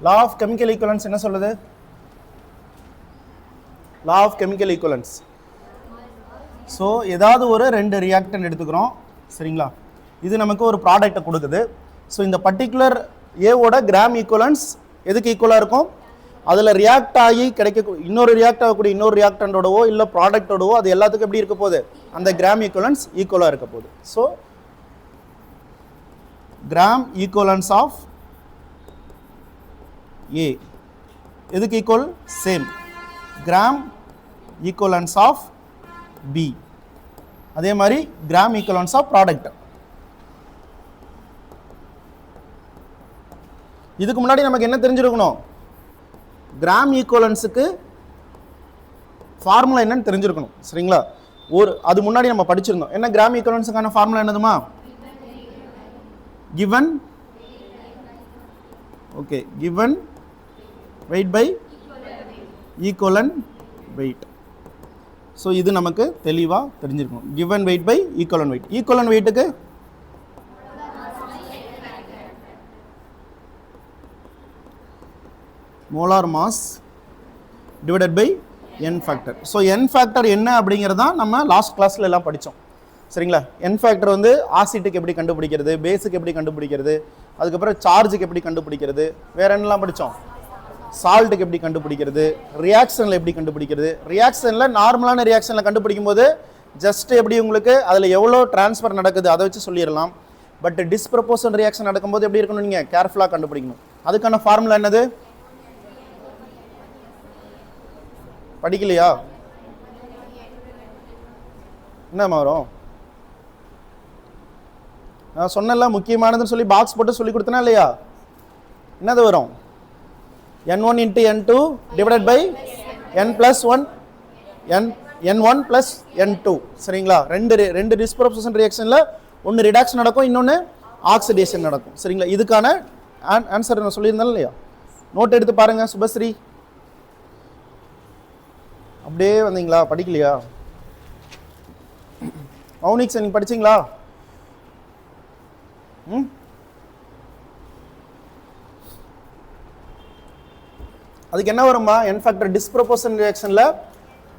Law of chemical equivalence என்ன சொல்லுது? Law of chemical equivalence. So ஏதாவது ஒரு 2 ரியாக்டன்ட் எடுத்துக்கிறோம், சரிங்களா? இது நமக்கு ஒரு ப்ராடக்டை கொடுக்குது. ஸோ இந்த பர்டிகுலர் ஏவோட கிராம் ஈக்குவலன்ஸ் எதுக்கு ஈக்குவலாக இருக்கும்? அதில் ரியாக்ட் ஆகி கிடைக்க இன்னொரு ரியாக்ட் ஆகக்கூடிய இன்னொரு ரியாக்டண்டோடவோ இல்லை ப்ராடக்டோடவோ அது எல்லாத்துக்கும் எப்படி இருக்க போகுது? அந்த கிராம் ஈக்குவலன்ஸ் ஈக்குவலாக இருக்க போகுது. So gram equivalence of A எதுக்கு equal? Same. Gram equivalence of B, அதே மாதிரி கிராம் ஈக்குவலன்ஸ் ஆஃப் ப்ராடக்ட். இதுக்கு முன்னாடி நமக்கு என்ன தெரிஞ்சிருக்கணும்? கிராம் ஈக்குவலன்ஸுக்கு ஃபார்முலா என்னன்னு தெரிஞ்சிருக்கணும், சரிங்களா? அது முன்னாடி நம்ம படிச்சிருந்தோம். என்ன கிராம் ஈக்குவலன்ஸுக்கான ஃபார்முலா என்னதுமா? Given, okay, given weight by equivalent weight. So இது நமக்கு தெளிவாக தெரிஞ்சிருக்கணும். Given weight by equivalent weight. Equivalent வெயிட்டுக்கு molar mass divided by n factor. So n factor என்ன அப்படிங்கிறது தான் நம்ம லாஸ்ட் கிளாஸில் எல்லாம் படித்தோம், சரிங்களா? என் ஃபேக்டர் வந்து ஆசிட்டுக்கு எப்படி கண்டுபிடிக்கிறது, பேஸுக்கு எப்படி கண்டுபிடிக்கிறது, அதுக்கப்புறம் சார்ஜுக்கு எப்படி கண்டுபிடிக்கிறது, வேற என்னெல்லாம் படித்தோம்? சால்ட்டுக்கு எப்படி கண்டுபிடிக்கிறது, ரியாக்ஷனில் எப்படி கண்டுபிடிக்கிறது. ரியாக்ஷனில் நார்மலான ரியாக்ஷனில் கண்டுபிடிக்கும் போது ஜஸ்ட் எப்படி உங்களுக்கு அதில் எவ்வளோ டிரான்ஸ்ஃபர் நடக்குது அதை வச்சு சொல்லிடலாம். பட் டிஸ்ப்ரப்போர்ஷன் ரியாக்ஷன் நடக்கும்போது எப்படி இருக்கணும்? நீங்கள் கேர்ஃபுல்லாக கண்டுபிடிக்கணும். அதுக்கான ஃபார்முலா என்னது? படிக்கலையா? என்னம்மா வரும்? நான் சொன்னல முக்கியமானதுன்னு சொல்லி பாக்ஸ் போட்டு சொல்லி கொடுத்தனா இல்லையா? என்னது வரும்? n1 into n2 divided by n plus 1 n1 plus n2, சரிங்களா? ரெண்டு டிஸ்ப்ரப்போர்ஷன் ரியாக்ஷனில் ஒன்று ரிடாக்ஷன் நடக்கும், இன்னொன்று ஆக்சிடேஷன் நடக்கும், சரிங்களா? இதுக்கான ஆன்சர் நான் சொல்லியிருந்தேன் இல்லையா? நோட் எடுத்து பாருங்க. சுபஸ்ரீ அப்படியே வந்தீங்களா? படிக்கலையா? மௌனிக்ஸ் நீங்கள் படிச்சிங்களா? அதுக்கு என்ன வருமா? என் ஃபேக்டர் டிஸ்ப்ரப்போர்ஷன் ரியாக்ஷனில்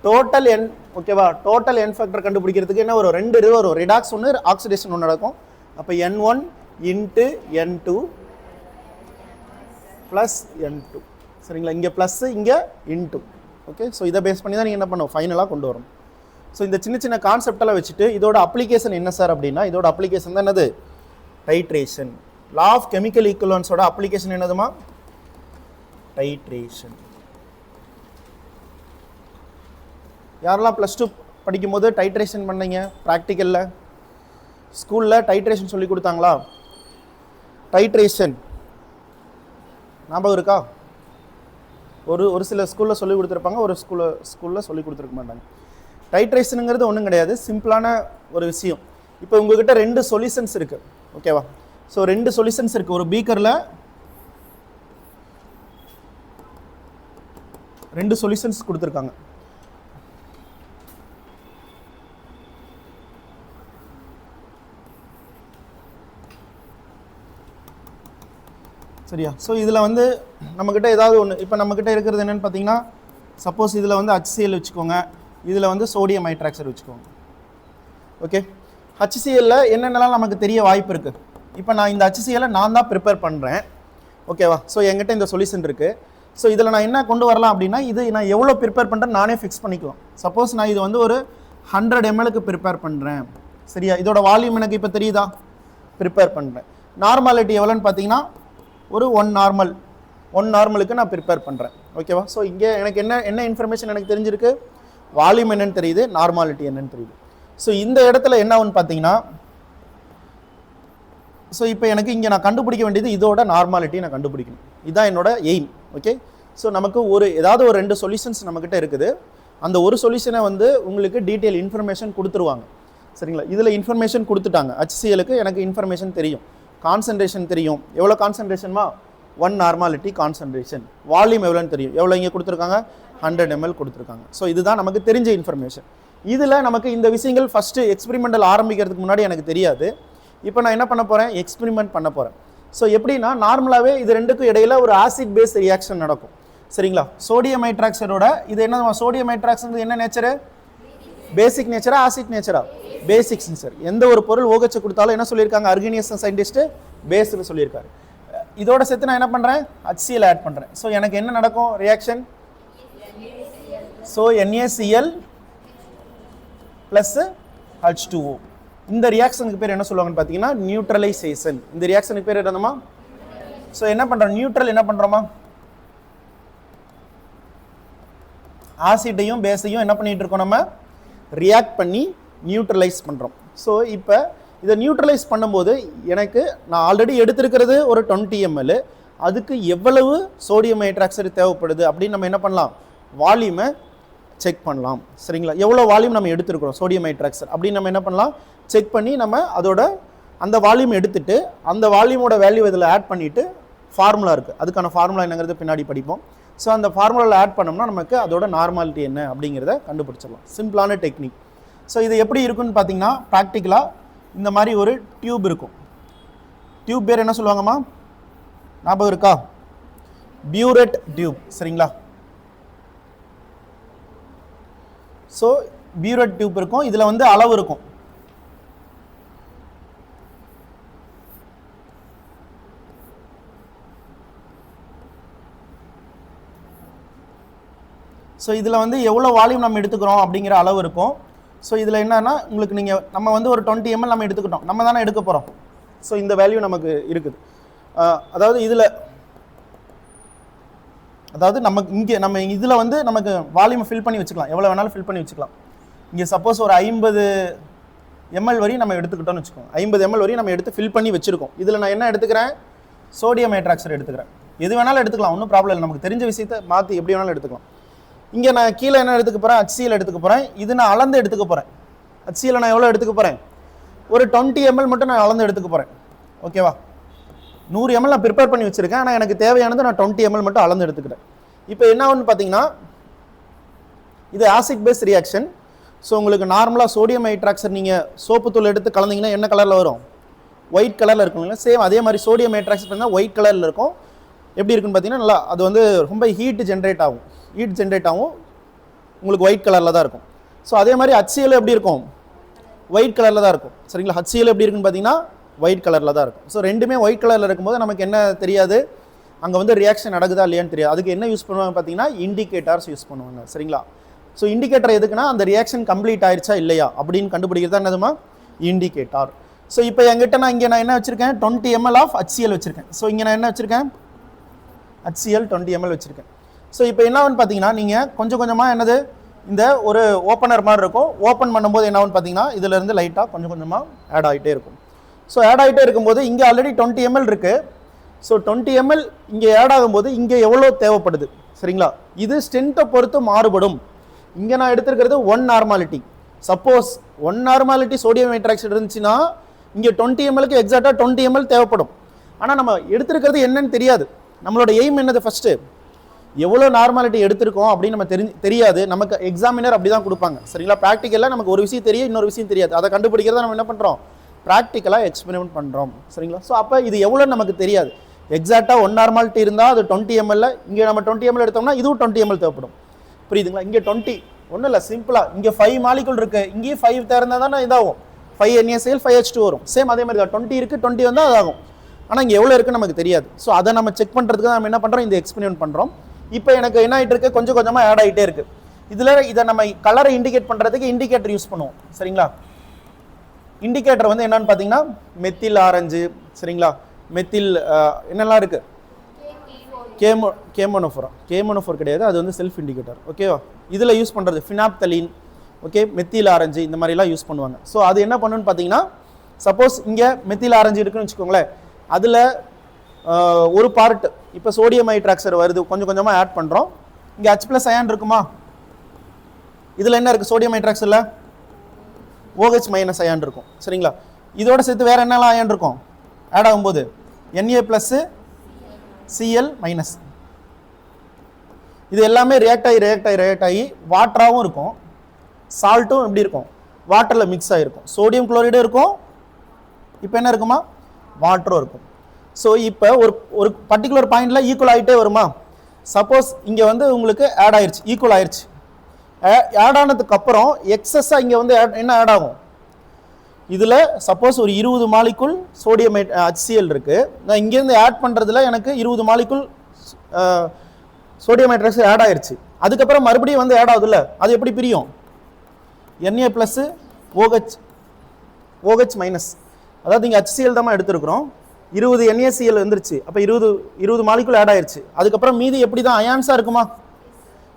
டோட்டல் என், ஓகேவா? டோட்டல் என் ஃபேக்டர் கண்டுபிடிக்கிறதுக்கு என்ன வரும்? 2 வரும். ரிடாக்ஸ் ஒன்று, ஆக்சிடேஷன் ஒன்று நடக்கும். அப்போ n1 into n2 plus n2, சரிங்களா? இங்கே ப்ளஸ், இங்கே இன்ட்டு, ஓகே? ஸோ இதை பேஸ் பண்ணி தான் நீங்கள் என்ன பண்ணுவோம்? ஃபைனலாக கொண்டு வரும். ஸோ இந்த சின்ன சின்ன கான்செப்டெல்லாம் வச்சுட்டு இதோட அப்ளிகேஷன் என்ன சார் அப்படின்னா, இதோட அப்ளிகேஷன் தான் என்னது? டைட்ரேஷன். லா ஆஃப் கெமிக்கல் ஈக்குவலன்ஸோட அப்ளிகேஷன் என்னதுமா? டைட்ரேஷன். யாரெல்லாம் +2 படிக்கும் போது டைட்ரேஷன் பண்ணீங்க? ப்ராக்டிக்கலில் ஸ்கூலில் டைட்ரேஷன் சொல்லி கொடுத்தாங்களா? டைட்ரேஷன் ஞாபகம் இருக்கா? ஒரு சில ஸ்கூலில் சொல்லி கொடுத்துருப்பாங்க, ஒரு ஸ்கூலில் சொல்லி கொடுத்துருக்க மாட்டாங்க. டைட்ரேஷனுங்கிறது ஒன்றும் கிடையாது, சிம்பிளான ஒரு விஷயம். இப்போ உங்ககிட்ட 2 சொல்யூஷன்ஸ் இருக்குது, ஓகேவா? ஸோ 2 சொல்யூஷன்ஸ் இருக்குது. ஒரு பீக்கரில் 2 சொல்யூஷன்ஸ் கொடுத்துருக்காங்க. சரியா? ஸோ இதில் வந்து நம்மக்கிட்ட ஏதாவது ஒன்று, இப்போ நம்மக்கிட்ட இருக்கிறது என்னென்னு பார்த்தீங்கன்னா, சப்போஸ் இதில் வந்து HCl வச்சுக்கோங்க, இதில் வந்து சோடியம் ஹைட்ராக்சைடு வச்சுக்கோங்க, ஓகே? HCl என்னென்னலாம் நமக்கு தெரிய வாய்ப்பு இருக்குது. இப்போ நான் இந்த HCl நான் தான் ப்ரிப்பேர் பண்ணுறேன், ஓகேவா? ஸோ என்கிட்ட இந்த சொல்யூஷன் இருக்குது. ஸோ இதில் நான் என்ன கொண்டு வரலாம் அப்படின்னா, இது நான் எவ்வளோ ப்ரிப்பேர் பண்ணுறேன் நானே ஃபிக்ஸ் பண்ணிக்கலாம். சப்போஸ் நான் இது வந்து ஒரு 100 ml ப்ரிப்பேர் பண்ணுறேன், சரியா? இதோட வால்யூம் எனக்கு இப்போ தெரியுதா? ப்ரிப்பேர் பண்ணுறேன். நார்மாலிட்டி எவ்வளோன்னு பார்த்தீங்கன்னா ஒரு 1 நார்மலுக்கு நான் ப்ரிப்பேர் பண்ணுறேன், ஓகேவா? ஸோ இங்கே எனக்கு என்ன இன்ஃபர்மேஷன் எனக்கு தெரிஞ்சிருக்கு? வால்யூம் என்னன்னு தெரியுது, நார்மாலிட்டி என்னன்னு தெரியுது. ஸோ இந்த இடத்துல என்ன ஆகுன்னு பார்த்தீங்கன்னா, ஸோ இப்போ எனக்கு இங்கே நான் கண்டுபிடிக்க வேண்டியது இதோட நார்மாலிட்டி நான் கண்டுபிடிக்கணும். இதுதான் என்னோட எய்ம், ஓகே? ஸோ நமக்கு ஏதாவது ஒரு 2 சொல்யூஷன்ஸ் நம்மக்கிட்ட இருக்குது. அந்த ஒரு சொல்யூஷனை வந்து உங்களுக்கு டீட்டெயில் இன்ஃபர்மேஷன் கொடுத்துருவாங்க, சரிங்களா? இதில் இன்ஃபர்மேஷன் கொடுத்துட்டாங்க. HClக்கு எனக்கு இன்ஃபர்மேஷன் தெரியும், கான்சன்ட்ரேஷன் தெரியும். எவ்வளோ கான்சன்ட்ரேஷன்மா? 1 நார்மாலிட்டி கான்சன்ட்ரேஷன். வால்யூம் எவ்வளோன்னு தெரியும். எவ்வளோ இங்கே கொடுத்துருக்காங்க? 100 ml கொடுத்துருக்காங்க. ஸோ இதுதான் நமக்கு தெரிஞ்ச இன்ஃபர்மேஷன். இதில் நமக்கு இந்த விஷயங்கள் ஃபஸ்ட்டு எக்ஸ்பெரிமெண்டல் ஆரம்பிக்கிறதுக்கு முன்னாடி எனக்கு தெரியாது. இப்போ நான் என்ன பண்ண போகிறேன்? எக்ஸ்பெரிமெண்ட் பண்ண போகிறேன். ஸோ எப்படின்னா நார்மலாகவே இது ரெண்டுக்கும் இடையில ஒரு ஆசிட் பேஸ் ரியாக்ஷன் நடக்கும் சரிங்களா. சோடியம் ஹைட்ராக்சைடோட இது என்ன, சோடியம் ஹைட்ராக்சைடு என்ன நேச்சரு, பேசிக் நேச்சரா ஆசிட் நேச்சரா, பேசிக் நேச்சர். எந்த ஒரு பொருள் OH கொடுத்தாலும் என்ன சொல்லியிருக்காங்க அர்கீனியஸ் சயின்டிஸ்ட், பேஸ்னு சொல்லியிருக்காரு. இதோட சேர்த்து நான் என்ன பண்ணுறேன், HCl ஆட் பண்ணுறேன். ஸோ எனக்கு என்ன நடக்கும் reaction, so NaCl plus H2O. இந்த ரியாக்ஷனுக்கு பேர் என்ன சொல்லுவாங்கன்னு பார்த்தீங்கன்னா நியூட்ரலைசேஷன். இந்த ரியாக்ஷனுக்கு பேர் என்னமா, ஸோ என்ன பண்ணுறோம், நியூட்ரல் என்ன பண்ணுறோமா, ஆசிட்டையும் பேஸையும் என்ன பண்ணிட்டு இருக்கோம் நம்ம ரியாக்ட் பண்ணி நியூட்ரலைஸ் பண்ணுறோம். ஸோ இப்போ இதை நியூட்ரலைஸ் பண்ணும்போது எனக்கு நான் ஆல்ரெடி எடுத்திருக்கிறது ஒரு 20 ml, அதுக்கு எவ்வளவு சோடியம் ஹைட்ராக்சைடு தேவைப்படுது அப்படின்னு நம்ம என்ன பண்ணலாம், வால்யூமை செக் பண்ணலாம் சரிங்களா. எவ்வளோ வால்யூம் நம்ம எடுத்துருக்கிறோம் சோடியம் ஹைட்ராக்சைடு அப்படின்னு நம்ம என்ன பண்ணலாம் செக் பண்ணி நம்ம அதோட அந்த வால்யூம் எடுத்துட்டு அந்த வால்யூமோட வேல்யூ இதில் ஆட் பண்ணிவிட்டு ஃபார்முலா இருக்குது, அதுக்கான ஃபார்முலா என்னங்கிறது பின்னாடி படிப்போம். ஸோ அந்த ஃபார்முலாவில் ஆட் பண்ணோம்னா நமக்கு அதோட நார்மாலிட்டி என்ன அப்படிங்கிறத கண்டுபிடிச்சிடலாம். சிம்பிளான டெக்னிக். ஸோ இது எப்படி இருக்குன்னு பார்த்தீங்கன்னா ப்ராக்டிக்கலாக இந்த மாதிரி ஒரு டியூப் இருக்கும். டியூப் பேர் என்ன சொல்லுவாங்கம்மா, ஞாபகம் இருக்கா, பியூரெட் டியூப் சரிங்களா. ஸோ பியூரெட் டியூப் இருக்கும், இதில் வந்து அளவு இருக்கும். ஸோ இதில் வந்து எவ்வளோ வால்யூம் நம்ம எடுத்துக்கிறோம் அப்படிங்கிற அளவு இருக்கும். ஸோ இதில் என்னன்னா உங்களுக்கு நீங்கள் நம்ம வந்து ஒரு 20 ml நம்ம எடுத்துக்கிட்டோம், நம்ம தானே எடுக்க போகிறோம். ஸோ இந்த வேல்யூ நமக்கு இருக்குது. அதாவது இதில் அதாவது நமக்கு இங்கே நம்ம இதில் வந்து நமக்கு வால்யூமை ஃபில் பண்ணி வச்சுக்கலாம், எவ்வளோ வேணாலும் ஃபில் பண்ணி வச்சுக்கலாம். இங்கே சப்போஸ் ஒரு 50 ml வரையும் நம்ம எடுத்துக்கிட்டோம்னு வச்சுக்கோங்க, 50 ml வரையும் நம்ம எடுத்து ஃபில் பண்ணி வச்சுருக்கோம். இதில் நான் என்ன எடுத்துக்கிறேன், சோடியம் ஹைட்ராக்சைடு எடுத்துக்கிறேன். எது வேணாலும் எடுத்துக்கலாம், ஒன்றும் ப்ராப்ளம் இல்லை, நமக்கு தெரிஞ்ச விஷயத்தை மாற்றி எப்படி வேணாலும் எடுத்துக்கலாம். இங்கே நான் கீழே என்ன எடுத்துக்க போகிறேன், HCl எடுத்துக்க போகிறேன். இது நான் அளந்து எடுத்துக்க போகிறேன். HCl நான் எவ்வளோ எடுத்துக்க போகிறேன், ஒரு 20 ml மட்டும் நான் அளந்து எடுத்துக்க போகிறேன். ஓகேவா, 100 ml நான் ப்ரிப்பேர் பண்ணி வச்சுருக்கேன், ஆனால் எனக்கு தேவையானது நான் 20 ml மட்டும் அளந்து எடுத்துக்கிறேன். இப்போ என்ன ஆகுன்னு பார்த்தீங்கன்னா இது ஆசிட் பேஸ் ரியாக்ஷன். ஸோ உங்களுக்கு நார்மலாக சோடியம் ஹைட்ராக்சைடு நீங்கள் சோப்பு தூள் எடுத்து கலந்தீங்கன்னா என்ன கலரில் வரும், ஒயிட் கலரில் இருக்கும் இல்லைங்களா. சேம் அதே மாதிரி சோடியம் ஹைட்ராக்சைடு பண்ணால் ஒயிட் கலரில் இருக்கும். எப்படி இருக்குன்னு பார்த்தீங்கன்னா நல்லா அது வந்து ரொம்ப ஹீட் ஜென்ரேட் ஆகும், உங்களுக்கு ஒயிட் கலரில் தான் இருக்கும். ஸோ அதே மாதிரி HCl எப்படி இருக்கும், ஒயிட் கலரில் தான் இருக்கும் சரிங்களா. HCl எப்படி இருக்குன்னு பார்த்தீங்கன்னா ஒயிட் கலரில் தான் இருக்கும். ஸோ ரெண்டுமே ஒயிட் கலரில் இருக்கும்போது நமக்கு என்ன தெரியாது, அங்கே வந்து ரியாக்ஷன் நடக்குதா இல்லையான்னு தெரியாது. அதுக்கு என்ன யூஸ் பண்ணுவாங்க பார்த்தீங்கன்னா இண்டிகேட்டர்ஸ் யூஸ் பண்ணுவாங்க சரிங்களா. ஸோ இண்டிகேட்டர் எதுக்குன்னா அந்த ரியாக்ஷன் கம்ப்ளீட் ஆயிடுச்சா இல்லையா அப்படின்னு கண்டுபிடிக்கிறது என்னதுமா, இண்டிகேட்டர். ஸோ இப்போ என்கிட்ட நான் இங்கே நான் என்ன வச்சுருக்கேன், 20 ml ஆஃப் HCl வச்சுருக்கேன். ஸோ இங்கே நான் என்ன வச்சுருக்கேன், HCl 20 ml வச்சுருக்கேன். ஸோ இப்போ என்னன்னு பார்த்தீங்கன்னா நீங்கள் கொஞ்சம் கொஞ்சமாக என்னது இந்த ஒரு ஓப்பனர் மாதிரி இருக்கும், ஓப்பன் பண்ணும்போது என்னன்னு பார்த்தீங்கன்னா இதிலேருந்து லைட்டாக கொஞ்சம் கொஞ்சமாக ஆட் ஆகிட்டே இருக்கும். ஸோ ஆட் ஆகிட்டே இருக்கும்போது இங்கே ஆல்ரெடி 20 ml இருக்குது. ஸோ 20 ml இங்கே ஆட் ஆகும்போது இங்கே எவ்வளோ தேவைப்படுது சரிங்களா. இது ஸ்ட்ரென்த்தை பொறுத்து மாறுபடும். இங்கே நான் எடுத்துருக்கிறது 1 normality. Suppose 1 normality sodium hydroxide இருந்துச்சுன்னா இங்கே 20 mlக்கு எக்ஸாக்டாக 20 ml தேவைப்படும். ஆனால் நம்ம எடுத்துருக்கிறது என்னன்னு தெரியாது. நம்மளோட எய்ம் என்னது, ஃபஸ்ட்டு எவ்வளோ நார்மாலிட்டி எடுத்திருக்கோம் அப்படின்னு நம்ம தெரியாது. நமக்கு எக்ஸாமினர் அப்படி தான் கொடுப்பாங்க சரிங்களா. ப்ராக்டிக்கலாக நமக்கு ஒரு விஷயம் தெரியும், இன்னொரு விஷயம் தெரியாது. அதை கண்டுபிடிக்கிறத நம்ம என்ன பண்ணுறோம், ப்ராக்டிக்கலாக எக்ஸ்பெரிமெண்ட் பண்ணுறோம் சரிங்களா. ஸோ அப்போ இது எவ்வளோ நமக்கு தெரியாது. எக்ஸாக்டாக 1 நார்மாலிட்டி இருந்தால் அது 20 ml, இங்கே நம்ம 20 ml எடுத்தோம்னா இதுவும் 20 ml தேவைப்படும். புரியுதுங்களா. இங்கே 20 ஒன்றும் இல்லை, சிம்பிளாக இங்கே 5 மாலிகுல் இருக்குது, இங்கேயும் 5 தேர்ந்தால் தானே இதாகும், 5 NaCl 5 H2 வரும். சேம் அதே மாதிரி தான் 20 இருக்குது, 20 வந்தால் அதாகும். ஆனால் இங்கே எவ்வளோ இருக்குன்னு நமக்கு தெரியாது. ஸோ அதை நம்ம செக் பண்ணுறதுக்கு நம்ம என்ன பண்ணுறோம், இந்த எக்ஸ்பெரிமெண்ட் பண்ணுறோம். இப்போ எனக்கு என்ன ஆகிட்டு இருக்கு, கொஞ்சம் கொஞ்சமாக ஆட் ஆகிட்டே இருக்குது. இதில் இதை நம்ம கலரை இண்டிகேட் பண்ணுறதுக்கு இண்டிகேட்டர் யூஸ் பண்ணுவோம் சரிங்களா. இண்டிகேட்டர் வந்து என்னன்னு பார்த்தீங்கன்னா மெத்தில் ஆரஞ்சு சரிங்களா, மெத்தில் என்னெல்லாம் இருக்குது, கேமோனோஃபோர் கிடையாது, அது வந்து செல்ஃப் இண்டிகேட்டர். ஓகேவா. இதில் யூஸ் பண்ணுறது ஃபினாப்தலின், ஓகே, மெத்தில் ஆரஞ்சு இந்த மாதிரிலாம் யூஸ் பண்ணுவாங்க. ஸோ அது என்ன பண்ணுன்னு பார்த்தீங்கன்னா சப்போஸ் இங்கே மெத்தில் ஆரஞ்சு இருக்குன்னு வச்சுக்கோங்களேன், அதில் ஒரு பார்ட் இப்போ சோடியம் ஹைட்ராக்சைடு வருது, கொஞ்சம் கொஞ்சமாக ஆட் பண்ணுறோம். இங்கே H+ அயான் இருக்குமா, இதில் என்ன இருக்குது, சோடியம் ஹைட்ராக்சைடில் OH- அயான் இருக்கும் சரிங்களா. இதோட சேர்த்து வேறு என்னெல்லாம் அயான் இருக்கும் ஆட் ஆகும்போது, Na+, Cl-. இது எல்லாமே ரியாக்ட் ஆகி வாட்டராகவும் இருக்கும், சால்ட்டும் எப்படி இருக்கும், வாட்டரில் மிக்ஸ் ஆகிருக்கும். சோடியம் குளோரைடும் இருக்கும், இப்போ என்ன இருக்குமா, வாட்டரும் இருக்கும். ஸோ இப்போ ஒரு பர்டிகுலர் பாயிண்டில் ஈக்குவல் ஆகிட்டே வருமா? சப்போஸ் இங்கே வந்து உங்களுக்கு ஆட் ஆயிடுச்சு, ஈக்குவல் ஆயிடுச்சு. ஆட் ஆனதுக்கப்புறம் எக்ஸஸாக இங்கே வந்து என்ன ஆட் ஆகும்? இதில் சப்போஸ் ஒரு 20 மாலிகுல் சோடியம் HCl இருக்குது. நான் இங்கேருந்து ஆட் பண்ணுறதுல எனக்கு 20 மாலிகுல் சோடியம் ஹைட்ராக்சைடு ஆட் ஆயிடுச்சு. அதுக்கப்புறம் மறுபடியும் வந்து ஆட் ஆகுதுல்ல, அது எப்படி பிரியும்? Na ப்ளஸ் OH மைனஸ், அதாவது இங்கே HCl தான் எடுத்துருக்குறோம். 20 NaCl வந்துருச்சு. அப்போ 20 மாலிகுல் ஆட் ஆயிடுச்சு. அதுக்கப்புறம் மீதி எப்படி தான் அயான்ஸாக இருக்குமா?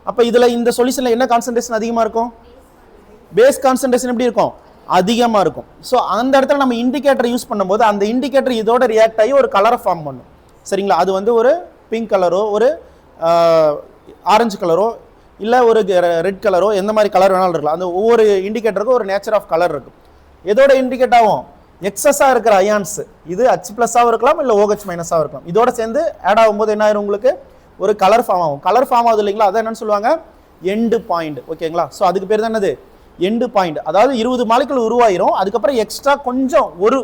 அப்போ இதில் இந்த சொல்யூஷனில் என்ன கான்சன்ட்ரேஷன் அதிகமாக இருக்கும்? பேஸ் கான்சன்ட்ரேஷன் எப்படி இருக்கும்? அதிகமாக இருக்கும். ஸோ அந்த இடத்துல நம்ம இண்டிகேட்டர் யூஸ் பண்ணும்போது அந்த இண்டிகேட்டர் இதோட ரியாக்ட் ஆகி ஒரு கலரை ஃபார்ம் பண்ணும். சரிங்களா? அது வந்து ஒரு பிங்க் கலரோ ஒரு ஆரஞ்சு கலரோ இல்லை ஒரு ரெட் கலரோ எந்த மாதிரி கலர் வேணாலும் இருக்கலாம். அந்த ஒவ்வொரு இண்டிகேட்டருக்கும் ஒரு நேச்சர் ஆஃப் கலர் இருக்கும். எதோட இண்டிகேட் ஆகும்? எக்ஸஸாக இருக்கிற அயான்ஸ். இது H+ஆகவும் இருக்கலாம் இல்லை OH மைனஸாகவும் இருக்கலாம். இதோட சேர்ந்து ஆட் ஆகும்போது என்ன ஆயிரும்? உங்களுக்கு ஒரு கலர் ஃபார்ம் ஆகும். கலர் ஃபார்ம் ஆகுது இல்லைங்களா? அதை என்னன்னு சொல்லுவாங்க? End point. ஓகேங்களா? ஸோ அதுக்கு பேர் தான் என்னது? End point. அதாவது 20 மாலிகுல் உருவாயிரும். அதுக்கப்புறம் எக்ஸ்ட்ரா கொஞ்சம் ஒரு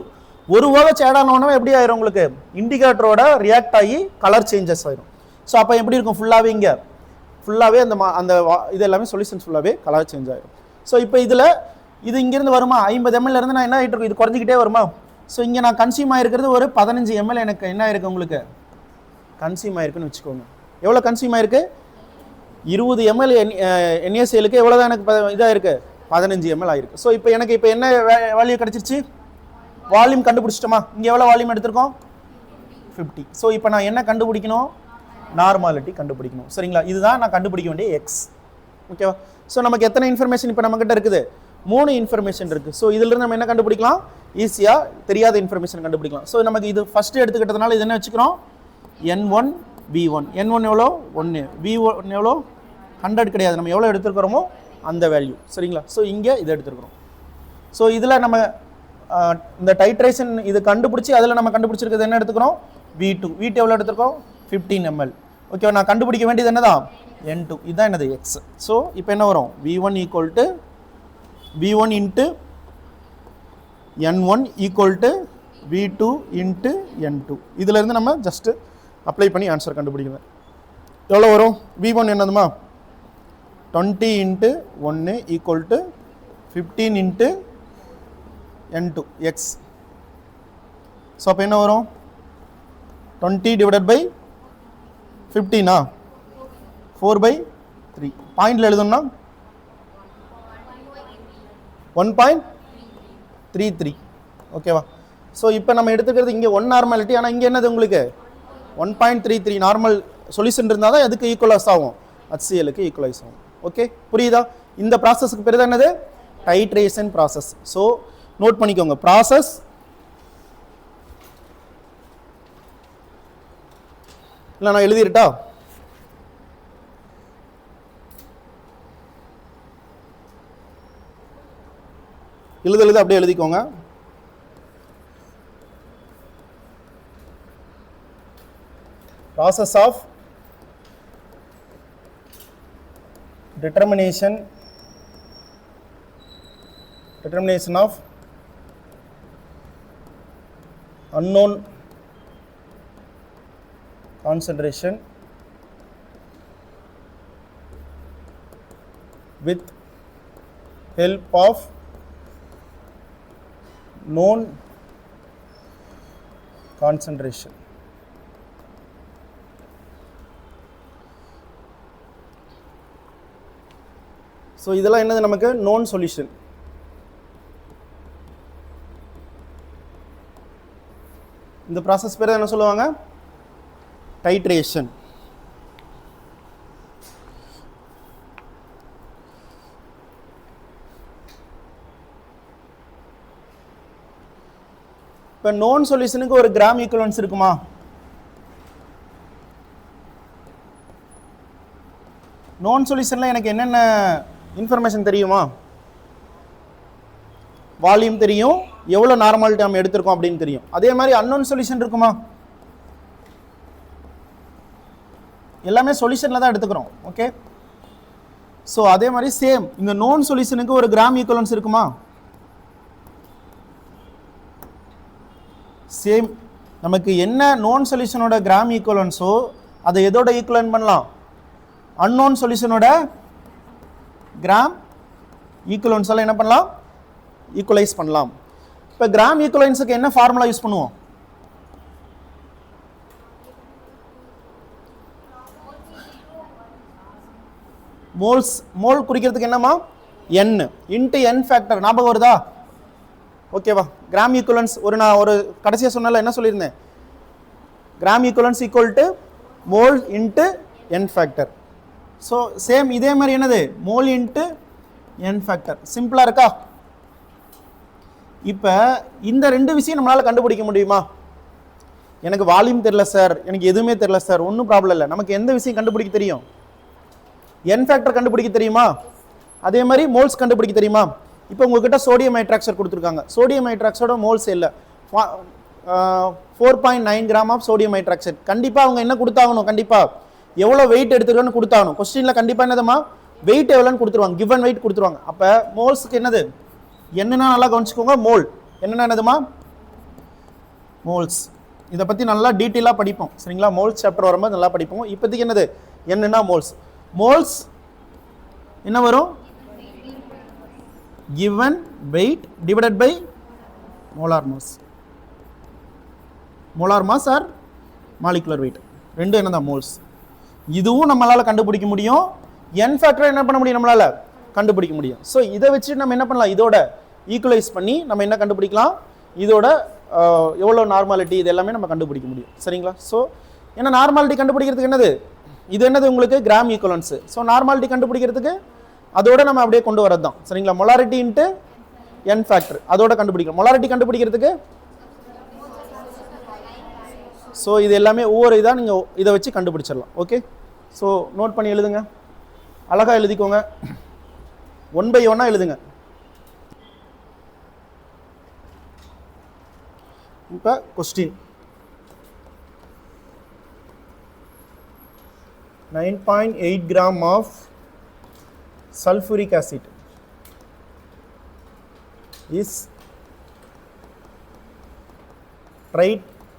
OH ஆட் ஆனோன்னா எப்படி ஆயிரும்? உங்களுக்கு இண்டிகேட்டரோட ரியாக்ட் ஆகி கலர் சேஞ்சஸ் ஆயிரும். ஸோ அப்போ எப்படி இருக்கும்? ஃபுல்லாகவே இங்கே ஃபுல்லாகவே அந்த இது எல்லாமே சொல்யூஷன்ஸ் ஃபுல்லாகவே கலர் சேஞ்ச் ஆயிரும். ஸோ இப்போ இதில் இது இங்கேருந்து வருமா? 50 ml இருந்து நான் என்ன ஆகிட்டு இருக்கும்? இது குறைஞ்சிக்கிட்டே வருமா? ஸோ இங்கே நான் கன்சியூம் ஆகிருக்கிறது ஒரு 15 ml எனக்கு என்ன ஆயிருக்கு? உங்களுக்கு கன்சியூம் ஆயிருக்குன்னு வச்சுக்கோங்க. எவ்வளோ கன்சியூம் ஆயிருக்கு? 20 ml NaClக்கு எவ்வளோ தான் எனக்கு இதாக இருக்குது? 15 ml ஆயிருக்கு. ஸோ இப்போ எனக்கு இப்போ என்ன வேல்யூ கிடச்சிருச்சு? வால்யூம் கண்டுபிடிச்சிட்டோமா? இங்கே எவ்வளோ வால்யூம் எடுத்திருக்கோம்? 50. ஸோ இப்போ நான் என்ன கண்டுபிடிக்கணும்? நார்மாலிட்டி கண்டுபிடிக்கணும். சரிங்களா? இதுதான் நான் கண்டுபிடிக்க வேண்டிய எக்ஸ். ஓகேவா? ஸோ நமக்கு எத்தனை இன்ஃபர்மேஷன் இப்போ நம்மகிட்ட இருக்குது? 3 இன்ஃபர்மேஷன் இருக்குது. ஸோ இதிலிருந்து நம்ம என்ன கண்டுபிடிக்கலாம்? ஈஸியாக தெரியாத இன்ஃபர்மேஷன் கண்டுபிடிக்கலாம். ஸோ நமக்கு இது ஃபஸ்ட்டு எடுத்துக்கிட்டதுனால இது என்ன வச்சுக்கிறோம்? N1 V1. N1 எவ்வளோ? 1. V1 எவ்வளோ? 100 கிடையாது. நம்ம எவ்வளோ எடுத்துருக்கிறோமோ அந்த வேல்யூ. சரிங்களா? ஸோ இங்கே இதை எடுத்துருக்குறோம். ஸோ இதில் நம்ம இந்த டைட்ரேஷன் இது கண்டுபிடிச்சி அதில் நம்ம கண்டுபிடிச்சிருக்கிறது என்ன எடுத்துக்கிறோம்? V2. V2 எவ்வளோ எடுத்துருக்கோம்? 15 ml. ஓகேவா? நான் கண்டுபிடிக்க வேண்டியது என்னதான்? N2. இதுதான் என்னது? X. ஸோ இப்போ என்ன வரும்? V1 equal to V1 into N1 equal to V2 into N2. இதிலேருந்து நம்ம ஜஸ்ட்டு அப்ளை பண்ணி ஆன்சர் கண்டுபிடிக்கணும். எவ்வளோ வரும்? V1 என்னதுமா? 20 into 1 equal to 15 into N2 X. So அப்போ என்ன வரும்? 20 டிவைடட் பை 15 4/3. பாயிண்டில் எழுதணும்னா 1.33. ஓகேவா? ஸோ இப்போ நம்ம எடுத்துக்கிறது இங்கே 1 நார்மாலிட்டி. ஆனால் இங்கே என்னது? உங்களுக்கு 1.33 நார்மல் சொல்யூஷன் இருந்தால் தான் எதுக்கு ஈக்குவலைஸ் ஆகும்? HClக்கு ஈக்குவலைஸ் ஆகும். ஓகே, புரியுதா? இந்த ப்ராசஸ்க்கு பேர் தான் என்னது? Titration process. ஸோ நோட் பண்ணிக்கோங்க. ப்ராசஸ் இல்லை நான் எழுதிருட்டா? எழுத அப்படியே எழுதிக்கோங்க. Process of determination of unknown concentration with help of known concentration. So இதெல்லாம் என்னது? நமக்கு known solution. இந்த ப்ராசஸ் பேர் என்ன சொல்லுவாங்க? டைட்ரேஷன். இப்போ known சொல்யூஷனுக்கு ஒரு கிராம் ஈக்குவலன்ஸ் இருக்குமா? known சொல்யூஷனில் எனக்கு என்னென்ன இன்ஃபர்மேஷன் தெரியுமா? வால்யூம் தெரியும், எவ்வளோ நார்மாலிட்டி நம்ம எடுத்திருக்கோம் அப்படின்னு தெரியும். அதே மாதிரி அன்னோன் சொல்யூஷன் இருக்குமா? எல்லாமே சொல்யூஷனில் தான் எடுத்துக்கிறோம். ஓகே, ஸோ அதே மாதிரி சேம் இந்த நோன் சொல்யூஷனுக்கு ஒரு கிராம் ஈக்குவலன்ஸ் இருக்குமா? சேம் நமக்கு என்ன நோன் சொல்யூஷனோட கிராம் ஈக்குவலன்ஸோ அதை எதோட ஈக்குவலன் பண்ணலாம், அன்னோன் சொல்யூஷனோட கிராம் ஈக்குவலன்ஸ் எல்லாம் என்ன பண்ணலாம், ஈக்குவலைஸ் பண்ணலாம். இப்போ கிராம் ஈக்குவலன்ஸுக்கு என்ன ஃபார்முலா யூஸ் பண்ணுவோம், மோல்ஸ், மோல் குறிக்கிறதுக்கு என்னமா n இன்ட்டு n ஃபேக்டர், ஞாபகம் வருதா? ஓகேவா? கிராம் ஈக்குவலன்ஸ் நான் ஒரு கடைசியாக சொன்னால என்ன சொல்லியிருந்தேன், gram equivalence equal to mole into n factor. So same இதே மாதிரி என்னது, மோல் இன்ட்டு n ஃபேக்டர். சிம்பிளாக இருக்கா? இப்போ இந்த ரெண்டு விஷயம் நம்மளால் கண்டுபிடிக்க முடியுமா? எனக்கு வால்யூம் தெரியல சார், எனக்கு எதுவுமே தெரியல சார், ஒன்றும் ப்ராப்ளம் இல்லை. நமக்கு எந்த விஷயம் கண்டுபிடிக்க தெரியும், n ஃபேக்டர் கண்டுபிடிக்க தெரியுமா, அதே மாதிரி மோல்ஸ் கண்டுபிடிக்க தெரியுமா? இப்போ உங்ககிட்ட சோடியம் ஹைட்ராக்சைடு கொடுத்துருக்காங்க, சோடியம் ஹைட்ராக்சைடோட மோல்ஸ் இல்லை 4.9 கிராம் ஆஃப் சோடியம் ஹைட்ராக்சைடு. கண்டிப்பாக அவங்க என்ன கொடுத்தாகணும், கண்டிப்பாக எவ்வளோ வெயிட் எடுத்துக்கணும்னு கொடுத்தாகணும். கொஸ்டினில் கண்டிப்பாக என்னதுமா வெயிட் எவ்வளோன்னு கொடுத்துருவாங்க, கிவன் வெயிட் கொடுத்துருவாங்க. அப்போ மோல்ஸுக்கு என்னது என்னன்னா நல்லா கவனிச்சுக்கோங்க, மோல் என்னென்ன என்னதுமா மோல்ஸ். இதை பற்றி நல்லா டீட்டெயிலாக படிப்போம் சரிங்களா, மோல்ஸ் சாப்டர் வரும்போது நல்லா படிப்போம். இப்போதைக்கு என்னது என்னன்னா மோல்ஸ். மோல்ஸ் என்ன வரும், given weight divided by molar mass. molar mass or molecular weight ரெண்டும் என்னதான் மோல்ஸ். இதுவும் நம்மளால கண்டுபிடிக்க முடியும், n ஃபேக்டர் என்ன பண்ண முடியும், நம்மளால கண்டுபிடிக்க முடியும். ஸோ இதை வச்சு நம்ம என்ன பண்ணலாம், இதோட ஈக்குவலைஸ் பண்ணி நம்ம என்ன கண்டுபிடிக்கலாம், இதோட எவ்வளோ நார்மாலிட்டி இது எல்லாமே நம்ம கண்டுபிடிக்க முடியும் சரிங்களா. ஸோ ஏன்னா நார்மாலிட்டி கண்டுபிடிக்கிறதுக்கு என்னது, இது என்னது உங்களுக்கு கிராம் ஈக்குவலன்ஸ். ஸோ நார்மாலிட்டி கண்டுபிடிக்கிறதுக்கு அதோட நம்ம அப்படியே கொண்டு வரது தான் சரிங்களா. மொலாரிட்டி இன்ட்டு n ஃபேக்டர் அதோட கண்டுபிடிக்கலாம். மொலாரிட்டி கண்டுபிடிக்கிறதுக்கு ஸோ இது எல்லாமே ஒவ்வொரு இதாக நீங்கள் இதை வச்சு கண்டுபிடிச்சிடலாம். ஓகே, ஸோ நோட் பண்ணி எழுதுங்க, அழகாக எழுதிக்கோங்க, 1 by 1 எழுதுங்க. இப்போ question 9.8 gram of sulfuric acid is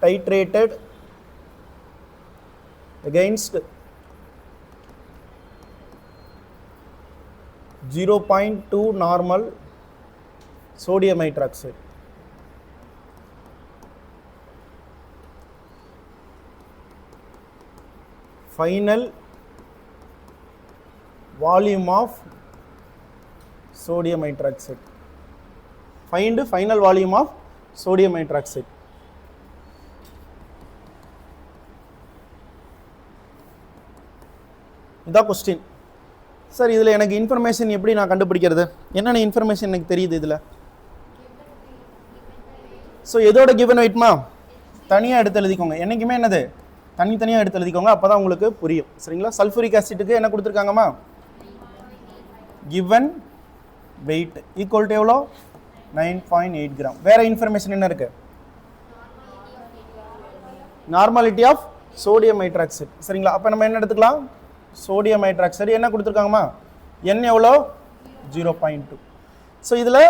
titrated against 0.2 normal sodium hydroxide. Final volume of sodium hydroxide. Find final volume of sodium hydroxide. இதான் கொஸ்டின். சார் இதில் எனக்கு இன்ஃபர்மேஷன் எப்படி நான் கண்டுபிடிக்கிறது, என்னென்ன இன்ஃபர்மேஷன் எனக்கு தெரியுது இதில். ஸோ எதோட கிவன் வெயிட்மா தனியாக எடுத்து எழுதிக்கோங்க, என்றைக்குமே என்னது தனித்தனியாக எடுத்து எழுதிக்கோங்க, அப்போ தான் உங்களுக்கு புரியும் சரிங்களா. சல்ஃபூரிக் ஆசிட்டுக்கு என்ன கொடுத்துருக்காங்கம்மா, given weight equal to எவ்வளோ 9.8 கிராம். வேற இன்ஃபர்மேஷன் என்ன இருக்கு, நார்மாலிட்டி ஆஃப் சோடியம் ஹைட்ராக்சைடு சரிங்களா. அப்போ நம்ம என்ன எடுத்துக்கலாம், சோடியம் ஹைட்ராக்சைடு என்ன கொடுத்துருக்காங்கம்மா, n எவ்வளோ 0.2. ஸோ இதில்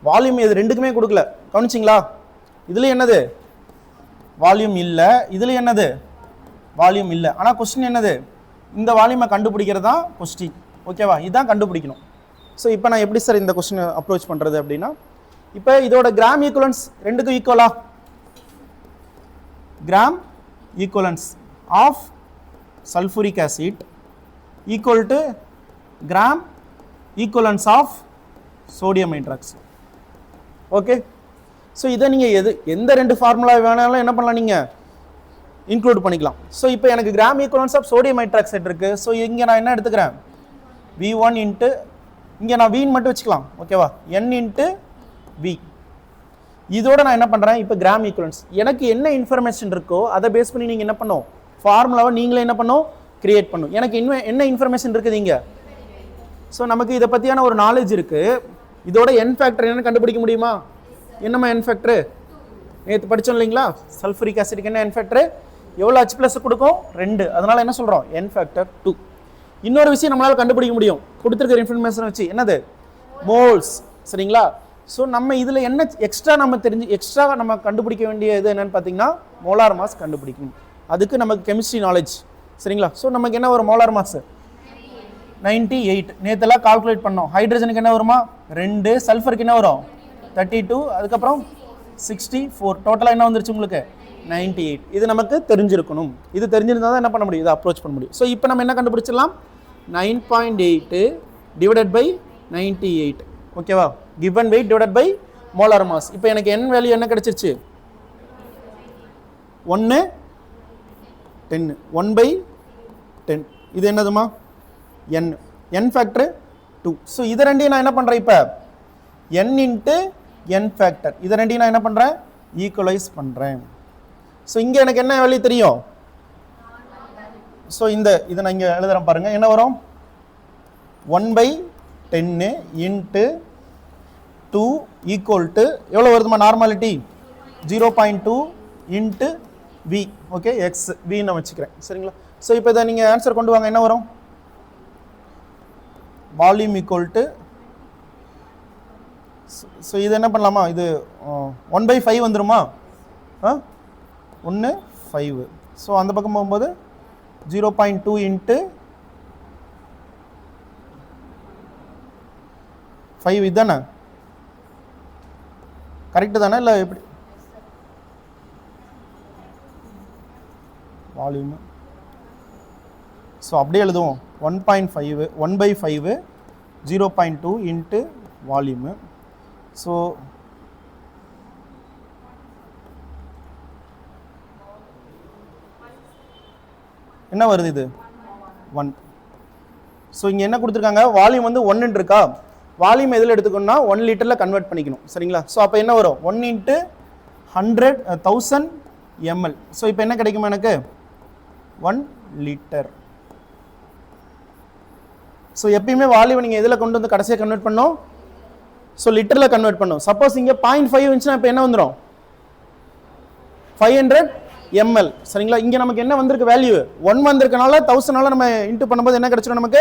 வால்யூம் இது ரெண்டுக்குமே கொடுக்கல, கவனிச்சிங்களா. இதில் என்னது வால்யூம் இல்லை, இதில் என்னது வால்யூம் இல்லை. ஆனால் கொஸ்டின் என்னது, இந்த வால்யூமை கண்டுபிடிக்கிறது தான் கொஸ்டின். ஓகேவா, இதுதான் கண்டுபிடிக்கணும். ஸோ இப்போ நான் எப்படி சார் இந்த கொஸ்டினை அப்ரோச் பண்ணுறது அப்படின்னா, இப்போ இதோட கிராம் ஈக்குவலன்ஸ் ரெண்டுக்கும் ஈக்குவலா, gram equivalence of sulphuric acid equal to gram equivalence of sodium hydroxide. Okay, so இதை நீங்கள் எந்த ரெண்டு ஃபார்முலா வேணாலும் என்ன பண்ணலாம், நீங்கள் இன்க்ளூட் பண்ணிக்கலாம். ஸோ இப்போ எனக்கு gram equivalence of sodium hydroxide இருக்குது. ஸோ இங்கே நான் என்ன எடுத்துக்கிறேன், V1 இன்ட்டு இங்கே நான் வீன் மட்டும் வச்சுக்கலாம் ஓகேவா, n இன்ட்டு வி. இதோட நான் என்ன பண்ணுறேன், இப்போ கிராம் ஈக்குவலன்ஸ் எனக்கு என்ன இன்ஃபர்மேஷன் இருக்கோ அதை பேஸ் பண்ணி நீங்கள் என்ன பண்ணும், ஃபார்முலாவை நீங்களே என்ன பண்ணும் கிரியேட் பண்ணும். எனக்கு என்ன இன்ஃபர்மேஷன் இருக்குது இங்கே, ஸோ நமக்கு இதை பற்றியான ஒரு நாலேஜ் இருக்குது. இதோட n ஃபேக்டர் என்னன்னு கண்டுபிடிக்க முடியுமா, என்னம்மா n ஃபேக்டரு நேற்று படித்தோம் இல்லைங்களா, சல்ஃபூரிக் ஆசிட்டுக்கு என்ன n ஃபேக்டரு எவ்வளோ H+ கொடுக்கும் 2, அதனால் என்ன சொல்கிறோம் n ஃபேக்டர் 2. இன்னொரு விஷயம் நம்மளால் கண்டுபிடிக்க முடியும் கொடுத்துருக்கிற இன்ஃபர்மேஷன் வச்சு, என்னது மோல்ஸ் சரிங்களா. ஸோ நம்ம இதில் என்ன எக்ஸ்ட்ரா நம்ம கண்டுபிடிக்க வேண்டிய இது என்னன்னு பார்த்தீங்கன்னா மோலார் மாஸ் கண்டுபிடிக்கணும். அதுக்கு நமக்கு கெமிஸ்ட்ரி நாலேஜ் சரிங்களா. ஸோ நமக்கு என்ன வரும் மோலார் மாஸ் 98. நேற்றெல்லாம் கால்குலேட் பண்ணோம். ஹைட்ரஜனுக்கு என்ன வருமா 2, சல்ஃபருக்கு என்ன வரும் 32, அதுக்கப்புறம் 64, டோட்டலாக என்ன வந்துருச்சு உங்களுக்கு 98. இது நமக்கு தெரிஞ்சிருக்கணும். இது தெரிஞ்சிருந்தால் தான் என்ன பண்ண முடியும், இதை அப்ரோச் பண்ண முடியும். ஸோ இப்போ நம்ம என்ன கண்டுபிடிச்சிடலாம் 9.8 டிவைடட் பை 98 ஓகேவா, given weight divided by molar mass. இப்போ எனக்கு n வேல்யூ என்ன கிடைச்சிருச்சு 1 10 1/10. இது என்னதுமா n ஃபேக்டர் 2. ஸோ இது ரெண்டையும் நான் என்ன பண்ணுறேன் இப்போ n இன்ட்டு n ஃபேக்டர், இது ரெண்டையும் நான் என்ன பண்ணுறேன் ஈக்குவலைஸ் பண்ணுறேன். ஸோ இங்கே எனக்கு என்ன வேல்யூ தெரியும், ஸோ இதை நான் இங்கே எழுதுகிறேன் பாருங்கள், என்ன வரும் 1/10 இன்ட்டு 2 ஈக்குவல் டு எவ்வளோ வருதுமா normality 0.2 into V. Okay X V நான் வச்சுக்கிறேன் சரிங்களா. ஸோ இப்போ இதை நீங்கள் ஆன்சர் கொண்டு வாங்க, என்ன வரும் வால்யூம் ஈக்குவல் டு, ஸோ இது என்ன பண்ணலாமா, இது 1/5 வந்துருமா 1/5. ஸோ அந்த பக்கம் போகும்போது 0.2 இன்ட்டு 5 இதுதானே கரெக்டு தானே இல்லை எப்படி வால்யூம். ஸோ அப்படியே எழுதுவோம் 1.5 1/5 0.2 இன்ட்டு வால்யூமு. ஸோ என்ன வருது இது 1. ஸோ இங்கே என்ன கொடுத்துருக்காங்க வால்யூம் வந்து 1 இருக்கா, வால்யூம் எதில் எடுத்துக்கணும்னா 1 லிட்டரில் கன்வெர்ட் பண்ணிக்கணும் சரிங்களா. ஸோ அப்போ என்ன வரும் 1 இன்ட்டு 1000 ml. ஸோ இப்போ என்ன கிடைக்குமா எனக்கு 1 லிட்டர். ஸோ எப்பயுமே வால்யூம் நீங்கள் எதில் கொண்டு வந்து கடைசியாக கன்வெர்ட் பண்ணோம், ஸோ லிட்டரில் கன்வெர்ட் பண்ணோம். சப்போஸ் இங்கே 0.5 இருந்துச்சுன்னா இப்போ என்ன வந்துடும் 500 ml சரிங்களா. இங்கே நமக்கு என்ன வந்திருக்கு வேல்யூ 1 வந்திருக்கனால 1000 நம்ம இன்ட்டு பண்ணும்போது என்ன கிடைச்சிடும் நமக்கு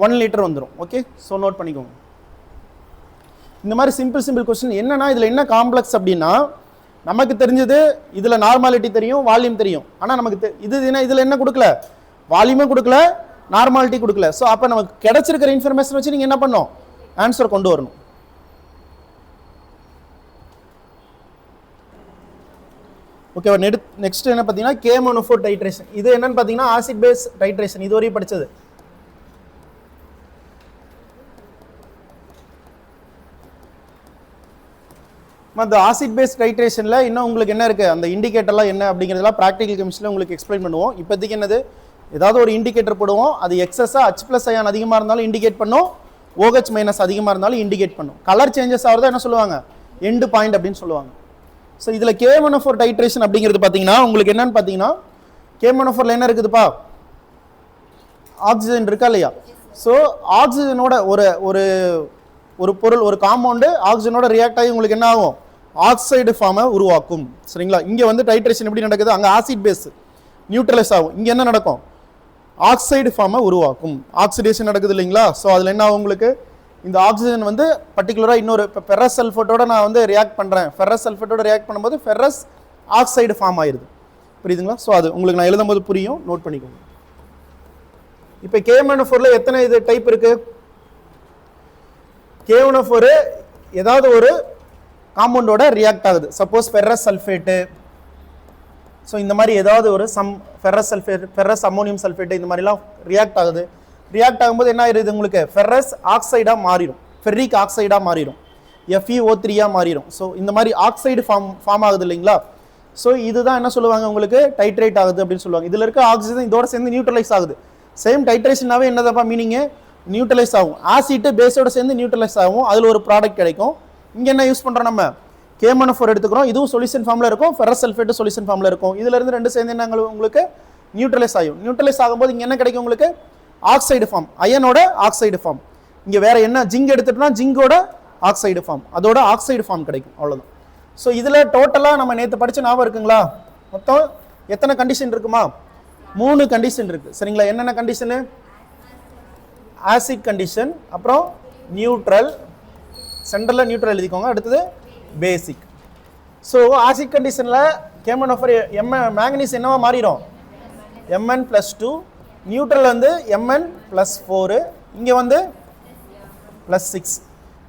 1 லிட்டர் வந்துடும். ஓகே ஸோ நோட் பண்ணிக்கோங்க. இந்த மாதிரி சிம்பிள் கொஸ்டின் என்னன்னா இதில் என்ன காம்ப்ளெக்ஸ் அப்படின்னா நமக்கு தெரிஞ்சது இதில் நார்மாலிட்டி தெரியும் வால்யூம் தெரியும், ஆனால் நமக்கு இதில் என்ன கொடுக்கல வால்யூமும் கொடுக்கல நார்மாலிட்டி கொடுக்கல. ஸோ அப்போ நமக்கு கிடைச்சிருக்கிற இன்ஃபர்மேஷன் வச்சு நீங்கள் என்ன பண்ணணும் ஆன்சர் கொண்டு வரணும். ஓகேவா. நெக்ஸ்ட் என்ன பார்த்தீங்கன்னா K-monophote டைட்ரேஷன். இது என்னன்னு பார்த்தீங்கன்னா ஆசிட் பேஸ் டைட்ரேஷன், இது வரையும் படித்தது. அந்த ஆசிட் பேஸ் டைட்ரேஷனில் இன்னும் உங்களுக்கு என்ன இருக்குது அந்த இண்டிகேட்டர்லாம் என்ன அப்படிங்கிறதெல்லாம் ப்ராக்டிக்கல் கெமிஸ்ட்ரியில் உங்களுக்கு எக்ஸ்பிளைன் பண்ணுவோம். இப்போதைக்கு என்னது ஏதாவது ஒரு இண்டிகேட்டர் போடுவோம், அது எக்ஸஸாக H+ அயான் அதிகமாக இருந்தாலும் இண்டிகேட் பண்ணும், OH- அதிகமாக இருந்தாலும் இண்டிகேட் பண்ணும். கலர் சேஞ்சஸ் ஆகிறதா என்ன சொல்லுவாங்க எண்டு பாயிண்ட் அப்படின்னு சொல்லுவாங்க. ஸோ இதில் K-monophote டைட்ரேஷன் அப்படிங்கிறது பார்த்தீங்கன்னா உங்களுக்கு என்னன்னு பார்த்தீங்கன்னா K-monophoreல என்ன இருக்குதுப்பா ஆக்சிஜன் இருக்கா இல்லையா. ஸோ ஆக்சிஜனோட ஒரு பொருள் ஒரு காம்பவுண்டு ஆக்சிஜனோட ரியாக்ட் ஆகி உங்களுக்கு என்ன ஆகும் ஆக்சைடு ஃபார்மை உருவாக்கும் சரிங்களா. இங்கே வந்து டைட்ரேஷன் எப்படி நடக்குது, அங்கே ஆசிட் பேஸ் நியூட்ரலைஸ் ஆகும், இங்கே என்ன நடக்கும் ஆக்சைடு ஃபார்மை உருவாக்கும், ஆக்சிடேஷன் நடக்குது இல்லைங்களா. ஸோ அதில் என்ன ஆகும் உங்களுக்கு இந்த ஆக்சிஜன் வந்து பர்டிகுலராக இன்னொரு இப்போ ஃபெரஸ் சல்ஃபேட்டோட நான் வந்து ரியாக்ட் பண்ணுறேன், ஃபெரஸ் சல்ஃபேட்டோட ரியாக்ட் பண்ணும்போது ஃபெரஸ் ஆக்சைடு ஃபார்ம் ஆயிடுது, புரியுதுங்களா. ஸோ அது உங்களுக்கு நான் எழுதும்போது புரியும், நோட் பண்ணிக்கோங்க. இப்போ K-monophoreல எத்தனை இது டைப் இருக்கு, K-monophore ஏதாவது ஒரு காம்பவுண்டோட ரியாக்ட் ஆகுது, சப்போஸ் ஃபெரஸ் சல்ஃபேட்டு, ஸோ இந்த மாதிரி ஏதாவது ஒரு ferrous sulphate ferrous ammonium sulphate இந்த மாதிரிலாம் ரியாக்ட் ஆகுது. ரியாக்ட் ஆகும்போது என்ன ஆயிடுது உங்களுக்கு ஃபெரஸ் ஆக்சைடாக மாறிடும், ஃபெர்ரிக் ஆக்சைடாக மாறிடும், FeO3 மாறிடும். ஸோ இந்த மாதிரி ஆக்சைடு ஃபார்ம் ஆகுது இல்லைங்களா. ஸோ இதுதான் என்ன சொல்லுவாங்க உங்களுக்கு டைட்ரேட் ஆகுது அப்படின்னு சொல்லுவாங்க. இதில் இருக்க ஆக்சிஜன் இதோட சேர்ந்து நியூட்ரலைஸ் ஆகுது. சேம் டைட்ரேஷனாவே என்னதப்பா மீனிங்கு நியூட்ரலைஸ் ஆகும், ஆசிட்டு பேஸோட சேர்ந்து நியூட்ரலைஸ் ஆகும், அதில் ஒரு ப்ராடக்ட் கிடைக்கும். இங்கே என்ன யூஸ் பண்ணுறோம் நம்ம K-monophote எடுத்துக்கிறோம், இதுவும் சொல்யூஷன் ஃபார்மில் இருக்கும், ஃபெரஸ் சல்ஃபேட்டு சொல்யூஷன் ஃபார்மில் இருக்கும். இதிலிருந்து ரெண்டு சேர்ந்து என்ன உங்களுக்கு நியூட்ரலைஸ் ஆகும். நியூட்ரலைஸ் ஆகும்போது இங்கே என்ன கிடைக்கும் உங்களுக்கு ஆக்சைடு ஃபார்ம், அயனோட ஆக்சைடு ஃபார்ம். இங்கே வேற என்ன ஜிங்க் எடுத்துட்டோம்னா ஜிங்கோட ஆக்சைடு ஃபார்ம், அதோட ஆக்சைடு ஃபார்ம் கிடைக்கும், அவ்வளோதான். ஸோ இதில் டோட்டலாக நம்ம நேற்று படித்த ஞாபகம் இருக்குங்களா, மொத்தம் எத்தனை கண்டிஷன் இருக்குமா 3 கண்டிஷன் இருக்குது சரிங்களா. என்னென்ன கண்டிஷனு ஆசிட் கண்டிஷன், அப்புறம் நியூட்ரல், சென்டரில் நியூட்ரல் எழுதிக்கோங்க. அடுத்தது பேசிக். ஸோ ஆசிட் கண்டிஷனில் KMnO4 மேங்கனீஸ் என்னவா மாறிடும்? Mn+2. நியூட்ரல் வந்து Mn+4. இங்கே வந்து +6.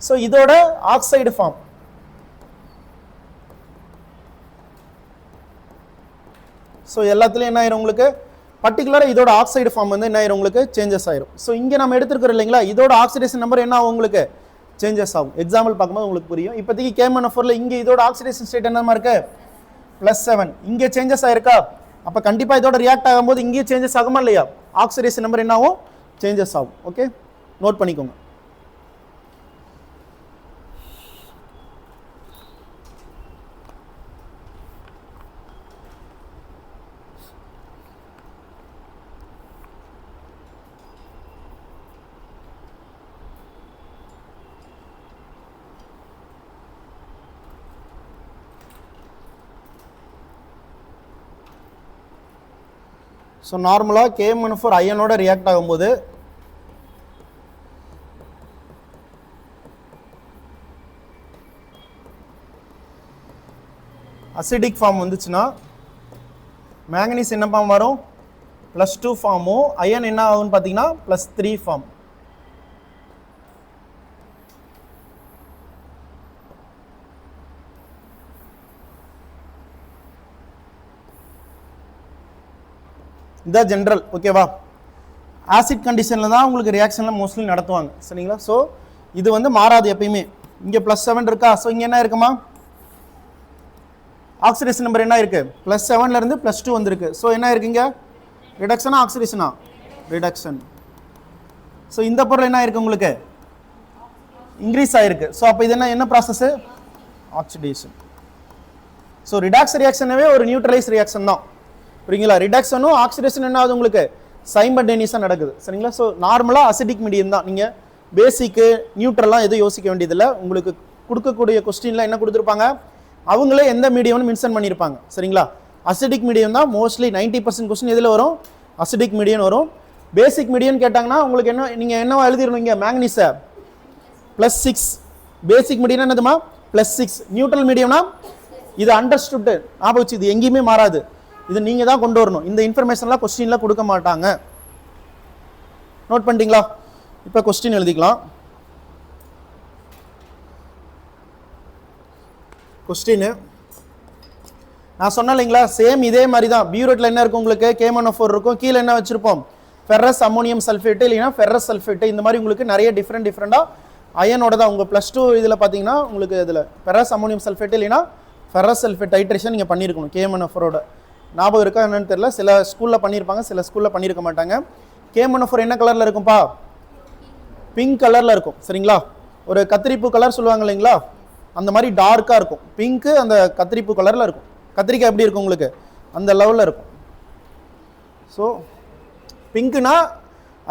ஸோ இதோட ஆக்சைடு ஃபார்ம். ஸோ எல்லாத்துலேயும் என்ன ஆயிரும் உங்களுக்கு பர்டிகுலராக இதோட ஆக்சைடு ஃபார்ம் வந்து என்ன ஆயிரும் உங்களுக்கு சேஞ்சஸ் ஆயிரும். ஸோ இங்கே நம்ம எடுத்துருக்கிறோம் இல்லைங்களா, இதோட ஆக்சிடேஷன் நம்பர் என்ன ஆகும் உங்களுக்கு சேஞ்சஸ் ஆகும். எக்ஸாம்பிள் பார்க்கும்போது உங்களுக்கு புரியும். இப்போதைக்கு KMnO4ல இங்கே இதோட ஆக்சிடேஷன் ஸ்டேட் என்னமா இருக்கு +7. இங்கே சேஞ்சஸ் ஆயிருக்கா? அப்போ கண்டிப்பாக இதோட ரியாக்ட் ஆகும்போது இங்கேயும் சேஞ்சஸ் ஆகுமா இல்லையா? ஆக்சிடேஷன் நம்பர் என்ன ஆகும் சேஞ்சஸ் ஆகும். ஓகே, நோட் பண்ணிக்கோங்க. ஸோ நார்மலாக KMnO4 அயனோட ரியாக்ட் ஆகும்போது அசிடிக் ஃபார்ம் வந்துச்சுன்னா மேங்கனீஸ் என்ன ஃபார்ம் வரும் +2 ஃபார்மும், அயன் என்ன ஆகும்னு பார்த்தீங்கன்னா +3 ஃபார்ம். இதான் ஜென்ரல். ஓகேவா? ஆசிட் கண்டிஷனில் தான் உங்களுக்கு ரியாக்ஷன்லாம் மோஸ்ட்லி நடத்துவாங்க. சரிங்களா? ஸோ இது வந்து மாறாது எப்பயுமே. இங்கே +7 இருக்கா? ஸோ இங்கே என்ன இருக்குமா ஆக்சிடேஷன் நம்பர் என்ன இருக்குது +7லேருந்து +2 வந்திருக்கு. ஸோ என்ன இருக்குங்க ரிடக்ஷனா ஆக்சிடேஷனா? ரிடக்ஷன். ஸோ இந்த பொருள் என்ன இருக்குது உங்களுக்கு இன்க்ரீஸ் ஆகிருக்கு. ஸோ அப்போ இது என்ன ப்ராசஸ்ஸு ஆக்சிடேஷன். ஸோ ரிடாக்ஸ் ரியாக்ஷனவே ஒரு நியூட்ரலைஸ் ரியாக்ஷன் தான். புரியுங்களா? ரிடக்ஷனும் ஆக்சிடேஷன் என்ன ஆகுது உங்களுக்கு சைமல்டேனியஸாக நடக்குது. சரிங்களா? ஸோ நார்மலாக அசிடிக் மீடியம் தான். நீங்கள் பேசிக்கு நியூட்ரல்லாம் எதுவும் யோசிக்க வேண்டியதில்லை. உங்களுக்கு கொடுக்கக்கூடிய கொஸ்டின்லாம் என்ன கொடுத்துருப்பாங்க அவங்களே எந்த மீடியம்னு மென்ஷன் பண்ணியிருப்பாங்க. சரிங்களா? அசிடிக் மீடியம் தான் மோஸ்ட்லி 90% கொஸ்டின் எதில் வரும் அசிடிக் மீடியம் வரும். பேசிக் மீடியம் கேட்டாங்கன்னா உங்களுக்கு என்ன நீங்கள் என்னவா எழுதிடணுங்க மேங்கனீஸை +6. பேசிக் மீடியம் என்னதுமா +6. நியூட்ரல் மீடியம்னா இது அண்டர்ஸ்டுட் ஆபோச்சு. இது எங்கேயுமே மாறாது. இது நீங்கள் தான் கொண்டு வரணும். இந்த இன்ஃபர்மேஷன்லாம் கொஸ்டின்லாம் கொடுக்க மாட்டாங்க. நோட் பண்ணிட்டீங்களா? இப்போ கொஸ்டின் எழுதிக்கலாம். கொஸ்டின் நான் சொன்னேன் இல்லைங்களா, சேம் இதே மாதிரி தான். பியூரேட்டில் என்ன இருக்கும் உங்களுக்கு KMnO4 இருக்கும். கீழே என்ன வச்சுருப்போம் ஃபெரஸ் அம்மோனியம் சல்ஃபேட்டு இல்லைன்னா ஃபெரஸ் சல்ஃபேட்டு. இந்த மாதிரி உங்களுக்கு நிறைய டிஃப்ரெண்ட்டாக அயனோட தான். உங்கள் +2 இதில் பார்த்தீங்கன்னா உங்களுக்கு இதில் ஃபெரஸ் அம்மோனியம் சல்ஃபேட்டு இல்லைன்னா ஃபெரஸ் சல்ஃபேட் டைட்ரேஷன் நீங்கள் பண்ணியிருக்கணும் KMnO4ஓட. ஞாபகம் இருக்கா என்னன்னு தெரியல. சில ஸ்கூலில் பண்ணியிருப்பாங்க, சில ஸ்கூலில் பண்ணியிருக்க மாட்டாங்க. KMnO4 என்ன கலரில் இருக்கும்பா பிங்க் கலரில் இருக்கும். சரிங்களா? ஒரு கத்திரிப்பூ கலர் சொல்லுவாங்க இல்லைங்களா, அந்த மாதிரி டார்க்காக இருக்கும். பிங்க்கு அந்த கத்திரிப்பூ கலரில் இருக்கும். கத்திரிக்காய் எப்படி இருக்கும் உங்களுக்கு அந்த லெவலில் இருக்கும். ஸோ பிங்க்குனா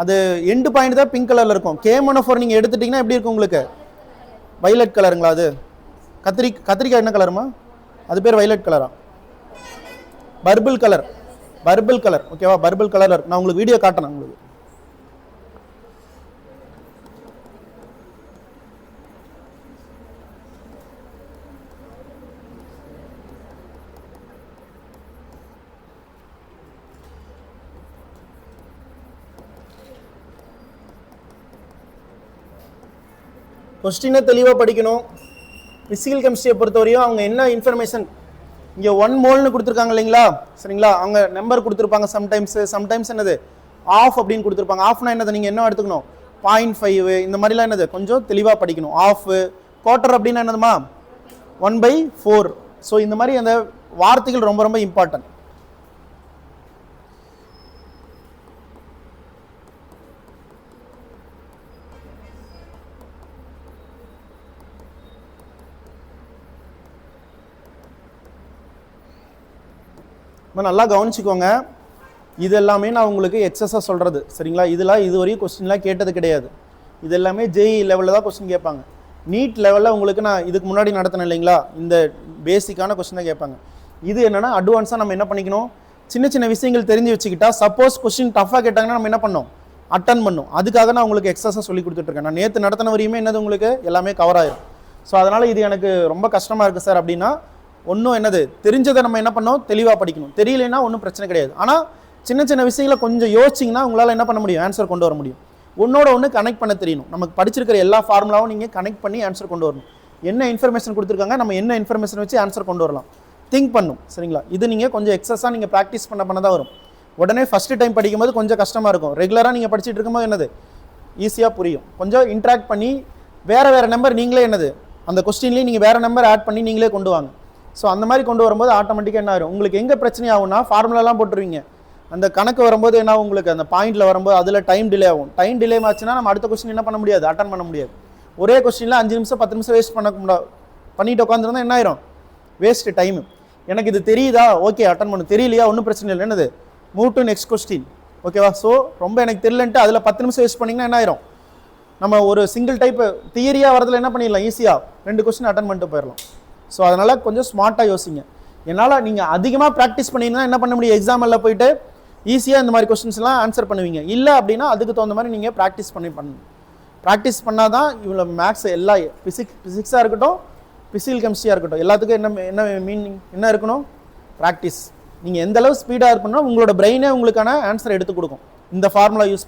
அது எண்டு பாயிண்ட் தான் பிங்க் கலரில் இருக்கும். KMnO4 நீங்கள் எடுத்துட்டிங்கன்னா எப்படி இருக்கும் உங்களுக்கு வைலட் கலருங்களா? அது கத்திரிக்காய் என்ன கலருமா? அது பேர் வைலட் கலரா? Purple colour. Purple colour. ஓகேவா? பர்பிள் கலர் இருக்கு. நான் உங்களுக்கு வீடியோ காட்டுறேன். உங்களுக்கு கொஸ்டினை தெளிவாக படிக்கணும். பிசிக்கல் கெமிஸ்ட்ரியை பொறுத்தவரையும் அவங்க என்ன இன்ஃபர்மேஷன் இங்கே 1 மோல்னு கொடுத்துருக்காங்க இல்லைங்களா? சரிங்களா? அவங்க நம்பர் கொடுத்துருப்பாங்க. சம்டைம்ஸ் என்னது ஆஃப் அப்படின்னு கொடுத்துருப்பாங்க. ஆஃப்னா என்னது நீங்கள் என்ன எடுத்துக்கணும் 0.5 இந்த மாதிரிலாம் என்னது கொஞ்சம் தெளிவாக படிக்கணும். ஆஃப் குவார்ட்டர் அப்படின்னா என்னதுமா 1/4. ஸோ இந்த மாதிரி அந்த வார்த்தைகள் ரொம்ப ரொம்ப இம்பார்ட்டன்ட். நல்லா கவனிச்சுக்கோங்க. இது எல்லாமே நான் உங்களுக்கு எக்ஸஸாக சொல்கிறது. சரிங்களா? இதெல்லாம் இதுவரையும் கொஸ்டின்லாம் கேட்டது கிடையாது. இது எல்லாமே JEE லெவலில் தான் கொஸ்டின் கேட்பாங்க. நீட் லெவலில் உங்களுக்கு நான் இதுக்கு முன்னாடி நடத்தினேன் இல்லைங்களா, இந்த பேசிக்கான கொஸ்டின் தான் கேட்பாங்க. இது என்னென்னா அட்வான்ஸாக நம்ம என்ன பண்ணிக்கணும், சின்ன சின்ன விஷயங்கள் தெரிஞ்சு வச்சுக்கிட்டா சப்போஸ் கொஸ்டின் டஃபாக கேட்டாங்கன்னா நம்ம என்ன பண்ணோம் அட்டன் பண்ணும். அதுக்காக நான் உங்களுக்கு எக்ஸஸாக சொல்லி கொடுத்துட்ருக்கேன். நான் நேற்று நடத்தின வரையுமே என்னது உங்களுக்கு எல்லாமே கவர் ஆயிடும். ஸோ அதனால் இது எனக்கு ரொம்ப கஷ்டமாக இருக்குது சார் அப்படின்னா ஒன்றும் என்னது தெரிஞ்சதை நம்ம என்ன பண்ணோம் தெளிவாக படிக்கணும், தெரியலனா ஒன்றும் பிரச்சனை கிடையாது. ஆனால் சின்ன சின்ன விஷயங்களை கொஞ்சம் யோசிச்சிங்கன்னா உங்களால் என்ன பண்ண முடியும், ஆன்சர் கொண்டு வர முடியும். ஒன்னோட ஒன்று கனெக்ட் பண்ண தெரியணும். நமக்கு படிச்சிருக்கிற எல்லா ஃபார்முலாவும் நீங்கள் கனெக்ட் பண்ணி ஆன்சர் கொண்டு வரணும். என்ன இன்ஃபர்மேஷன் கொடுத்துருக்காங்க, நம்ம என்ன இன்ஃபர்மேஷன் வச்சு ஆன்சர் கொண்டு வரலாம், திங்க் பண்ணும். சரிங்களா? இது நீங்கள் கொஞ்சம் எக்ஸஸாக நீங்கள் ப்ராக்டிஸ் பண்ண தான் வரும். உடனே ஃபஸ்ட்டு டைம் படிக்கும்போது கொஞ்சம் கஷ்டமாக இருக்கும். ரெகுலராக நீங்கள் படிச்சுட்டு இருக்கும்போது என்னது ஈஸியாக புரியும். கொஞ்சம் இன்ட்ராக்ட் பண்ணி வேறு நம்பர் நீங்களே என்னது அந்த கொஸ்டின்லேயும் நீங்கள் வேறு நம்பர் ஆட் பண்ணி நீங்களே கொண்டு வாங்க. ஸோ அந்த மாதிரி கொண்டு வரும்போது ஆட்டோமேட்டிக்காக என்ன ஆகும், உங்களுக்கு எங்கே பிரச்சனை ஆகும்னா ஃபார்முலாலாம் போட்டுருவீங்க, அந்த கணக்கு வரும்போது என்ன உங்களுக்கு அந்த பாயிண்டில் வரும்போது அதில் டைம் டிலே ஆகும். டைம் டிலே ஆச்சுன்னா நம்ம அடுத்த கொஸ்டின் என்ன பண்ண முடியாது, அட்டன் பண்ண முடியாது. ஒரே கொஸ்டினில் 5 நிமிஷம் 10 நிமிஷம் வேஸ்ட் பண்ணிட்டு உட்காந்துருந்தா என்ன ஆயிரும், வேஸ்ட்டு டைமு. எனக்கு இது தெரியுதா, ஓகே அட்டன் பண்ணு, தெரியலையா ஒன்றும் பிரச்சனை இல்லை, என்னது மூவ் டு நெக்ஸ்ட் கொஸ்டின். ஓகேவா? ஸோ ரொம்ப எனக்கு தெரியலன்ட்டு அதில் 10 நிமிஷம் வேஸ்ட் பண்ணிங்கன்னா என்ன ஆயிரும், நம்ம ஒரு சிங்கிள் டைப்பு தியரியாக வரதில் என்ன பண்ணிடலாம், ஈஸியாக 2 கொஸ்டின் அட்டன் பண்ணிட்டு போயிடலாம். ஸோ அதனால் கொஞ்சம் ஸ்மார்ட்டாக யோசிங்க. என்னால் நீங்கள் அதிகமாக ப்ராக்டிஸ் பண்ணிங்கன்னா என்ன பண்ண முடியும், எக்ஸாமில் போயிட்டு ஈஸியாக இந்த மாதிரி கொஸ்டின்ஸ்லாம் ஆன்சர் பண்ணுவீங்க. இல்லை அப்படின்னா அதுக்கு தகுந்த மாதிரி நீங்கள் ப்ராக்டிஸ் பண்ணணும். ப்ராக்டிஸ் பண்ணால் தான் இவ்வளோ மேக்ஸ் எல்லா ஃபிசிக்ஸாக இருக்கட்டும், ஃபிசிக்கல் கெமிஸ்ட்ரியாக இருக்கட்டும், எல்லாத்துக்கும் என்ன மீனிங் என்ன இருக்கணும், ப்ராக்டிஸ். நீங்கள் எந்த அளவு ஸ்பீடாக இருக்கணும், உங்களோட பிரெயினே உங்களுக்கான ஆன்சர் எடுத்து கொடுக்கும். இந்த ஃபார்முலா யூஸ்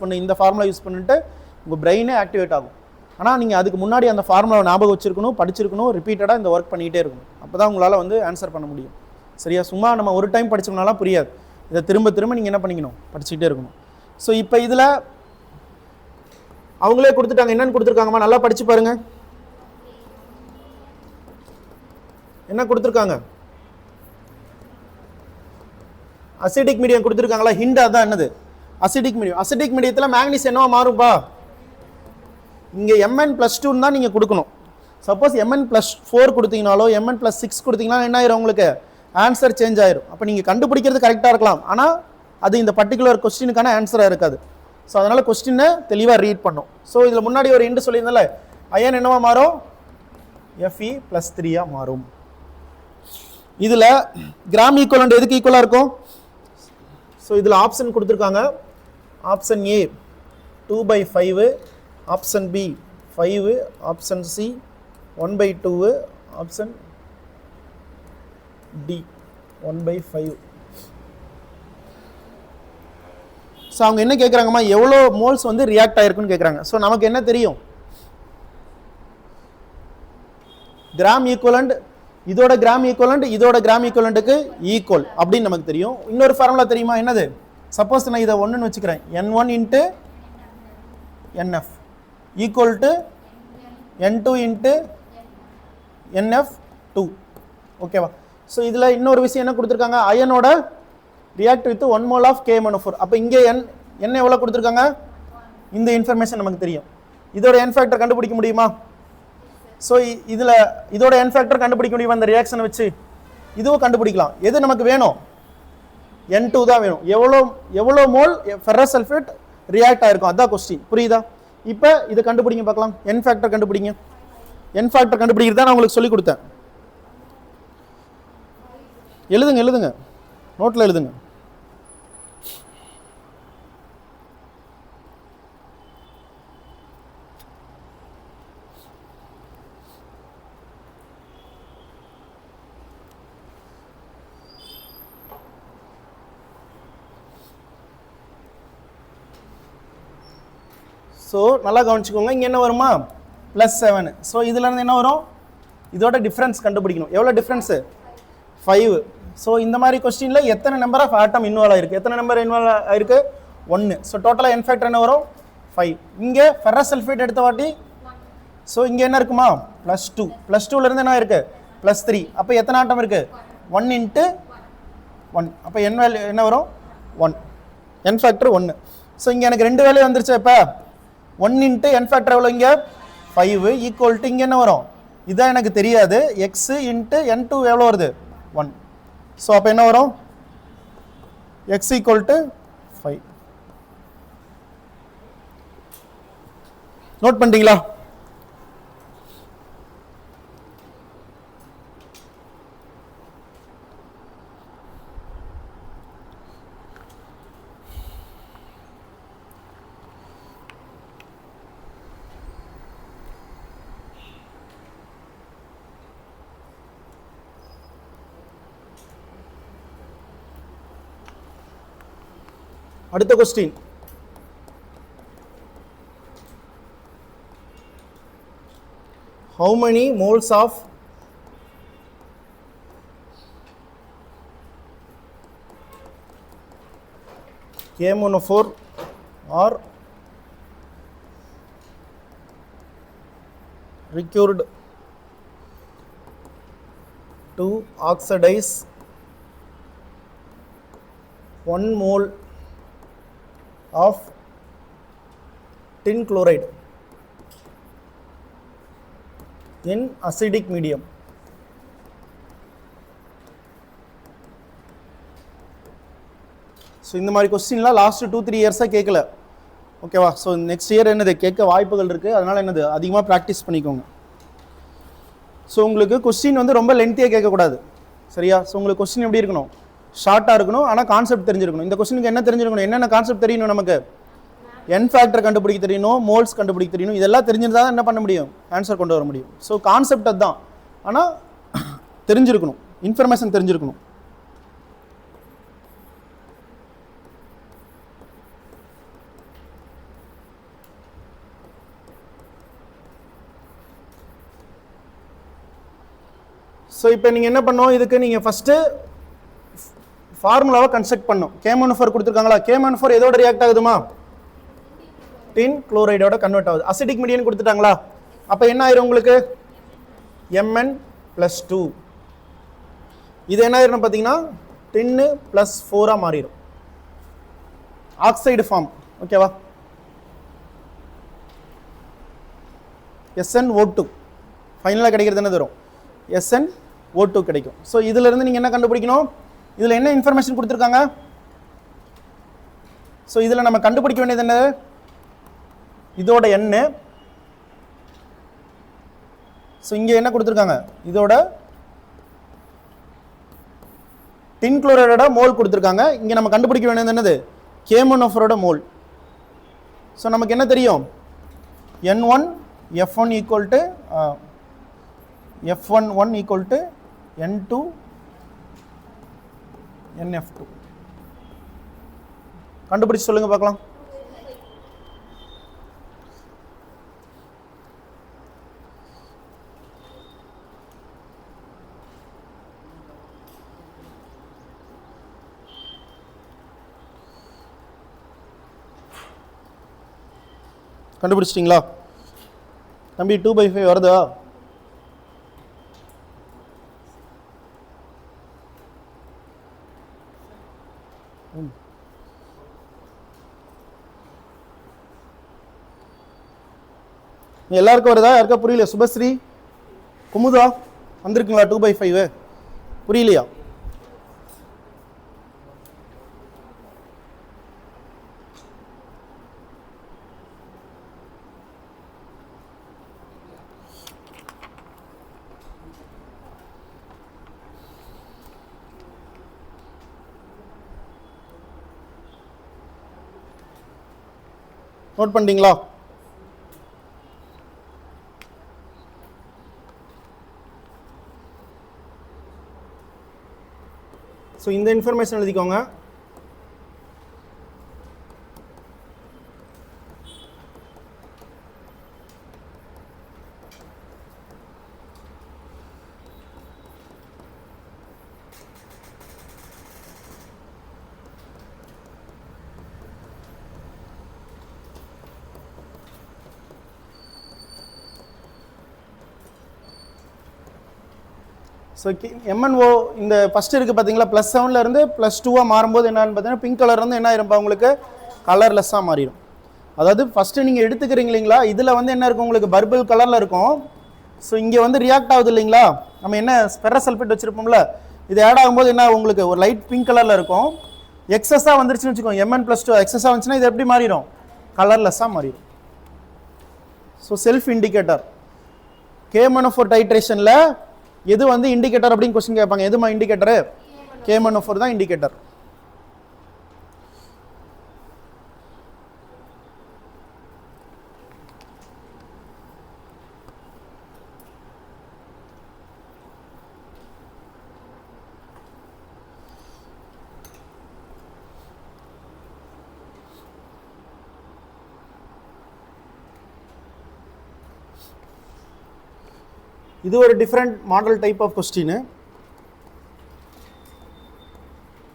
பண்ணிட்டு உங்கள் பிரெயினே ஆக்டிவேட் ஆகும். ஆனால் நீங்கள் அதுக்கு முன்னாடி அந்த ஃபார்முலாவை ஞாபகம் வச்சிருக்கணும், படிச்சிருக்கணும், ரிப்பீட்டடாக இந்த ஒர்க் பண்ணிகிட்டே இருக்கணும். அப்போ தான் உங்களால் வந்து ஆன்சர் பண்ண முடியும். சரியா? சும்மா நம்ம ஒரு டைம் படித்தோம்னாலாம் புரியாது. இதை திரும்ப நீங்கள் என்ன பண்ணிக்கணும், படிச்சுக்கிட்டே இருக்கணும். ஸோ இப்போ இதில் அவங்களே கொடுத்துட்டாங்க, என்னென்னு கொடுத்துருக்காங்கம்மா நல்லா படித்து பாருங்கள். என்ன கொடுத்துருக்காங்க, அசிடிக் மீடியம் கொடுத்துருக்காங்களா, ஹிண்ட் அதான் என்னது அசிடிக் மீடியம். அசிடிக் மீடியத்தில் மேக்னீஸ் என்னவா மாறும்பா, இங்கே Mn+2 தான் நீங்கள் கொடுக்கணும். சப்போஸ் Mn+4 கொடுத்தீங்கனாலோ Mn+6 கொடுத்தீங்கன்னா என்ன ஆயிரும், உங்களுக்கு ஆன்சர் சேஞ்ச் ஆயிரும். அப்போ நீங்கள் கண்டுபிடிக்கிறது கரெக்டாக இருக்கலாம், ஆனால் அது இந்த பர்டிகுலர் கொஸ்டினுக்கான ஆன்சராக இருக்காது. ஸோ அதனால் கொஸ்டினை தெளிவாக ரீட் பண்ணும். ஸோ இதில் முன்னாடி ஒரு இண்டு சொல்லியிருந்தால அயன் என்னவா மாறும், Fe+3 மாறும். இதில் கிராம் ஈக்குவலண்ட் எதுக்கு ஈக்குவலாக இருக்கும், ஸோ இதில் ஆப்ஷன் கொடுத்துருக்காங்க. Option A 2/5, option B 5, option C 1/2, option D 1/5. So அவங்க என்ன கேட்குறாங்கம்மா, எவ்வளோ மோல்ஸ் வந்து ரியாக்ட் ஆகிருக்குன்னு கேட்குறாங்க. ஸோ நமக்கு என்ன தெரியும், கிராம் ஈக்குவலண்ட் இதோட கிராம் ஈக்குவலண்ட்டுக்கு ஈக்குவல் அப்படின்னு நமக்கு தெரியும். இன்னொரு ஃபார்முலா தெரியுமா, என்னது, சப்போஸ் நான் இதை 1ன்னு வச்சுக்கிறேன், N1 × NF equal to N2 × NF2. ஓகேவா? ஸோ இதில் இன்னொரு விஷயம் என்ன கொடுத்துருக்காங்க, அயனோட react with 1 mole of K-NO4. அப்போ இங்கே என்ன எவ்வளோ கொடுத்துருக்காங்க, இந்த இன்ஃபர்மேஷன் நமக்கு தெரியும். இதோட என் ஃபேக்டர் கண்டுபிடிக்க முடியுமா, ஸோ இதில் இதோட என் ஃபேக்டர் கண்டுபிடிக்க முடியுமா, அந்த ரியாக்ஷனை வச்சு இதுவும் கண்டுபிடிக்கலாம். எது நமக்கு வேணும், N2 தான் வேணும். எவ்வளோ மோல் ஃபெரஸ் சல்ஃபேட் ரியாக்ட் ஆகிருக்கும், அதான் கொஸ்டின். புரியுதா? இப்போ இதை கண்டுபிடிங்க பார்க்கலாம். என் ஃபேக்டர் கண்டுபிடிங்க. என் ஃபேக்டர் கண்டுபிடிக்கிறது தான் நான் உங்களுக்கு சொல்லி கொடுத்தேன். எழுதுங்க, நோட்டில் எழுதுங்க. ஸோ நல்லா கவனிச்சுக்கோங்க. இங்கே என்ன வருமா, +7. ஸோ இதுலேருந்து என்ன வரும், இதோட டிஃப்ரென்ஸ் கண்டுபிடிக்கணும். எவ்வளோ டிஃப்ரென்ஸு, 5. ஸோ இந்த மாதிரி கொஸ்டினில் எத்தனை நம்பர் ஆஃப் ஆட்டம் இன்வால்வ் ஆயிருக்கு, எத்தனை நம்பர் இன்வால்வ் ஆயிருக்கு, 1. ஸோ டோட்டலாக என் ஃபேக்டர் என்ன வரும், 5. இங்கே ஃபெரஸ் சல்ஃபேட் எடுத்த வாட்டி, ஸோ இங்கே என்ன இருக்குமா, +2. +2லேருந்து என்ன இருக்குது, +3. அப்போ எத்தனை ஆட்டம் இருக்குது, 1 × 1. அப்போ என் வேல்யூ என்ன வரும், 1. என் ஃபேக்டர் 1. ஸோ இங்கே எனக்கு 2 வேல்யூ வந்துருச்சு. இப்போ 1 × என் ஃபேக்டர் எவ்வளோ, இங்கே 5 ஈக்குவல் டு இங்கே என்ன வரும், இதான் எனக்கு தெரியாது, x × N2 எவ்வளோ வருது, 1. ஸோ அப்போ என்ன வரும், x = 5. நோட் பண்ணிட்டீங்களா? அடுத்த question, how many moles of KMnO4 are required to oxidize 1 mole of tin chloride in acidic medium? So இந்த மாதிரி கொஸ்டின்லாம் லாஸ்ட் 2-3 இயர்ஸாக கேட்கல, ஓகேவா? ஸோ நெக்ஸ்ட் இயர் என்னது கேட்க வாய்ப்புகள் இருக்குது, அதனால் என்னது அதிகமாக ப்ராக்டிஸ் பண்ணிக்கோங்க. ஸோ உங்களுக்கு கொஸ்டின் வந்து ரொம்ப லென்த்தியாக கேட்கக்கூடாது, சரியா? ஸோ உங்களுக்கு கொஸ்டின் எப்படி இருக்கணும், ஷார்ட்டாக இருக்கணும், ஆனால் கான்செப்ட் தெரிஞ்சிருக்கணும். இந்த கொஸ்டினுக்கு என்ன தெரிஞ்சிருக்கணும், என்னென்ன கான்செப்ட் தெரியணும், நமக்கு என் ஃபேக்டர் கண்டுபிடிக்க தெரியணும், மோல்ஸ் கண்டுபிடிக்க தெரியணும், இதெல்லாம் தெரிஞ்சிருந்தால் தான் என்ன பண்ண முடியும், ஆன்சர் கொண்டு வர முடியும். ஸோ கான்செப்ட் அதுதான், ஆனால் தெரிஞ்சிருக்கணும், இன்ஃபர்மேஷன் தெரிஞ்சிருக்கணும். ஸோ இப்போ நீங்கள் என்ன பண்ணணும், இதுக்கு நீங்கள் ஃபஸ்ட்டு ஃபார்முலாவை கன்ஸ்ட்ரக்ட் பண்ணணும். KMnO4 கொடுத்துருக்காங்களா, KMnO4 எதோட ரியாக்ட் ஆகுதுமா, டின் குளோரைடோட கன்வெர்ட் ஆகுது. அசிடிக் மீடியம் கொடுத்துட்டாங்களா, அப்போ என்ன ஆயிரும் உங்களுக்கு, Mn+2. இது என்ன ஆயிரும் பார்த்தீங்கன்னா டின்னு +4 மாறிடும், ஆக்சைடு ஃபார்ம், ஓகேவா? SnO2 ஃபைனலாக கிடைக்கிறது என்ன வரும், SnO2 கிடைக்கும். ஸோ இதுல இருந்து நீங்க என்ன கண்டுபிடிக்கணும், இதுல என்ன இன்ஃபர்மேஷன் கொடுத்துருக்காங்க. ஸோ இதுல நம்ம கண்டுபிடிக்க வேண்டியது என்ன, இதோட எண்ணு. ஸோ இங்க என்ன கொடுத்துருக்காங்க, இதோட டின் குளோரைடோட மோல் கொடுத்துருக்காங்க. இங்க நம்ம கண்டுபிடிக்க வேண்டியது என்னது, KMnO4 மோல். ஸோ நமக்கு என்ன தெரியும், N1 F1 equal to F11 equal to N2 NF2. கண்டுபிடிச்சு சொல்லுங்க பார்க்கலாம். கண்டுபிடிச்சிட்டீங்களா தம்பி? 2/5 வருதா? எல்லாருக்கும் வருதா, யாருக்கா புரியல? சுபஸ்ரீ, குமுதா வந்திருக்குங்களா? 2/5 புரியலையா? நோட் பண்ணிட்டீங்களா? ஸோ இந்த இன்ஃபர்மேஷன் எழுதிக்கோங்க. ஸோ MnO இந்த ஃபஸ்ட்டு இருக்குது பார்த்தீங்களா, +7 இருந்து +2 மாறும்போது என்னன்னு பார்த்தீங்கன்னா பிங்க் கலர் வந்து என்ன ஆயிருப்பா உங்களுக்கு கலர்லெஸ்ஸாக மாறிடும். அதாவது ஃபஸ்ட்டு நீங்கள் எடுத்துக்கிறீங்க இல்லைங்களா, இதில் வந்து என்ன இருக்கும் உங்களுக்கு பர்பிள் கலரில் இருக்கும். ஸோ இங்கே வந்து ரியாக்ட் ஆகுது இல்லைங்களா, நம்ம என்ன ஃபெரஸ் சல்ஃபேட் வச்சுருப்போம்ல, இது ஆட் ஆகும்போது என்ன உங்களுக்கு ஒரு லைட் பிங்க் கலரில் இருக்கும். எக்ஸஸாக வந்துருச்சுன்னு வச்சுக்கோங்க, Mn+2 எக்ஸஸாக வந்துச்சுன்னா இது எப்படி மாறிடும், கலர்லெஸ்ஸாக மாறிடும். ஸோ செல்ஃப் இண்டிகேட்டர் KMnO4 டைட்ரேஷனில் எது வந்து இண்டிகேட்டர் அப்படின்னு கொஸ்டின் கேட்பாங்க. எதுமா இண்டிகேட்டரு? KMnO4 தான் இண்டிகேட்டர். இது ஒரு different model type of question.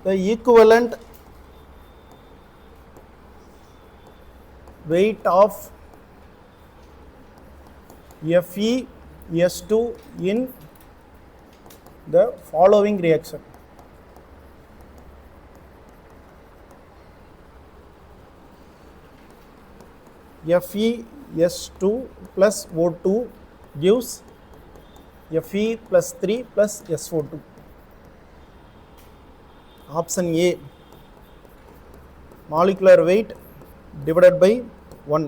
The equivalent weight of FeS2 in the following reaction. FeS2 plus O2 gives Fe plus 3 plus SO2. Option A, molecular weight divided by 1.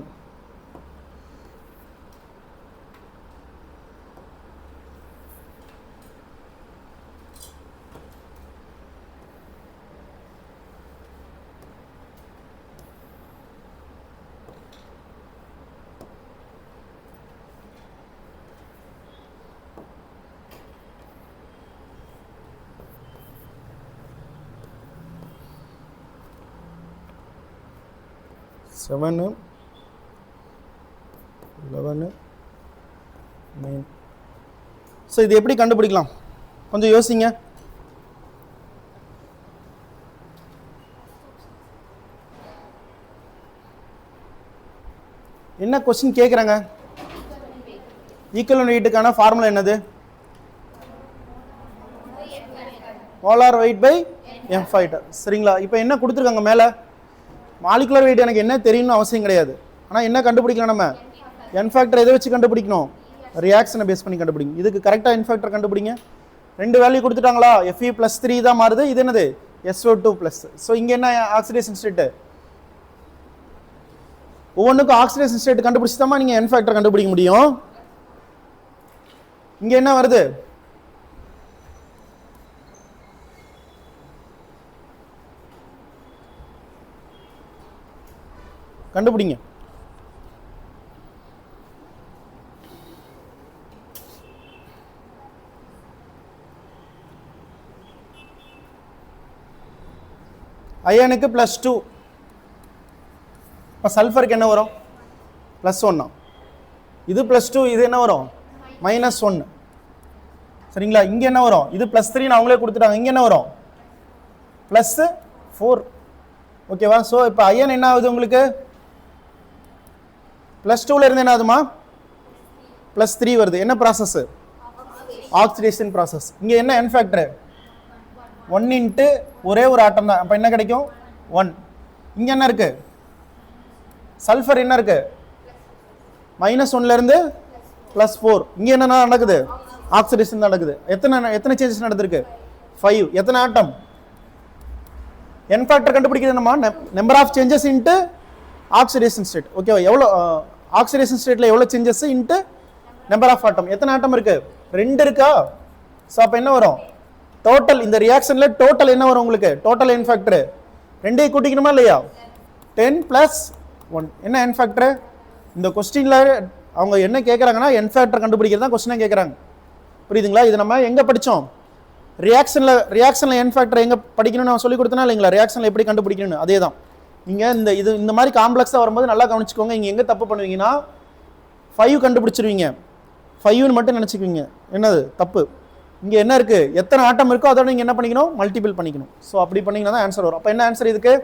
Seven, 11, 9. So இது எப்படி கண்டுபிடிக்கலாம் கொஞ்சம் யோசிங்க. என்ன question கேட்குறாங்க? Equivalent வெயிட்டுக்கான formula என்னது? Molar weight by m5. சரிங்களா? இப்போ என்ன கொடுத்துருக்காங்க மேலே? மாலிகுலர் வெயிட் எனக்கு என்ன தெரியும்னு அவசியம் கிடையாது. ஆனால் என்ன கண்டுபிடிக்கலாம் நம்ம? என் ஃபேக்டர் எதை வச்சு கண்டுபிடிக்கணும்? ரியாக்ஷனை பேஸ் பண்ணி கண்டுபிடிக்கணும். இதுக்கு கரெக்டாக என் ஃபேக்டர் கண்டுபிடிங்க. 2 வேல்யூ கொடுத்துட்டாங்களா? Fe + 3 தான் மாறுது. இது என்னது? SO2 +. ஸோ இங்கே என்ன ஆக்சிடேஷன் ஸ்டேட்டு? ஒவ்வொன்றுக்கும் ஆக்சிடேஷன் ஸ்டேட் கண்டுபிடிச்சி தான் நீங்கள் என் ஃபேக்டர் கண்டுபிடிக்க முடியும். இங்கே என்ன வருது? கண்டுபிடிங்க. அயனுக்கு +2. இப்போ சல்ஃபருக்கு என்ன வரும்? +1. இது +2, இது என்ன வரும்? -1. சரிங்களா? இங்கே என்ன வரும்? இது +3 அவங்களே கொடுத்துட்டாங்க. இங்கே என்ன வரும்? +4. ஓகேவா? ஸோ இப்போ அயன் என்ன ஆகுது உங்களுக்கு? +2ல இருந்து என்ன ஆகுதுமா? +3 வருது. என்ன ப்ராசஸ்? Oxidation process. இங்கே என்ன என் ஃபேக்டர்? 1 இன்ட்டு ஒரே ஒரு ஆட்டம் தான். அப்போ என்ன கிடைக்கும்? 1. இங்கே என்ன இருக்கு? சல்ஃபர் என்ன இருக்கு? -1ல இருந்து +4. இங்கே என்ன நடக்குது? ஆக்சிடேஷன் நடக்குது. எத்தனை சேஞ்சஸ் நடந்திருக்கு? 5. எத்தனை ஆட்டம்? என் ஃபேக்டர் கண்டுபிடிக்கிறது நம்ம number of changes into oxidation state. ஓகேவா? எவ்வளோ ஆக்சிடேஷன் ஸ்டேட்டில் எவ்வளோ changes into number of atom. எத்தனை ஆட்டம் இருக்கு? 2 இருக்கா? ஸோ அப்போ என்ன வரும்? டோட்டல் இந்த ரியாக்ஷனில் டோட்டல் என்ன வரும் உங்களுக்கு? டோட்டல் என் ஃபேக்டர் 2 கூட்டிக்கணுமா இல்லையா? 10 + 1. என்ன என் ஃபேக்டர்? இந்த கொஸ்டினில் அவங்க என்ன கேட்குறாங்கன்னா என் ஃபேக்டர் கண்டுபிடிக்கிறது தான் கொஸ்டினாக கேட்குறாங்க. புரியுதுங்களா? இது நம்ம எங்கே படித்தோம்? ரியாக்ஷனில் என் ஃபேக்டர் எங்கே படிக்கணும்னு நான் சொல்லி கொடுத்தனா இல்லைங்களா? ரியாக்ஷனில் எப்படி கண்டுபிடிக்கணும்னு அதே தான். நீங்கள் இந்த மாதிரி காம்ப்ளெக்ஸாக வரும்போது நல்லா கவனிச்சுக்கோங்க. இங்கே எங்கே தப்பு பண்ணுவீங்கன்னா 5 கண்டுபிடிச்சிருவீங்க. 5ன்னு மட்டும் நினச்சிக்குவீங்க. என்னது தப்பு? இங்கே என்ன இருக்குது? எத்தனை ஆட்டம் இருக்கோ அதோட நீங்கள் என்ன பண்ணிக்கணும்? மல்டிபிள் பண்ணிக்கணும். ஸோ அப்படி பண்ணிங்கன்னா தான் ஆன்சர் வரும். அப்போ என்ன ஆன்சர் இதுக்கு?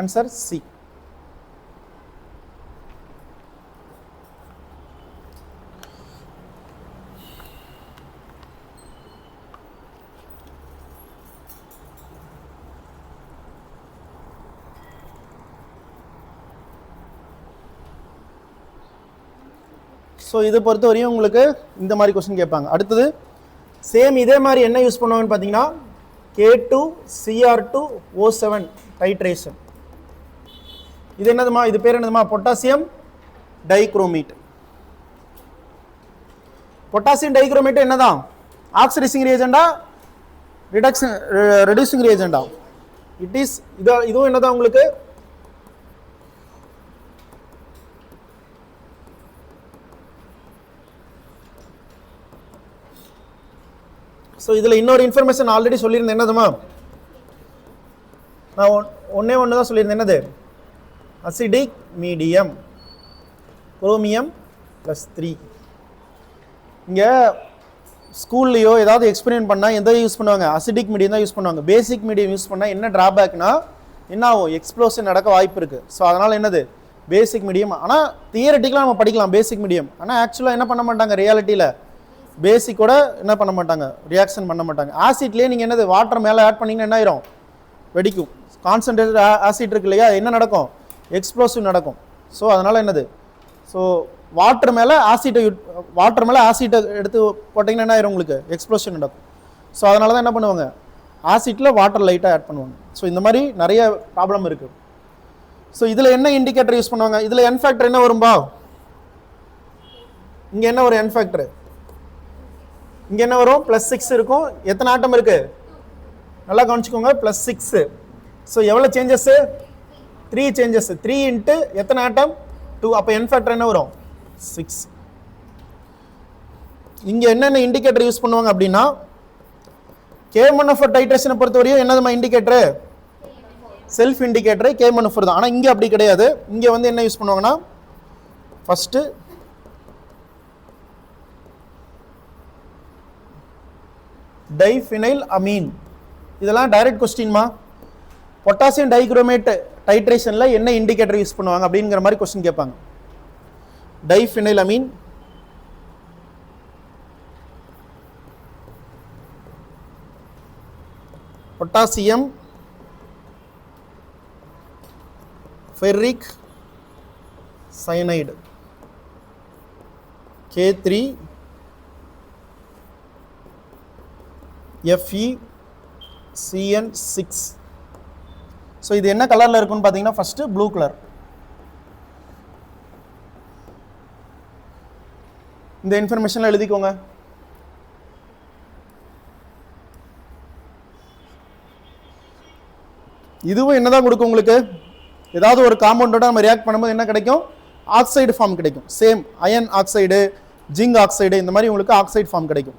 Answer C. ஸோ இதை பொறுத்த வரையும் உங்களுக்கு இந்த மாதிரி கொஸ்டின் கேட்பாங்க. அடுத்தது சேம் இதே மாதிரி என்ன யூஸ் பண்ணுவாங்கன்னு பார்த்தீங்கன்னா K2Cr2O7 டைட்ரேஷன். இது என்னதுமா? இது பேர் என்னதுமா? Potassium dichromate. பொட்டாசியம் டைக்ரோமேட் என்னதான்? ஆக்சிடைசிங் ரியேஜெண்டா ரெடியூசிங் ரியேஜெண்டா? It is. இதுவும் என்னதான் உங்களுக்கு? ஸோ இதில் இன்னொரு இன்ஃபர்மேஷன் ஆல்ரெடி சொல்லியிருந்தேன். என்னதுமா? நான் ஒன்றே ஒன்று தான் சொல்லியிருந்தேன். என்னது? Acidic medium chromium +3. இங்கே ஸ்கூல்லையோ ஏதாவது எக்ஸ்பெரிமெண்ட் பண்ணால் எதை யூஸ் பண்ணுவாங்க, அசிடிக் மீடியம் தான் யூஸ் பண்ணுவாங்க. பேசிக் மீடியம் யூஸ் பண்ணால் என்ன ட்ராபேக்னா என்ன ஆகும், எக்ஸ்ப்ளோஷன் நடக்க வாய்ப்பு இருக்குது. ஸோ அதனால் என்னது பேசிக் மீடியம். ஆனால் தியரட்டிக்கலாக நம்ம படிக்கலாம் பேசிக் மீடியம். ஆனால் ஆக்சுவலாக என்ன பண்ண மாட்டாங்க, ரியாலிட்டியில் பேசிக்கோட என்ன பண்ண மாட்டாங்க, ரியாக்ஷன் பண்ண மாட்டாங்க. ஆசிட்லேயே நீங்கள் என்னது வாட்டர் மேலே ஆட் பண்ணிங்கன்னா என்ன ஆயிரும், வெடிக்கும். கான்சன்ட்ரேட்டட் ஆசிட் இருக்கு இல்லையா, என்ன நடக்கும், எக்ஸ்ப்ளோசிவ் நடக்கும். ஸோ அதனால் என்னது, ஸோ வாட்டர் மேலே ஆசிட்டை எடுத்து போட்டிங்கன்னா என்ன ஆயிரும், உங்களுக்கு எக்ஸ்ப்ளோஷன் நடக்கும். ஸோ அதனால தான் என்ன பண்ணுவாங்க, ஆசிட்டில் வாட்டர் லைட்டாக ஆட் பண்ணுவாங்க. ஸோ இந்த மாதிரி நிறைய ப்ராப்ளம் இருக்குது. ஸோ இதில் என்ன இண்டிகேட்டர் யூஸ் பண்ணுவாங்க, இதில் என் ஃபேக்டர் என்ன வரும்பா, இங்கே என்ன வரும், என் ஃபேக்டர் இங்கே என்ன வரும், +6 இருக்கும். எத்தனை ஆட்டம் இருக்குது, நல்லா கவனிச்சுக்கோங்க, +6. ஸோ எவ்வளோ சேஞ்சஸ், 3 சேஞ்சஸ். 3 இன்ட்டு எத்தனை ஆட்டம், 2. அப்போ என் ஃபேக்டர் என்ன வரும், 6. இங்கே என்னென்ன இண்டிகேட்டர் யூஸ் பண்ணுவாங்க அப்படின்னா, K1F டைட்ரேஷனை பொறுத்தவரையும் என்னதுமா இண்டிகேட்டர், செல்ஃப் இண்டிகேட்டர் K1F தான். ஆனால் இங்கே அப்படி கிடையாது. இங்கே வந்து என்ன யூஸ் பண்ணுவாங்கன்னா, ஃபஸ்ட்டு டைஃபினைல் அமீன். இதெல்லாம் டைரக்ட் கொஸ்டின்மா. பொட்டாசியம் டைக்ரோமேட் டைட்ரேஷனில் என்ன இண்டிகேட்டர் யூஸ் பண்ணுவாங்க அப்படிங்கிற மாதிரி கொஸ்டின் கேட்பாங்க. Diphenyl amine, potassium ferric cyanide K3 FeCN6. So இது என்ன கலரில் இருக்குன்னு பார்த்தீங்கன்னா, ஃபஸ்ட்டு ப்ளூ கலர். இந்த இன்ஃபர்மேஷன்லாம் எழுதிக்கோங்க. இதுவும் என்னதான் கொடுக்கும் உங்களுக்கு, ஏதாவது ஒரு காம்பவுண்டோட நம்ம ரியாக்ட் பண்ணும்போது என்ன கிடைக்கும், ஆக்சைடு ஃபார்ம் கிடைக்கும். Same iron oxide, zinc oxide, இந்த மாதிரி உங்களுக்கு ஆக்சைடு ஃபார்ம் கிடைக்கும்.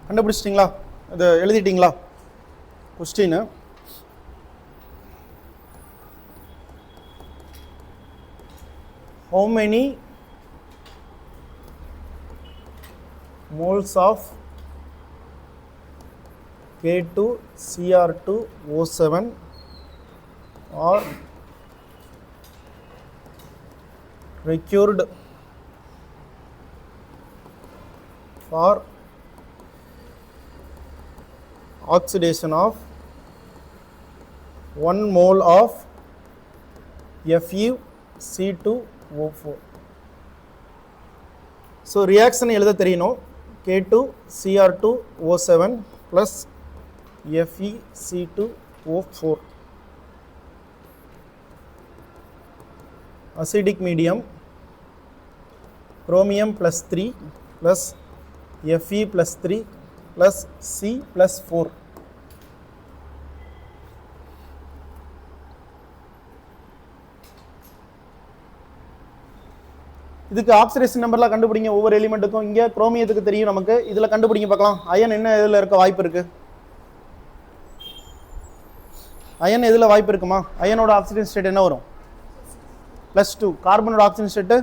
கண்டுபிடிச்சிட்டிங்களா, இது எழுதிட்டிங்களா question. how many moles of K2Cr2O7 are required for oxidation of 1 mole of FeC2O4. So reaction எழுத தெரியணும். K2Cr2O7 + FeC2O4. Acidic medium chromium +3 + Fe +3 + C +4. இதுக்கு ஆக்சிடேஷன் நம்பர்லாம் கண்டுபிடிங்க ஒவ்வொரு எலிமெண்ட்டுக்கும். இங்கே குரோமியத்துக்கு தெரியும் நமக்கு, இதில் கண்டுபிடிங்க பார்க்கலாம். அயன் என்ன இதில் இருக்க வாய்ப்பு இருக்கு, அயன் எதில் வாய்ப்பு இருக்குமா, அயனோட ஆக்சிடேஷன் ஸ்டேட் என்ன வரும், +2. கார்பனோட ஆக்சிஜன் ஸ்டேட்டு,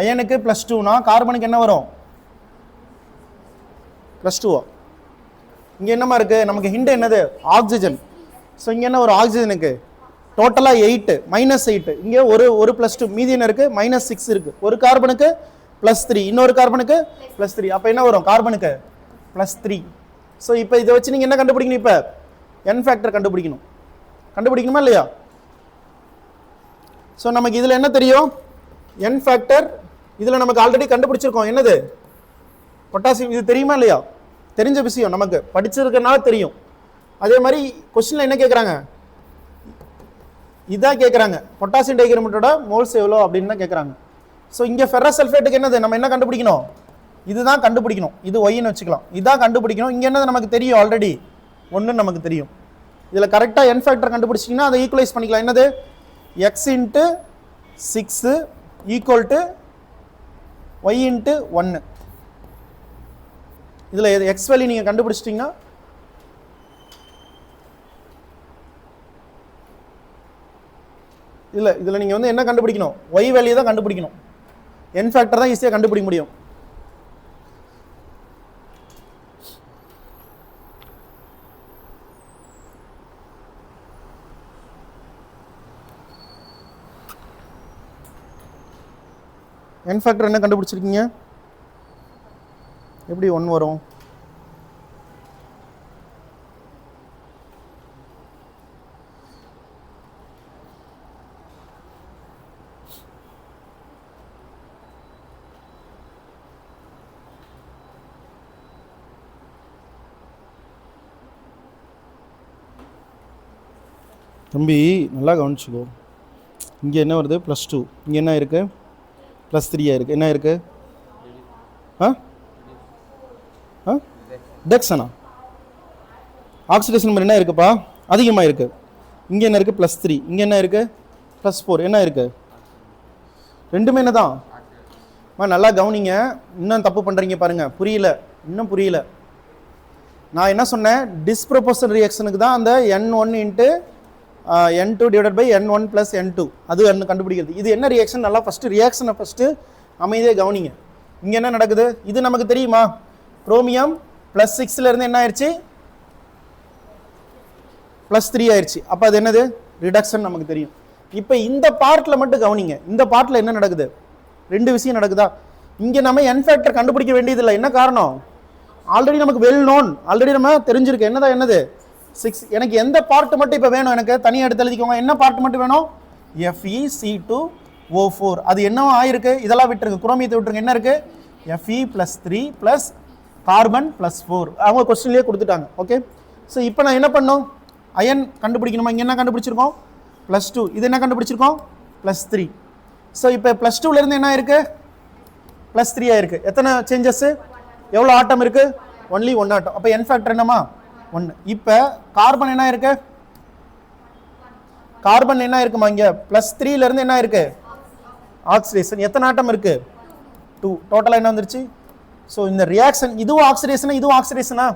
அயனுக்கு +2னா கார்பனுக்கு என்ன வரும், +2. இங்கே என்னமா இருக்கு நமக்கு ஹிண்ட் என்னது, ஆக்சிஜன். ஸோ இங்கே என்ன ஒரு ஆக்சிஜனுக்கு டோட்டலாக 8 -8. இங்கே ஒரு +2 மீதி என்ன இருக்கு, -6 இருக்கு. ஒரு கார்பனுக்கு +3, இன்னொரு கார்பனுக்கு +3. அப்போ என்ன வரும்? கார்பனுக்கு +3. ஸோ இப்போ இதை வச்சு நீங்கள் என்ன கண்டுபிடிக்கணும்? இப்போ n ஃபேக்டர் கண்டுபிடிக்கணுமா இல்லையா? ஸோ நமக்கு இதில் என்ன தெரியும்? n ஃபேக்டர் இதில் நமக்கு ஆல்ரெடி கண்டுபிடிச்சிருக்கோம். என்னது? பொட்டாசியம். இது தெரியுமா இல்லையா? தெரிஞ்ச விஷயம், நமக்கு படிச்சிருக்கனால தெரியும். அதே மாதிரி கொஸ்டினில் என்ன கேட்குறாங்க? இதான் கேட்குறாங்க, பொட்டாசியம் டைக்ரோமேட்டோட மோல்ஸ் எவ்வளோ அப்படின்னு தான் கேட்குறாங்க. ஸோ இங்கே ஃபெரஸ் சல்ஃபேட்டுக்கு என்னது? நம்ம என்ன கண்டுபிடிக்கணும்? இதுதான் கண்டுபிடிக்கணும். இது ஒய்ன்னு வச்சுக்கலாம். இதுதான் கண்டுபிடிக்கணும். இங்கே என்னது நமக்கு தெரியும், ஆல்ரெடி 1 நமக்கு தெரியும். இதில் கரெக்டாக n ஃபேக்டர் கண்டுபிடிச்சிங்கன்னா அதை ஈக்குவலைஸ் பண்ணிக்கலாம். என்னது? x × 6 equal to y × 1. இதில் எக்ஸ் வேல்யூ நீங்கள் கண்டுபிடிச்சிட்டிங்கன்னா இதில் நீங்கள் வந்து என்ன கண்டுபிடிக்கணும்? y வேல்யூ தான் கண்டுபிடிக்கணும். n ஃபேக்டர் தான் ஈஸியாக கண்டுபிடிக்க முடியும். n ஃபேக்டர் என்ன கண்டுபிடிச்சிருக்கீங்க? எப்படி 1 வரும்? தம்பி நல்லா கவனிச்சுக்கோ. இங்கே என்ன வருது? +2. இங்கே என்ன இருக்குது? +3 இருக்குது. என்ன இருக்குது? டெக்ஸனா ஆக்சிடேஷன் நம்பர் என்ன இருக்குப்பா? அதிகமாக இருக்குது. இங்கே என்ன இருக்குது? +3. இங்கே என்ன இருக்குது? +4. என்ன இருக்குது? ரெண்டுமே என்ன தான்? நல்லா கவனிங்க. இன்னும் தப்பு பண்ணுறீங்க பாருங்கள். புரியல, இன்னும் புரியல. நான் என்ன சொன்னேன்? டிஸ்ப்ரொபோர்ஷனல் ரியாக்ஷனுக்கு தான் அந்த n1 × n2 / n1 + n2 அது கண்டுபிடிக்கிறது. இது என்ன ரியாக்ஷன்? நல்லா ஃபஸ்ட்டு ரியாக்ஷனை ஃபஸ்ட்டு அமைதியாக கவனிங்க. இங்கே என்ன நடக்குது? இது நமக்கு தெரியுமா? குரோமியம் +6 இருந்து என்ன ஆயிடுச்சு? +3 ஆயிடுச்சு. அப்போ அது என்னது? ரிடக்ஷன் நமக்கு தெரியும். இப்போ இந்த பார்ட்டில் மட்டும் கவனிங்க. இந்த பார்ட்டில் என்ன நடக்குது? 2 விஷயம் நடக்குதா? இங்கே நம்ம n ஃபேக்டர் கண்டுபிடிக்க வேண்டியதில்லை. என்ன காரணம்? ஆல்ரெடி நமக்கு வெல் நோன், ஆல்ரெடி நம்ம தெரிஞ்சிருக்கு. என்னது 6. எனக்கு எந்த பார்ட் மட்டும் இப்போ வேணும்? எனக்கு தனியாக எடுத்து எழுதிக்கோங்க. என்ன பார்ட் மட்டும் வேணும்? FeC2O4. அது என்னவோ ஆயிருக்கு. இதெல்லாம் விட்டுருக்கு, குரோமியத்தை விட்டுருங்க. என்ன இருக்கு? Fe +3 + carbon +4. அவங்க கொஸ்டின்லேயே கொடுத்துட்டாங்க. ஓகே. ஸோ இப்போ நான் என்ன பண்ணோம்? அயன் கண்டுபிடிக்கணுமா? இங்கே என்ன கண்டுபிடிச்சிருக்கோம்? +2. இது என்ன கண்டுபிடிச்சிருக்கோம்? +3. ஸோ இப்போ +2லேருந்து என்ன ஆயிருக்கு? +3 ஆயிருக்கு. எத்தனை சேஞ்சஸ்? எவ்வளோ ஆட்டம் இருக்கு? ஒன்லி 1 ஆட்டம். அப்போ n ஃபேக்டர் என்னமா? 1. இப்போ கார்பன் என்ன இருக்கு? கார்பன் என்ன இருக்குமா? இங்கே +3லேருந்து என்ன இருக்கு? ஆக்சிடேஷன். எத்தனை ஆட்டம் இருக்கு? 2. டோட்டலாக என்ன வந்துருச்சு? ஸோ இந்த ரியாக்ஷன் இதுவும் ஆக்சிடேஷனா, இதுவும் ஆக்சிடேஷனா?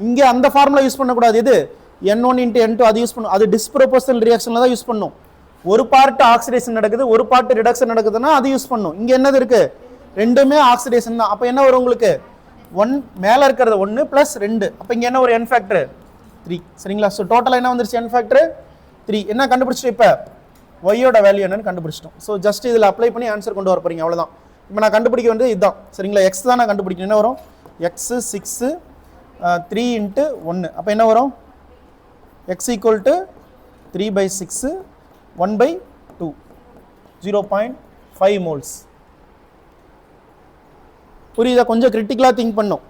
இங்கே அந்த ஃபார்முலா யூஸ் பண்ணக்கூடாது. இது n1 × n2 அது யூஸ் பண்ணும். அது டிஸ்ப்ரொபோர்ஷனல் ரியாக்ஷனில் தான் யூஸ் பண்ணும். ஒரு பார்ட் ஆக்சிடேஷன் நடக்குது, ஒரு பார்ட் ரிடக்ஷன் நடக்குதுன்னா அது யூஸ் பண்ணும். இங்கே என்னது இருக்கு? ரெண்டுமே ஆக்சிடேஷன் தான். அப்போ என்ன வரும் உங்களுக்கு? 1 மேலே இருக்கிறது 1 + 2. அப்போ இங்கே என்ன ஒரு n ஃபேக்டர்? 3. சரிங்களா? ஸோ டோட்டலாக என்ன வந்துருச்சு? n factor 3. என்ன கண்டுபிடிச்சிட்டோம்? இப்போ ஒய்யோட வேல்யூ என்னன்னு கண்டுபிடிச்சிட்டோம். ஸோ ஜஸ்ட் இதில் அப்ளை பண்ணி ஆன்சர் கொண்டு வர போறீங்க, அவ்வளோதான். இப்போ நான் கண்டுபிடிக்க வேண்டியது இதுதான். சரிங்களா? x தான் நான் கண்டுபிடிக்கணும். என்ன வரும்? x 6 3 × 1. அப்போ என்ன வரும்? x = 3/6 1/2 0.5 moles. புரியுதா? கொஞ்சம் கிரிட்டிக்கலாக திங்க் பண்ணும்.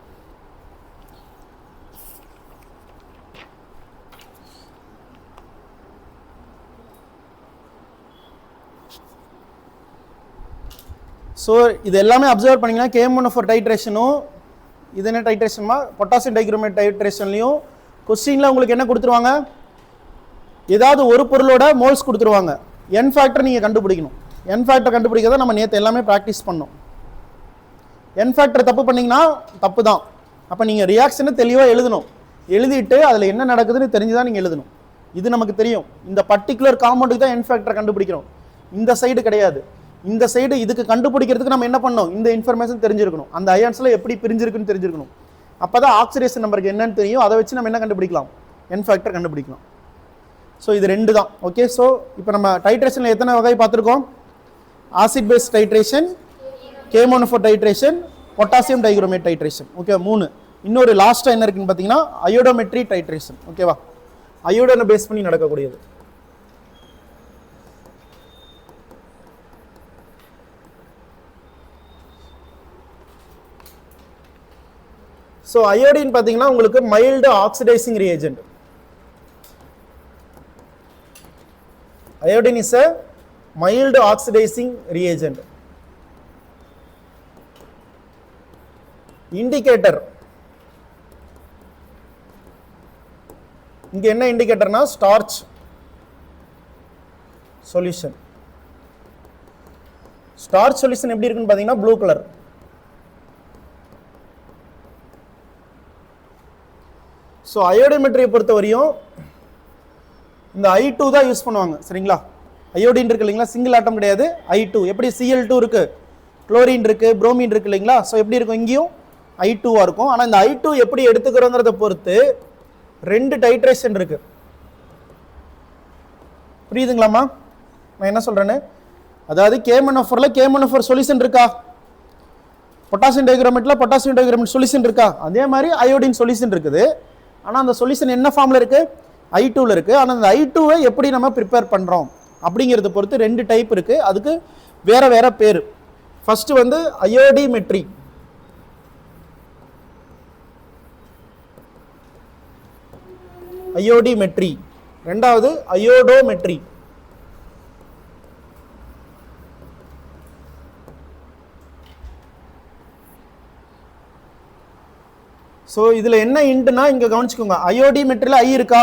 ஸோ இது எல்லாமே அப்சர்வ் பண்ணிங்கன்னா KM1O4 டைட்ரேஷனும் இது என்ன டைட்ரேஷன்மா? பொட்டாசியம் டைக்ரோமேட் டைட்ரேஷன்லையும் கொஸ்டினில் உங்களுக்கு என்ன கொடுத்துருவாங்க? ஏதாவது ஒரு பொருளோட மோல்ஸ் கொடுத்துருவாங்க. n ஃபேக்டர் நீங்கள் கண்டுபிடிக்கணும். n ஃபேக்டர் கண்டுபிடிக்கிறத நம்ம நேற்று எல்லாமே ப்ராக்டிஸ் பண்ணோம். n ஃபேக்டர் தப்பு பண்ணிங்கன்னா தப்பு தான். அப்போ நீங்கள் ரியாக்ஷனை தெளிவாக எழுதணும். எழுதிட்டு அதில் என்ன நடக்குதுன்னு தெரிஞ்சு தான் நீங்கள் எழுதணும். இது நமக்கு தெரியும். இந்த பர்டிகுலர் காம்பவுண்டுக்கு தான் n ஃபேக்டர் கண்டுபிடிக்கிறோம். இந்த சைடு கிடையாது. இந்த சைடு இதுக்கு கண்டுபிடிக்கிறதுக்கு நம்ம என்ன பண்ணோம்? இந்த இன்ஃபர்மேஷன் தெரிஞ்சிருக்கணும். அந்த அயான்ஸில் எப்படி பிரிஞ்சிருக்குன்னு தெரிஞ்சிருக்கணும். அப்போ தான் ஆக்சிடேஷன் நம்பருக்கு என்னன்னு தெரியும். அதை வச்சு நம்ம என்ன கண்டுபிடிக்கலாம்? n ஃபேக்டர் கண்டுபிடிக்கலாம். ஸோ இது 2 தான். ஓகே. ஸோ இப்போ நம்ம டைட்ரேஷனில் எத்தனை வகை பார்த்துருக்கோம்? ஆசிட் பேஸ் டைட்ரேஷன், கேமோனோஃபோர் titration, potassium dichromate titration. Okay, 3. இன்னொரு லாஸ்ட்டாக என்ன இருக்குன்னு பார்த்தீங்கன்னா அயோடோமெட்ரி டைட்ரேஷன். ஓகேவா, அயோடனை பேஸ் பண்ணி நடக்கக்கூடியது. ஸோ அயோடின் பார்த்தீங்கன்னா உங்களுக்கு mild oxidising reagent. Iodine is a mild oxidising reagent. Indicator, இங்க என்ன இண்டிகேட்டர்னா ஸ்டார்ச் சொல்யூஷன். ஸ்டார்ச் சொல்யூஷன் எப்படி இருக்குன்னு பார்த்தீங்கன்னா ப்ளூ கலர். ஸோ அயோடோமெட்ரியை பொறுத்தவரையும் இந்த I2 தான் யூஸ் பண்ணுவாங்க. சரிங்களா, அயோடின் இருக்கு இல்லைங்களா, சிங்கிள் ஆட்டம் கிடையாது. I2 எப்படி Cl2 இருக்கு, குளோரின் இருக்கு, புரோமின் இருக்கு இல்லைங்களா. ஸோ எப்படி இருக்கும், இங்கேயும் I2 இருக்கும். ஆனால் இந்த I2 எப்படி எடுத்துக்கிறோங்கிறத பொறுத்து 2 டைட்ரேஷன் இருக்கு. புரியுதுங்களாமா நான் என்ன சொல்றேன்னு? அதாவது கேமோனோஃபோர் சொல்யூஷன் இருக்கா, பொட்டாசியம் டைகுரோமேட்ல பொட்டாசியம் டைகுரோமேட் சொல்யூஷன் இருக்கா, அதே மாதிரி அயோடின் சொல்யூஷன் இருக்குது. ஆனால் அந்த சொல்யூஷன் என்ன ஃபார்மில் இருக்குது, I2ல இருக்குது. ஆனால் அந்த I2வை எப்படி நம்ம ப்ரிப்பேர் பண்ணுறோம் அப்படிங்கிறத பொறுத்து 2 டைப் இருக்குது. அதுக்கு வேறு வேறு பேர். ஃபஸ்ட்டு வந்து அயோடிமெட்ரி. அயோடிமெட்ரி. ரெண்டாவது அயோடோமெட்ரி. ஸோ இதில் என்ன இன்ட்னா இங்கே கவனிச்சுக்கோங்க, அயோடிமெட்ரியில் ஐ இருக்கா,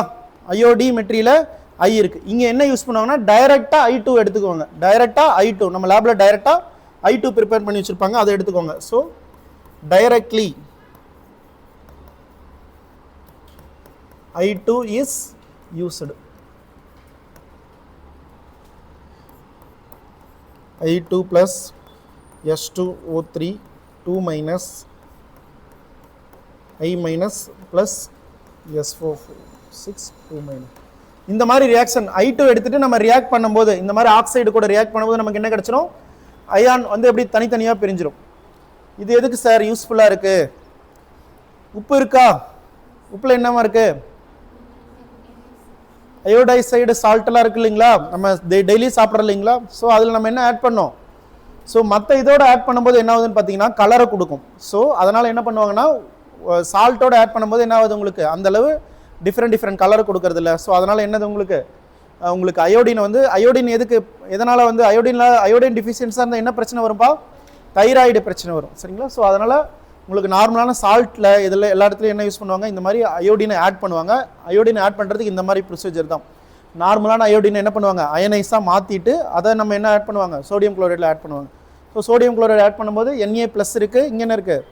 அயோடிமெட்ரியில் ஐ இருக்கு. இங்கே என்ன யூஸ் பண்ணுவாங்கன்னா டைரெக்டாக I2 எடுத்துக்கோங்க. டைரெக்டாக I2 நம்ம லேபில் டைரெக்டாக I2 ப்ரிப்பேர் பண்ணி வச்சுருப்பாங்க, அதை எடுத்துக்கோங்க. So directly I2 is used. I2 plus S2O3 2 minus I minus plus S4 6 2 minus. இந்த மாதிரி ரியாக்ஷன் I2 எடுத்துட்டு நம்ம ரியாக்ட் பண்ணும்போது, இந்த மாதிரி ஆக்சைடு கூட ரியாக்ட் பண்ணும்போது நமக்கு என்ன கிடைச்சிடும், அயான் வந்து எப்படி தனித்தனியாக பிரிஞ்சிடும். இது எதுக்கு சார் யூஸ்ஃபுல்லாக இருக்கு? உப்பு இருக்கா, உப்புல என்னமா இருக்கு, அயோடைசைடு சால்ட்டெல்லாம் இருக்கு இல்லைங்களா, நம்ம டெய்லி சாப்பிட்றோம் இல்லைங்களா. ஸோ அதில் நம்ம என்ன ஆட் பண்ணோம், ஸோ மற்ற இதோட ஆட் பண்ணும்போது என்ன ஆகுதுன்னு பார்த்தீங்கன்னா கலரை கொடுக்கும். ஸோ அதனால் என்ன பண்ணுவாங்கன்னா சால்ட்டோட ஆட் பண்ணும்போது என்ன ஆகுது, உங்களுக்கு அந்தளவு டிஃப்ரெண்ட் கலர் கொடுக்கறது இல்லை. ஸோ அதனால் என்னது உங்களுக்கு அயோடின் வந்து அயோடின் எதனால் வந்து அயோடின் டிஃபிஷியன்ஸாக இருந்தால் என்ன பிரச்சனை வரும்பா, தைராய்டு பிரச்சனை வரும். சரிங்களா. ஸோ அதனால் உங்களுக்கு நார்மலான சால்ட்டில் இதில் எல்லா இடத்துலையும் என்ன யூஸ் பண்ணுவாங்க, இந்த மாதிரி அயோடினை ஆட் பண்ணுவாங்க. அயோடினை ஆட் பண்ணுறதுக்கு இந்த மாதிரி ப்ரொசீஜர் தான். நார்மலான அயோடினை என்ன பண்ணுவாங்க, அயனைஸாக மாற்றிட்டு அதை நம்ம என்ன ஆட் பண்ணுவாங்க, சோடியம் குளோரைடில் ஆட் பண்ணுவாங்க. ஸோ சோடியம் குளோரைடு ஆட் பண்ணும்போது Na+ இருக்குது, இங்கே என்ன இருக்குது,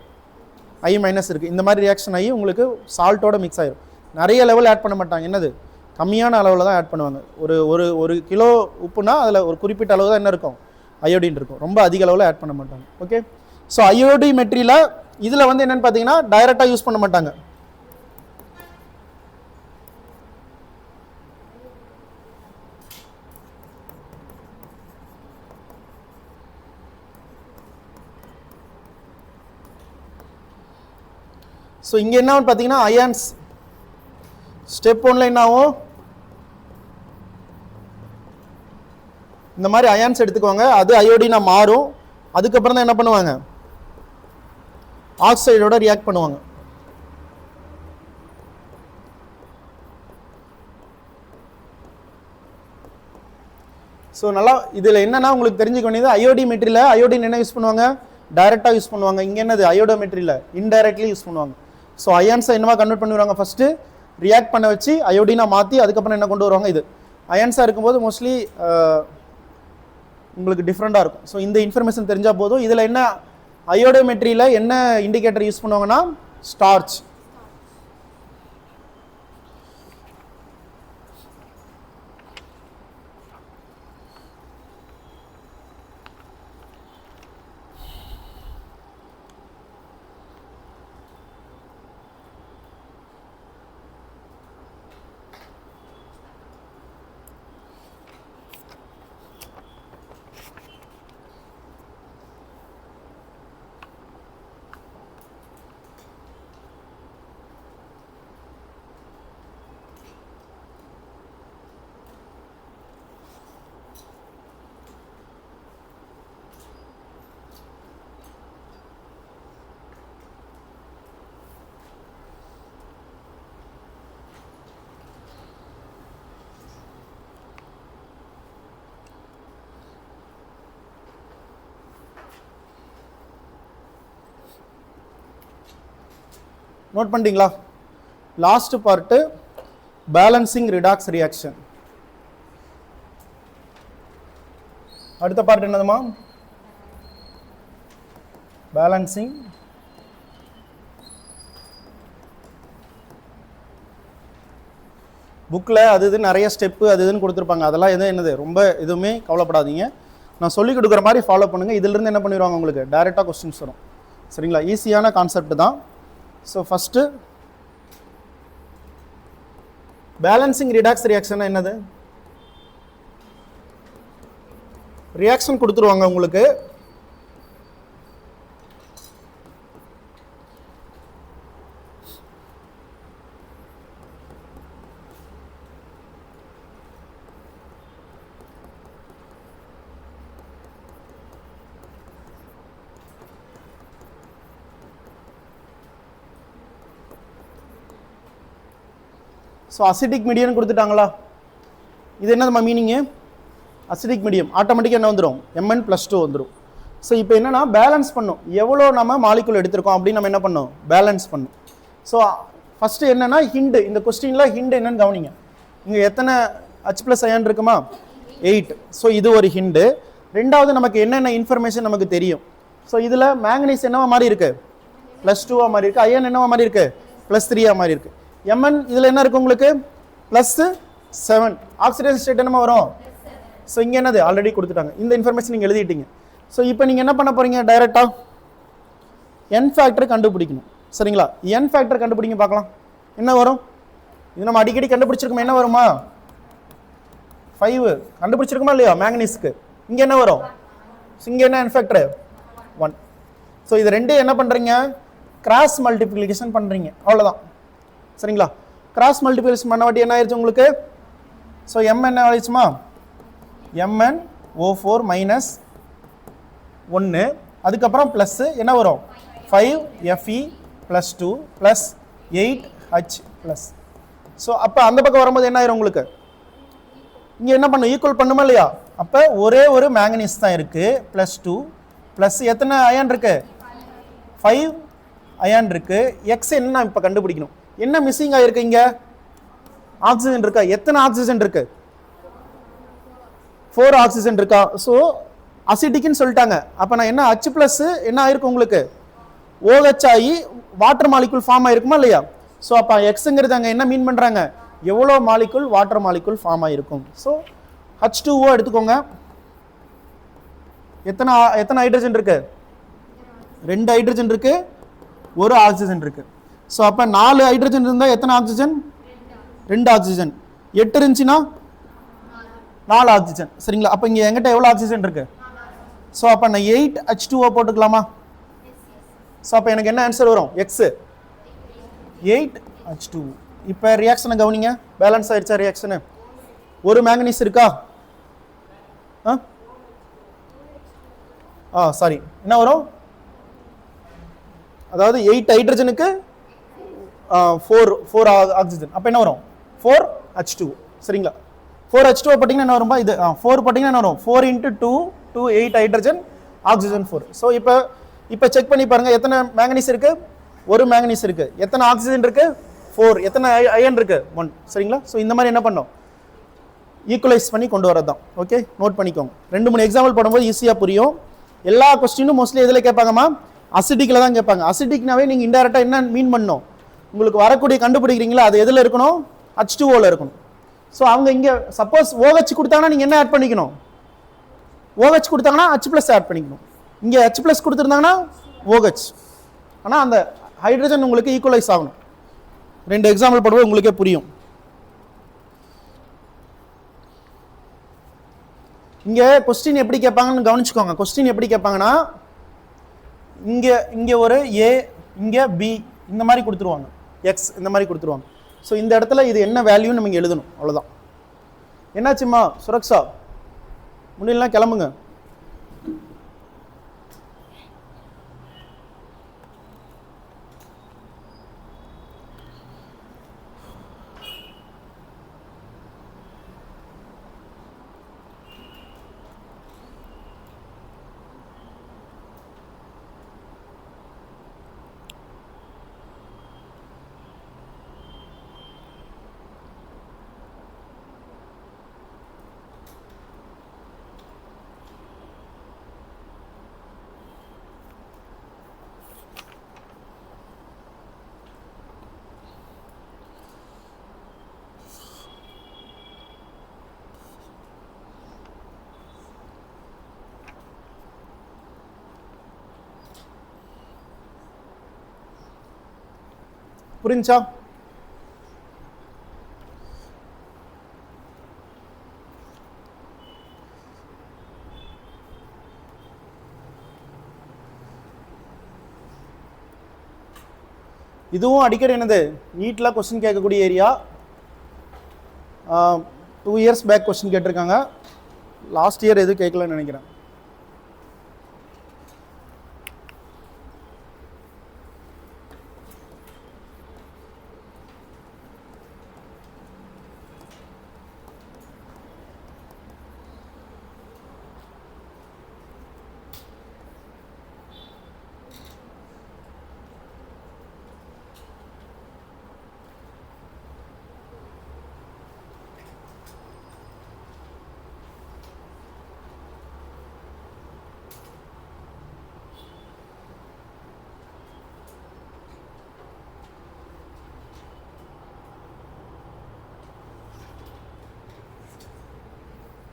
I- இருக்குது. இந்த மாதிரி ரியாக்ஷன் ஆகி உங்களுக்கு சால்ட்டோட மிக்ஸ் ஆகிடும். நிறைய லெவல் ஆட் பண்ண மாட்டாங்க, என்னது கம்மியான அளவில் தான் ஆட் பண்ணுவாங்க. ஒரு கிலோ உப்புனா அதில் ஒரு குறிப்பிட்ட அளவு தான் என்ன இருக்கும், அயோடின் இருக்கும். ரொம்ப அதிக அளவில் ஆட் பண்ண மாட்டாங்க. ஓகே. ஸோ அயோடிமெட்ரியில் இதில் வந்து என்னென்னு பார்த்தீங்கன்னா டைரெக்டாக யூஸ் பண்ண மாட்டாங்க. ஸோ இங்கே என்ன பார்த்தீங்கன்னா அயான்ஸ் ஸ்டெப் 1ல என்ன ஆகும், இந்த மாதிரி அயான்ஸ் எடுத்துக்குவாங்க, அது அயோடினா மாறும். அதுக்கப்புறம் தான் என்ன பண்ணுவாங்க, ஆக்சைடோட ரியாக்ட் பண்ணுவாங்க. ஸோ நல்லா இதில் என்னன்னா உங்களுக்கு தெரிஞ்சுக்க வேண்டியது, அயோடிமெட்ரியில் அயோடின் என்ன யூஸ் பண்ணுவாங்க, டைரெக்டாக யூஸ் பண்ணுவாங்க. இங்கே என்னது அயோடோமெட்ரியில் இன்டைரக்ட்லி யூஸ் பண்ணுவாங்க. ஸோ அயான்ஸை என்னவா கன்வெர்ட் பண்ணிடுவாங்க, ஃபஸ்ட்டு ரியாக்ட் பண்ண வச்சு அயோடினா மாற்றி அதுக்கப்புறம் என்ன கொண்டு வருவாங்க. இது அயான்ஸாக இருக்கும்போது மோஸ்ட்லி உங்களுக்கு டிஃப்ரெண்ட்டாக இருக்கும். ஸோ இந்த இன்ஃபர்மேஷன் தெரிஞ்சால் போதும். இதில் என்ன அயோடோமெட்ரியில் என்ன இண்டிகேட்டர் யூஸ் பண்ணுவாங்கன்னா ஸ்டார்ச். நோட் பண்ணிட்டீங்களா? Last part balancing redox reaction. அடுத்த பார்ட் என்னதுமா? பேலன்சிங் புக்கில் அது இது நிறைய ஸ்டெப்பு அது இதுன்னு கொடுத்துருப்பாங்க. அதெல்லாம் எதுவும் என்னது ரொம்ப எதுவுமே கவலைப்படாதீங்க. நான் சொல்லிக் கொடுக்குற மாதிரி ஃபாலோ பண்ணுங்கள். இதிலிருந்து என்ன பண்ணிடுவாங்க, உங்களுக்கு டைரெக்டாக கொஸ்டின்ஸ் வரும். சரிங்களா? ஈஸியான கான்செப்ட் தான். So first balancing redox reaction என்னது? ரியாக்ஷன் கொடுத்துருவாங்க உங்களுக்கு. ஸோ அசிடிக் மீடியம் கொடுத்துட்டாங்களா? இது என்ன நம்ம மீனிங்கு? அசிடிக் மீடியம் ஆட்டோமேட்டிக்காக என்ன வந்துடும், Mn+2 வந்துடும். ஸோ இப்போ என்னென்னா பேலன்ஸ் பண்ணும், எவ்வளோ நம்ம மாலிகுல் எடுத்திருக்கோம் அப்படின்னு நம்ம என்ன பண்ணோம், பேலன்ஸ் பண்ணும். ஸோ ஃபஸ்ட்டு என்னென்னா ஹிண்டு, இந்த கொஸ்டினில் ஹிண்டு என்னன்னு கவனிங்க. இங்கே எத்தனை H+ அயன் இருக்குமா? 8. ஸோ இது ஒரு ஹிண்டு. ரெண்டாவது நமக்கு என்னென்ன இன்ஃபர்மேஷன் நமக்கு தெரியும். ஸோ இதில் மேங்கனீஸ் என்னவா மாதிரி இருக்குது, +2 மாதிரி இருக்குது. அயன் என்னவா மாதிரி இருக்குது, +3 மாதிரி இருக்குது. Mn இதில் என்ன இருக்குது உங்களுக்கு, +7. ஆக்சிடேஷன் ஸ்டேட் என்னமா வரும்? ஸோ இங்கே என்னது ஆல்ரெடி கொடுத்துட்டாங்க. இந்த இன்ஃபர்மேஷன் நீங்கள் எழுதிட்டீங்க. ஸோ இப்போ நீங்கள் என்ன பண்ண போகிறீங்க, டைரெக்டாக n ஃபேக்டர் கண்டுபிடிக்கணும். சரிங்களா? n ஃபேக்டர் கண்டுபிடிங்க பார்க்கலாம். என்ன வரும்? இது நம்ம அடிக்கடி கண்டுபிடிச்சிருக்கோம். என்ன வருமா? 5 கண்டுபிடிச்சிருக்குமா இல்லையா மேங்கனீஸ்க்கு? இங்கே என்ன வரும்? இங்கே என்ன n ஃபேக்டர்? 1. ஸோ இது ரெண்டு என்ன பண்ணுறீங்க, கிராஸ் மல்டிப்ளிகேஷன் பண்ணுறீங்க, அவ்வளோதான். சரிங்களா? கிராஸ் மல்டிப்ளிகேஷன் பண்ண வாட்டி என்ன ஆயிடுச்சு உங்களுக்கு? ஸோ m என்ன ஆயிடுச்சுமா, MnO4 -1. அதுக்கப்புறம் ப்ளஸ் என்ன வரும், 5Fe+2 + 8H+. ஸோ அப்போ அந்த பக்கம் வரும்போது என்ன ஆயிரும் உங்களுக்கு, இங்கே என்ன பண்ணும், ஈக்குவல் பண்ணுமா இல்லையா? அப்போ ஒரே ஒரு மேங்கனீஸ் தான் இருக்குது, +2 ப்ளஸ் எத்தனை அயன் இருக்கு, 5 அயன் இருக்கு. எக்ஸ் என்ன இப்போ கண்டுபிடிக்கணும், என்ன மிஸ்ஸிங் ஆயிருக்கு, இங்கே ஆக்சிஜன் இருக்கா? எத்தனை ஆக்சிஜன் இருக்கு, 4 ஆக்சிஜன் இருக்கா? ஸோ அசிடிக்னு சொல்லிட்டாங்க. அப்போ நான் என்ன H+ என்ன ஆயிருக்கு உங்களுக்கு, OH ஆகி வாட்டர் மாலிகுல் ஃபார்ம் ஆயிருக்குமா இல்லையா? ஸோ அப்போ எக்ஸுங்கிறது அங்கே என்ன மீன் பண்ணுறாங்க, எவ்வளோ மாலிகுல் வாட்டர் மாலிகுல் ஃபார்ம் ஆயிருக்கும். ஸோ H2O எடுத்துக்கோங்க. எத்தனை எத்தனை ஹைட்ரஜன் இருக்கு, 2 ஹைட்ரஜன் இருக்கு, 1 ஆக்சிஜன் இருக்கு. ஸோ அப்போ 4 ஹைட்ரஜன் இருந்தால் எத்தனை ஆக்சிஜன், 2 ஆக்சிஜன். 8 இருந்துச்சுன்னா 4 ஆக்சிஜன். சரிங்களா? அப்போ இங்கே எங்கிட்ட எவ்வளோ ஆக்சிஜன் இருக்கு? ஸோ அப்போ நான் 8H2O போட்டுக்கலாமா? ஸோ அப்போ எனக்கு என்ன ஆன்சர் வரும், எக்ஸ் 8H2O. இப்போ ரியாக்ஷனை கவனிங்க, பேலன்ஸ் ஆயிடுச்சா ரியாக்ஷனு? ஒரு மேங்கனீஸ் இருக்கா? சாரி, என்ன வரும், அதாவது 8 ஹைட்ரஜனுக்கு 4 ஆக்சிஜன். அப்போ என்ன வரும், 4H2O. சரிங்களா? 4H2O போட்டிங்கன்னா என்ன வரும்பா, இது 4 போட்டிங்கன்னா என்ன வரும், 4 × 2 2 8 ஹைட்ரஜன், ஆக்சிஜன் 4. ஸோ இப்போ செக் பண்ணி பாருங்கள், எத்தனை மேங்கனீஸ் இருக்குது, ஒரு மேங்கனீஸ் இருக்குது. எத்தனை ஆக்சிஜன் இருக்குது, 4. எத்தனை அயன் இருக்குது, 1. சரிங்களா? ஸோ இந்த மாதிரி என்ன பண்ணோம், ஈக்குவலைஸ் பண்ணி கொண்டு வரது தான். ஓகே, நோட் பண்ணிக்கோங்க. 2-3 எக்ஸாம்பிள் போடும்போது ஈஸியாக புரியும். எல்லா கொஸ்டினும் மோஸ்ட்லி எதில் கேட்பாங்கம்மா, அசிடிக்கில் தான் கேட்பாங்க. அசிடிக்னாவே நீங்கள் இன்டெரக்டாக என்ன மீன் பண்ணணும், உங்களுக்கு வரக்கூடிய கண்டுபிடிக்கிறீங்களா அது எதில் இருக்கணும், H2Oவில் இருக்கணும். ஸோ அவங்க இங்கே சப்போஸ் OH கொடுத்தாங்கன்னா நீங்கள் என்ன ஆட் பண்ணிக்கணும், OH கொடுத்தாங்கன்னா H+ ஆட் பண்ணிக்கணும். இங்கே H+ கொடுத்துருந்தாங்கன்னா OH. ஆனால் அந்த ஹைட்ரஜன் உங்களுக்கு ஈக்குவலைஸ் ஆகணும். 2 எக்ஸாம்பிள் போடும்போது உங்களுக்கே புரியும். இங்கே கொஸ்டின் எப்படி கேட்பாங்கன்னு கவனிச்சுக்கோங்க. கொஸ்டின் எப்படி கேட்பாங்கன்னா, இங்கே ஒரு A, இங்கே B, இந்த மாதிரி கொடுத்துருவாங்க, X இந்த மாதிரி கொடுத்துருவாங்க. ஸோ இந்த இடத்துல இது என்ன வேல்யூன்னு நம்ம இங்கே எழுதணும், அவ்வளோதான். என்னாச்சுமா சுரக்ஷா, முடியலாம் கிளம்புங்க. புரிஞ்சா? இதுவும் அடிக்கடி என்னது நீட்டில் கொஸ்டின் கேட்கக்கூடிய ஏரியா. 2 இயர்ஸ் பேக் கொஸ்டின் கேட்டிருக்காங்க. லாஸ்ட் இயர் எதுவும் கேட்கலன்னு நினைக்கிறேன்.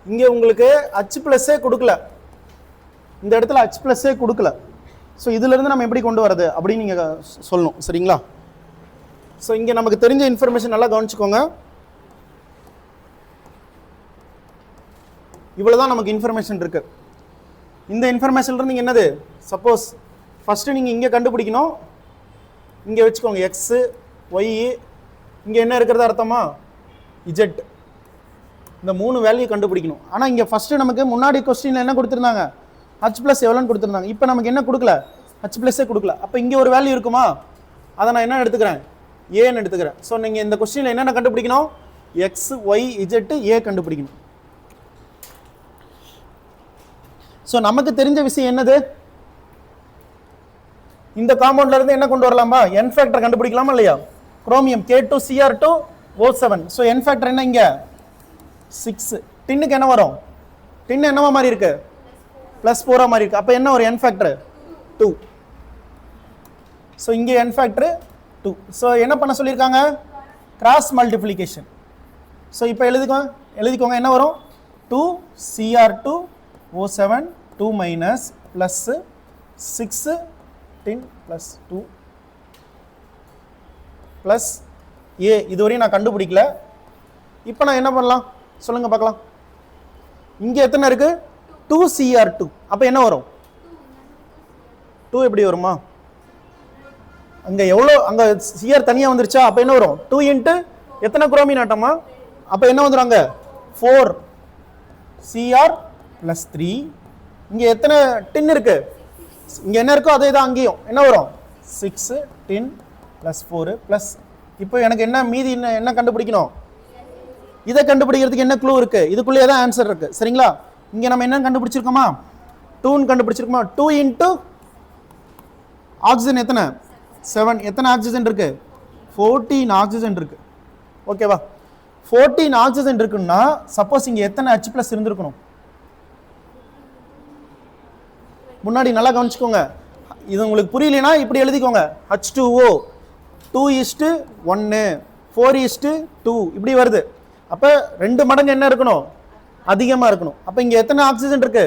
இங்கே உங்களுக்கு ஹச் ப்ளஸ்ஸே கொடுக்கல, இந்த இடத்துல ஹச் ப்ளஸ்ஸே கொடுக்கல. ஸோ இதிலிருந்து நம்ம எப்படி கொண்டு வரது அப்படின்னு நீங்கள் சொல்லணும். சரிங்களா? ஸோ இங்கே நமக்கு தெரிஞ்ச இன்ஃபர்மேஷன் நல்லா கவனிச்சுக்கோங்க. இவ்வளோதான் நமக்கு இன்ஃபர்மேஷன் இருக்கு. இந்த இன்ஃபர்மேஷன்லேருந்து நீங்கள் என்னது, சப்போஸ் ஃபஸ்ட்டு நீங்கள் இங்கே கண்டுபிடிக்கணும். இங்கே வச்சுக்கோங்க எக்ஸு ஒய், இங்கே என்ன இருக்கிறது அர்த்தமா இஜெட். இந்த 3 வேல்யூ கண்டுபிடிக்கணும். ஆனால் இங்கே ஃபஸ்ட்டு நமக்கு முன்னாடி கொஸ்டினில் என்ன கொடுத்துருந்தாங்க, ஹச் ப்ளஸ் எவ்வளோன்னு கொடுத்துருந்தாங்க. இப்போ நமக்கு என்ன கொடுக்கல, ஹச் ப்ளஸ்ஸே கொடுக்கல. அப்போ இங்கே ஒரு வேல்யூ இருக்குமா, அதை நான் என்ன எடுத்துக்கிறேன், ஏன்னு எடுத்துக்கிறேன். ஸோ நீங்கள் இந்த கொஸ்டினில் என்னென்ன கண்டுபிடிக்கணும், எக்ஸ் ஒய் இஜெட்டு ஏ கண்டுபிடிக்கணும். ஸோ நமக்கு தெரிஞ்ச விஷயம் என்னது, இந்த காம்பவுண்ட்ல இருந்து என்ன கொண்டு வரலாமா, என் ஃபேக்டர் கண்டுபிடிக்கலாமா இல்லையா. Chromium K2Cr2O7. So n factor என்ன, இங்கே 6. டின்னுக்கு என்ன வரும், டின் என்னவா மாதிரி இருக்கு, +4 மாதிரி இருக்கு. அப்போ என்ன ஒரு என் ஃபேக்டர் 2. ஸோ இங்கே என் ஃபேக்டர் 2. ஸோ என்ன பண்ண சொல்லியிருக்காங்க, கிராஸ் மல்டிப்ளிகேஷன். ஸோ இப்போ எழுதிக்கோங்க என்ன வரும், 2Cr2O7 2 minus plus 6 10 plus 2 plus A. இதுவரையும் நான் கண்டுபிடிக்கல. இப்போ நான் என்ன பண்ணலாம் சொல்லுங்க பார்க்கலாம். இங்கே எத்தனை இருக்கு, 2Cr2. அப்போ என்ன வரும், 2 எப்படி வருமா, அங்கே எவ்வளோ, அங்கே Cr தனியாக வந்துருச்சா. அப்போ என்ன வரும், 2 இன்ட்டு எத்தனை குரோமின் ஆட்டமா, அப்போ என்ன வந்துடும், அங்கே 4Cr + 3. இங்கே எத்தனை டின் இருக்கு, இங்கே என்ன இருக்கோ அதே தான் அங்கேயும் என்ன வரும், 6 10 + 4 ப்ளஸ். இப்போ எனக்கு என்ன மீதி என்ன கண்டுபிடிக்கணும், இதை கண்டுபிடிக்கிறதுக்கு என்ன க்ளூ இருக்கு, இதுக்குள்ளேயே தான் ஆன்சர் இருக்கு. சரிங்களா? இங்கே நம்ம என்ன கண்டுபிடிச்சிருக்கோமா, 2 கண்டுபிடிச்சிருக்கோமா. 2 இன்ட்டு ஆக்சிஜன் எத்தனை, 7. எத்தனை ஆக்சிஜன் இருக்கு, 14 ஆக்சிஜன் இருக்கு. ஓகேவா? 14 ஆக்சிஜன் இருக்குன்னா சப்போஸ் இங்கே எத்தனை H ப்ளஸ் இருந்திருக்கணும், முன்னாடி நல்லா கவனிச்சுக்கோங்க. இது உங்களுக்கு புரியலனா இப்படி எழுதிக்கோங்க, H2O 2:1 4:2 இப்படி வருது. அப்போ 2 மடங்கு என்ன இருக்கணும், அதிகமாக இருக்கணும். அப்போ இங்கே எத்தனை ஆக்சிஜன் இருக்கு,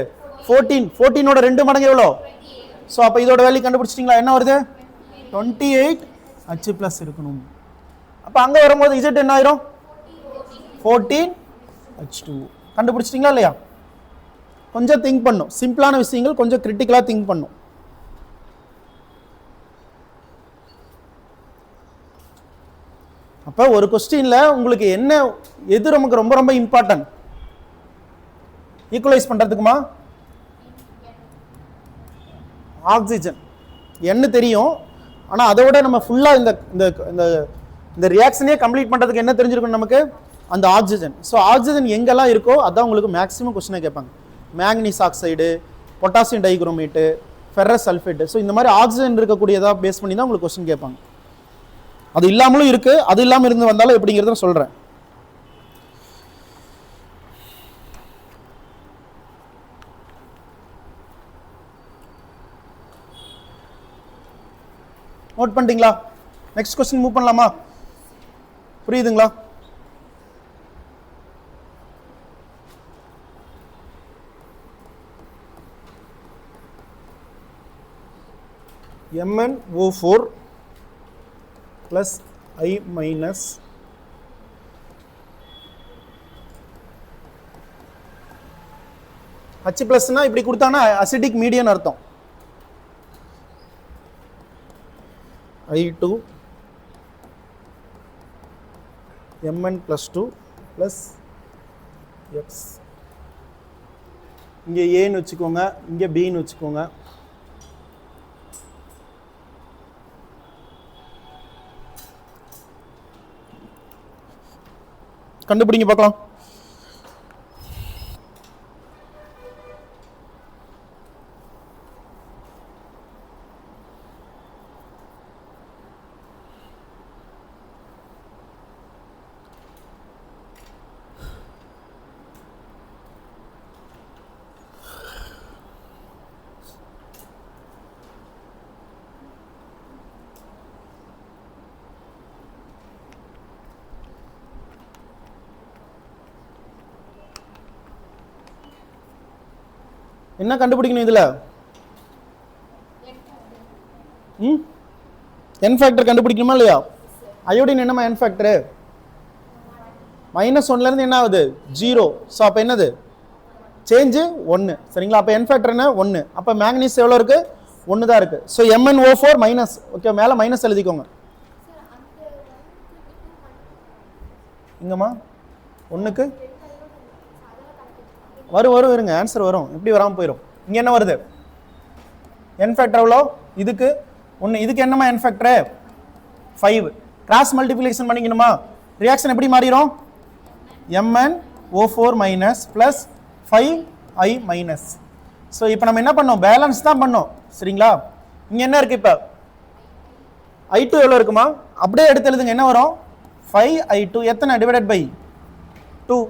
14. 14ஓட 2 மடங்கு எவ்வளோ. ஸோ அப்போ இதோட வேல்யூ கண்டுபிடிச்சிட்டிங்களா, என்ன வருது, 28 H ப்ளஸ் இருக்கணும். அப்போ அங்கே வரும்போது இஜெட் என்ன ஆயிரும், 14 H2. கண்டுபிடிச்சிட்டிங்களா இல்லையா. கொஞ்சம் திங்க் பண்ணும், சிம்பிளான விஷயங்கள் கொஞ்சம் கிரிட்டிக்கலாக திங்க் பண்ணும். அப்போ ஒரு கொஸ்டினில் உங்களுக்கு என்ன எது நமக்கு ரொம்ப ரொம்ப இம்பார்ட்டன்ட், ஈக்குவலைஸ் பண்ணுறதுக்குமா, ஆக்சிஜன் என்ன தெரியும். ஆனால் அதை விட நம்ம ஃபுல்லாக இந்த இந்த ரியாக்ஷனே கம்ப்ளீட் பண்ணுறதுக்கு என்ன தெரிஞ்சிருக்கணும் நமக்கு, அந்த ஆக்சிஜன். ஸோ ஆக்சிஜன் எங்கெல்லாம் இருக்கோ அதான் உங்களுக்கு மேக்ஸிமம் கொஸ்டினை கேட்பாங்க. Manganese oxide, potassium dichromate, ferrous sulphate. So இந்த மாதிரி ஆக்சிஜன் இருக்கக்கூடியதாக பேஸ் பண்ணி தான் உங்களுக்கு கொஸ்டின் கேட்பாங்க. அது இல்லாமலும் இருக்கு, அது இல்லாமல் இருந்து வந்தாலும் எப்படிங்கிறத சொல்றேன். நோட் பண்ணிட்டீங்களா? நெக்ஸ்ட் கொஸ்டின் மூவ் பண்ணலாமா? புரியுதுங்களா? MnO4 + I minus H பிளஸ்னா இப்படி கொடுத்தானா அசிடிக் மீடியம் அர்த்தம். I2 Mn plus 2 plus X. இங்கே ஏன்னு வச்சுக்கோங்க, இங்கே பின்னு வச்சுக்கோங்க. கண்டுபிடிங்க பார்க்கலாம். என்ன கண்டுபிடிக்கணும் இதுல? n ஃபேக்டர் கண்டுபிடிக்கணுமா இல்லையா? அயோடின் என்னமா n ஃபேக்டர்? -1ல இருந்து என்ன ஆகுது? 0. சோ அப்ப என்னது? சேஞ்ச் 1. சரிங்களா? அப்ப n ஃபேக்டர் என்ன? 1. அப்ப மேக்னீஸ் எவ்வளவு இருக்கு? 1 தான் இருக்கு. So MnO4 minus. ஓகே, மேல மைனஸ் எழுதிக்கோங்க. இங்கமா 1க்கு வரும் இருங்க, ஆன்சர் வரும். எப்படி வராமல் போயிடும். இங்கே என்ன வருது? n ஃபேக்டர் எவ்வளோ? இதுக்கு 1. இதுக்கு என்னமா n ஃபேக்டர்? 5. கிராஸ் மல்டிப்ளிகேஷன் பண்ணிக்கணுமா? ரியாக்ஷன் எப்படி மாறிடும்? MnO4 minus plus 5I minus. So இப்போ நம்ம என்ன பண்ணோம்? பேலன்ஸ் தான் பண்ணோம். சரிங்களா? இங்கே என்ன இருக்கு? இப்போ I2 எவ்வளோ இருக்குமா? அப்படியே எடுத்து எழுதுங்க. என்ன வரும்? 5I2 எத்தனை? Divided by 2.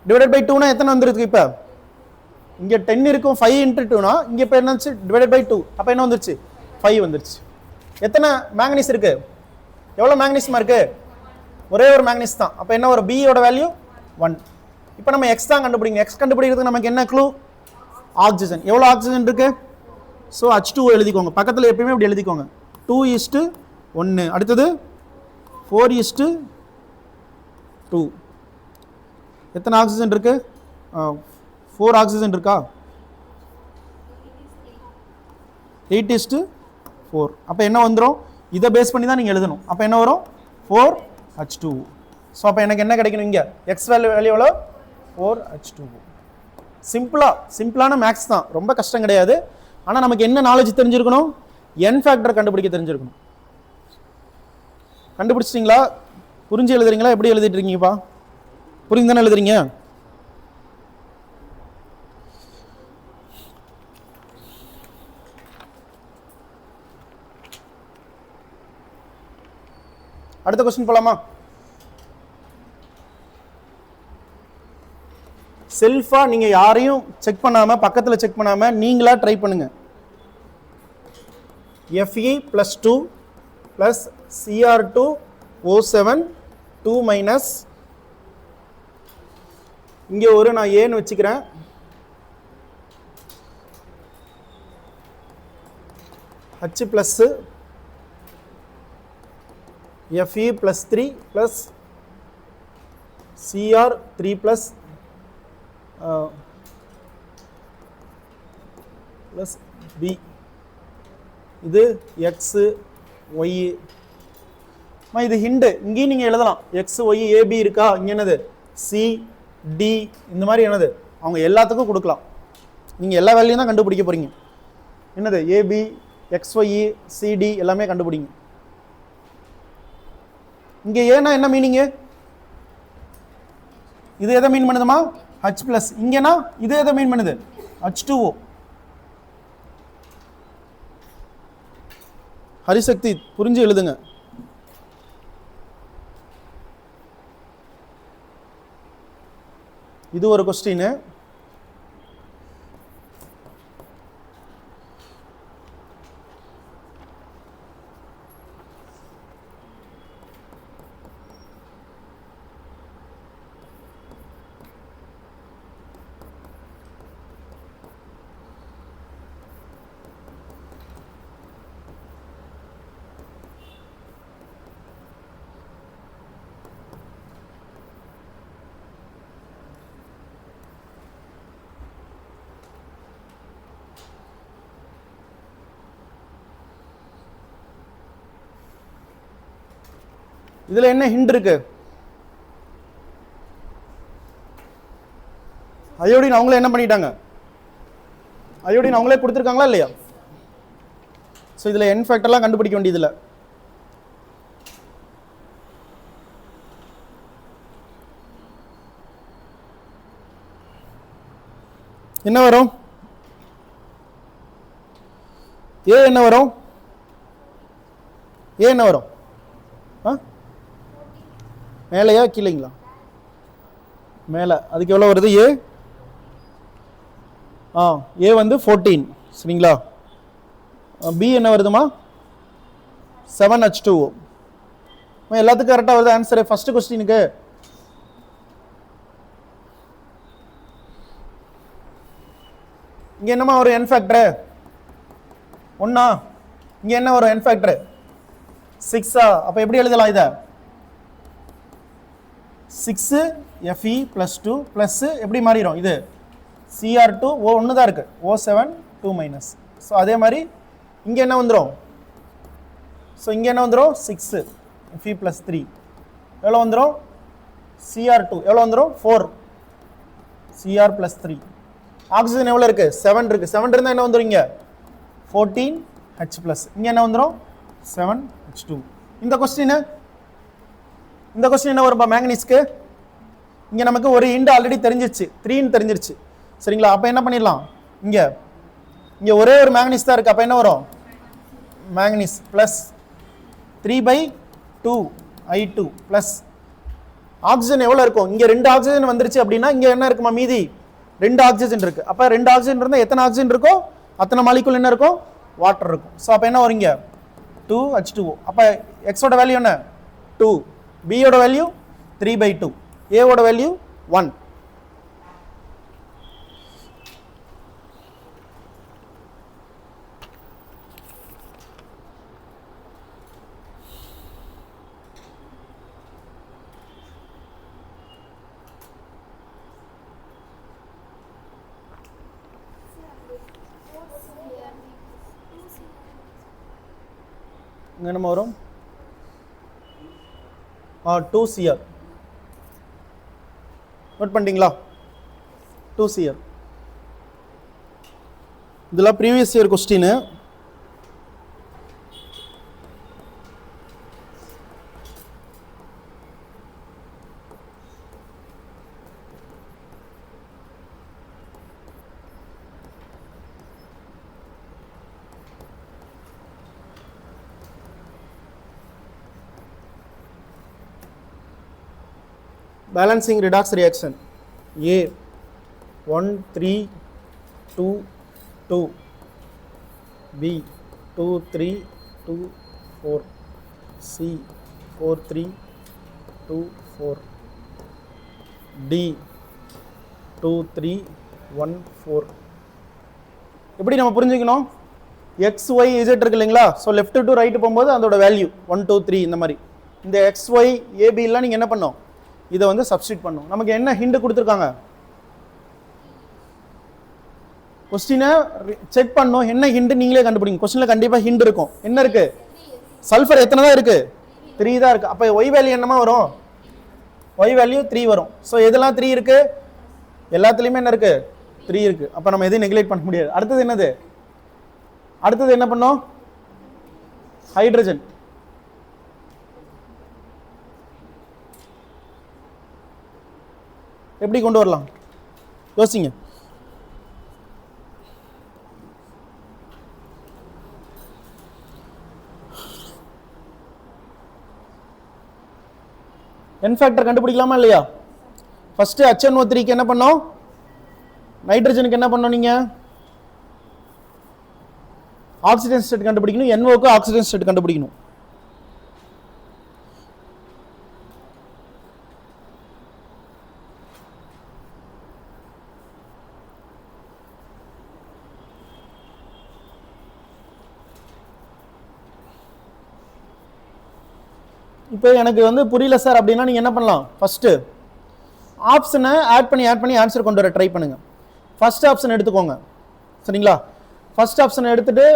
டிவைடட் பை 2னா எத்தனை வந்துருக்கு? இப்போ இங்கே 10 இருக்கும். 5 இன்ட்டு 2னா இங்கே இப்போ என்ன வந்துச்சு? Divided by 2. அப்போ என்ன வந்துருச்சு? 5 வந்துருச்சு. எத்தனை மேக்னீஸ் இருக்கு? எவ்வளோ மேக்னீஸ்மா இருக்கு? ஒரே ஒரு மேக்னீஸ் தான். அப்போ என்ன ஒரு பியோட வேல்யூ 1. இப்போ நம்ம எக்ஸ் தான் கண்டுபிடிக்கணும். எக்ஸ் கண்டுபிடிக்கிறதுக்கு நமக்கு என்ன க்ளூ? ஆக்சிஜன். எவ்வளோ ஆக்சிஜன் இருக்கு? ஸோ H2O எழுதிக்கோங்க. பக்கத்தில் எப்பயுமே இப்படி எழுதிக்கோங்க. 2:1. அடுத்தது 4:2. எத்தனை ஆக்சிஜன் இருக்கு? 4 ஆக்சிஜன் இருக்கா? 8:4. அப்போ என்ன வந்துடும்? இதை பேஸ் பண்ணி தான் நீங்கள் எழுதணும். அப்போ என்ன வரும்? 4H2O. ஸோ அப்போ எனக்கு என்ன கிடைக்கணும்? இங்கே எக்ஸ் வேல்யூ எவ்வளோ? 4H2O. சிம்பிளான மேக்ஸ் தான், ரொம்ப கஷ்டம் கிடையாது. ஆனால் நமக்கு என்ன நாலேஜ் தெரிஞ்சிருக்கணும்? n ஃபேக்டர் கண்டுபிடிக்க தெரிஞ்சிருக்கணும். கண்டுபிடிச்சிட்டிங்களா? புரிஞ்சு எழுதுறீங்களா? எப்படி எழுதிட்டு இருக்கீங்கப்பா? புரிந்து தானே எழுதுறீங்க? அடுத்த क्वेश्चन போலாமா? செல்ஃபா நீங்க யாரையும் செக் பண்ணாம, பக்கத்துல செக் பண்ணாம நீங்களா ட்ரை பண்ணுங்க. Fe+2 plus Cr2O7 2 minus இங்கே ஒரு நான் ஏன்னு வச்சுக்கிறேன். H plus Fe+3 plus Cr3 plus plus B. இது X Y. இது ஹிண்ட். இங்கேயும் நீங்கள் எழுதலாம். X Y AB இருக்கா? இங்கே என்னது? C D. இந்த மாதிரி என்னது? அவங்க எல்லாத்துக்கும் கொடுக்கலாம். நீங்கள் எல்லா வேலையும் தான் கண்டுபிடிக்க போறீங்க. என்னது? AB XY CD எல்லாமே கண்டுபிடிங்க. இங்கே ஏன்னா என்ன மீனிங்கு? இது எதை மீன் பண்ணுதுமா? H plus. இங்கேனா இது எதை மீன் பண்ணுது? H2O. ஹரிசக்தி புரிஞ்சு எழுதுங்க. இது ஒரு क्वेश्चन. இதில் என்ன ஹிண்ட் இருக்கு? அயோடின் அவங்களே என்ன பண்ணிட்டாங்க? அயோடின் அவங்களே கொடுத்துருக்காங்களா இல்லையா? ஸோ இதில் என் ஃபேக்டர்லாம் கண்டுபிடிக்க வேண்டியதில்லை. என்ன வரும்? ஏ என்ன வரும்? ஏ என்ன வரும்? மேலையா கீழேங்களா? மேலே. அதுக்கு எவ்வளோ வருது? ஏ ஏ வந்து 14 சரிங்களா. பி என்ன வருதுமா? 7H2O. எல்லாத்துக்கும் கரெக்டாக வருது ஆன்சரு ஃபர்ஸ்ட் கொஸ்டினுக்கு. இங்கே என்னமா வரும்? என் ஃபேக்டரு ஒன்றா. இங்கே என்ன வரும்? என் ஃபேக்டரு 6ஆ? அப்போ எப்படி எழுதலாம் இதை? 6 Fe + 2 ப்ளஸ் எப்படி மாறிடும்? இது Cr2 O ஒன்று தான் இருக்குது, O7 2 மைனஸ். ஸோ அதே மாதிரி இங்கே என்ன வந்துடும்? ஸோ இங்கே என்ன வந்துடும்? 6 Fe + 3 எவ்வளோ வந்துடும்? Cr2 எவ்வளோ வந்துடும்? 4 Cr + 3. ஆக்சிஜன் எவ்வளோ இருக்குது? 7 இருக்குது. 7 இருந்தால் என்ன வந்துடும்? இங்கே 14H+. இங்கே என்ன வந்துடும்? 7H2. இந்த கொஸ்டின் என்ன வரும்பா மேங்கனீஸ்க்கு? இங்கே நமக்கு ஒரு இண்டு ஆல்ரெடி தெரிஞ்சிருச்சு, 3ன்னு தெரிஞ்சிருச்சு சரிங்களா. அப்போ என்ன பண்ணிடலாம்? இங்கே ஒரே ஒரு மேங்கனீஸ் தான் இருக்குது. அப்போ என்ன வரும்? Manganese plus 3/2 I2 plus oxygen எவ்வளோ இருக்கும்? இங்கே 2 ஆக்சிஜன் வந்துருச்சு அப்படின்னா இங்கே என்ன இருக்குமா? மீதி 2 ஆக்சிஜன் இருக்குது. அப்போ 2 ஆக்சிஜன் இருந்தால் எத்தனை ஆக்சிஜன் இருக்கோ அத்தனை மாலிகுல் என்ன இருக்கும்? வாட்டர் இருக்கும். ஸோ அப்போ என்ன வரும்? இங்கே 2H2O. அப்போ எக்ஸோட வேல்யூ என்ன? 2, பியோட வேல்யூ 3/2, ஏவோட வேல்யூ 1. இங்கே என்ன வரும்? 2Cr. நோட் பண்ணிட்டீங்களா? 2Cr. இதெல்லாம் previous year question. Balancing redox reaction A 1 3 2 2, B 2 3 2 4, C 4 3 2 4, D 2 3 1 4. எப்படி நம்ம புரிஞ்சுக்கணும்? எக்ஸ் ஒய் இசட் இருக்கு இல்லைங்களா? ஸோ லெஃப்ட் டு ரைட்டு போகும்போது அதோட வேல்யூ 1 2 3 இந்த மாதிரி. இந்த எக்ஸ் ஒய் ஏபிலாம் நீங்கள் என்ன பண்ணோம்? இதை வந்து சப்ஸ்டிட் பண்ணும். நமக்கு என்ன ஹிண்ட் கொடுத்துருக்காங்க? கொஸ்டினை செக் பண்ணோம். என்ன ஹிண்ட் நீங்களே கண்டுபிடிங்க. கொஸ்டினில் கண்டிப்பாக ஹிண்ட் இருக்கும். என்ன இருக்கு? சல்ஃபர் எத்தனை தான் இருக்கு? 3 தான் இருக்கு. அப்போ ஒய் வேல்யூ என்னமா வரும்? ஒய் வேல்யூ 3 வரும். ஸோ எதெல்லாம் 3 இருக்கு? எல்லாத்துலேயுமே என்ன இருக்கு? 3 இருக்கு. அப்போ நம்ம எதையும் நெக்லெக்ட் பண்ண முடியாது. அடுத்தது என்னது? அடுத்தது என்ன பண்ணோம்? ஹைட்ரஜன். எப்படி கொண்டு வரலாம்? யோசிங்க. என் ஃபேக்டர் கண்டுபிடிக்கலாமா இல்லையா? ஃபர்ஸ்ட் HNO3க்கு என்ன பண்ணோம்? நைட்ரஜனுக்கு என்ன பண்ணோம்? நீங்க ஆக்சிஜன் ஸ்டேட் கண்டுபிடிக்கணும். NOக்கு ஆக்சிஜன் ஸ்டேட் கண்டுபிடிக்கணும். இப்போ எனக்கு வந்து புரியல சார் அப்படின்னா நீங்கள் என்ன பண்ணலாம்? ஃபஸ்ட்டு ஆப்ஷனை ஆட் பண்ணி ஆன்சர் கொண்டு வர ட்ரை பண்ணுங்க. ஃபர்ஸ்ட் ஆப்ஷன் எடுத்துக்கோங்க. சரிங்களா? ஃபர்ஸ்ட் ஆப்ஷனை எடுத்துட்டு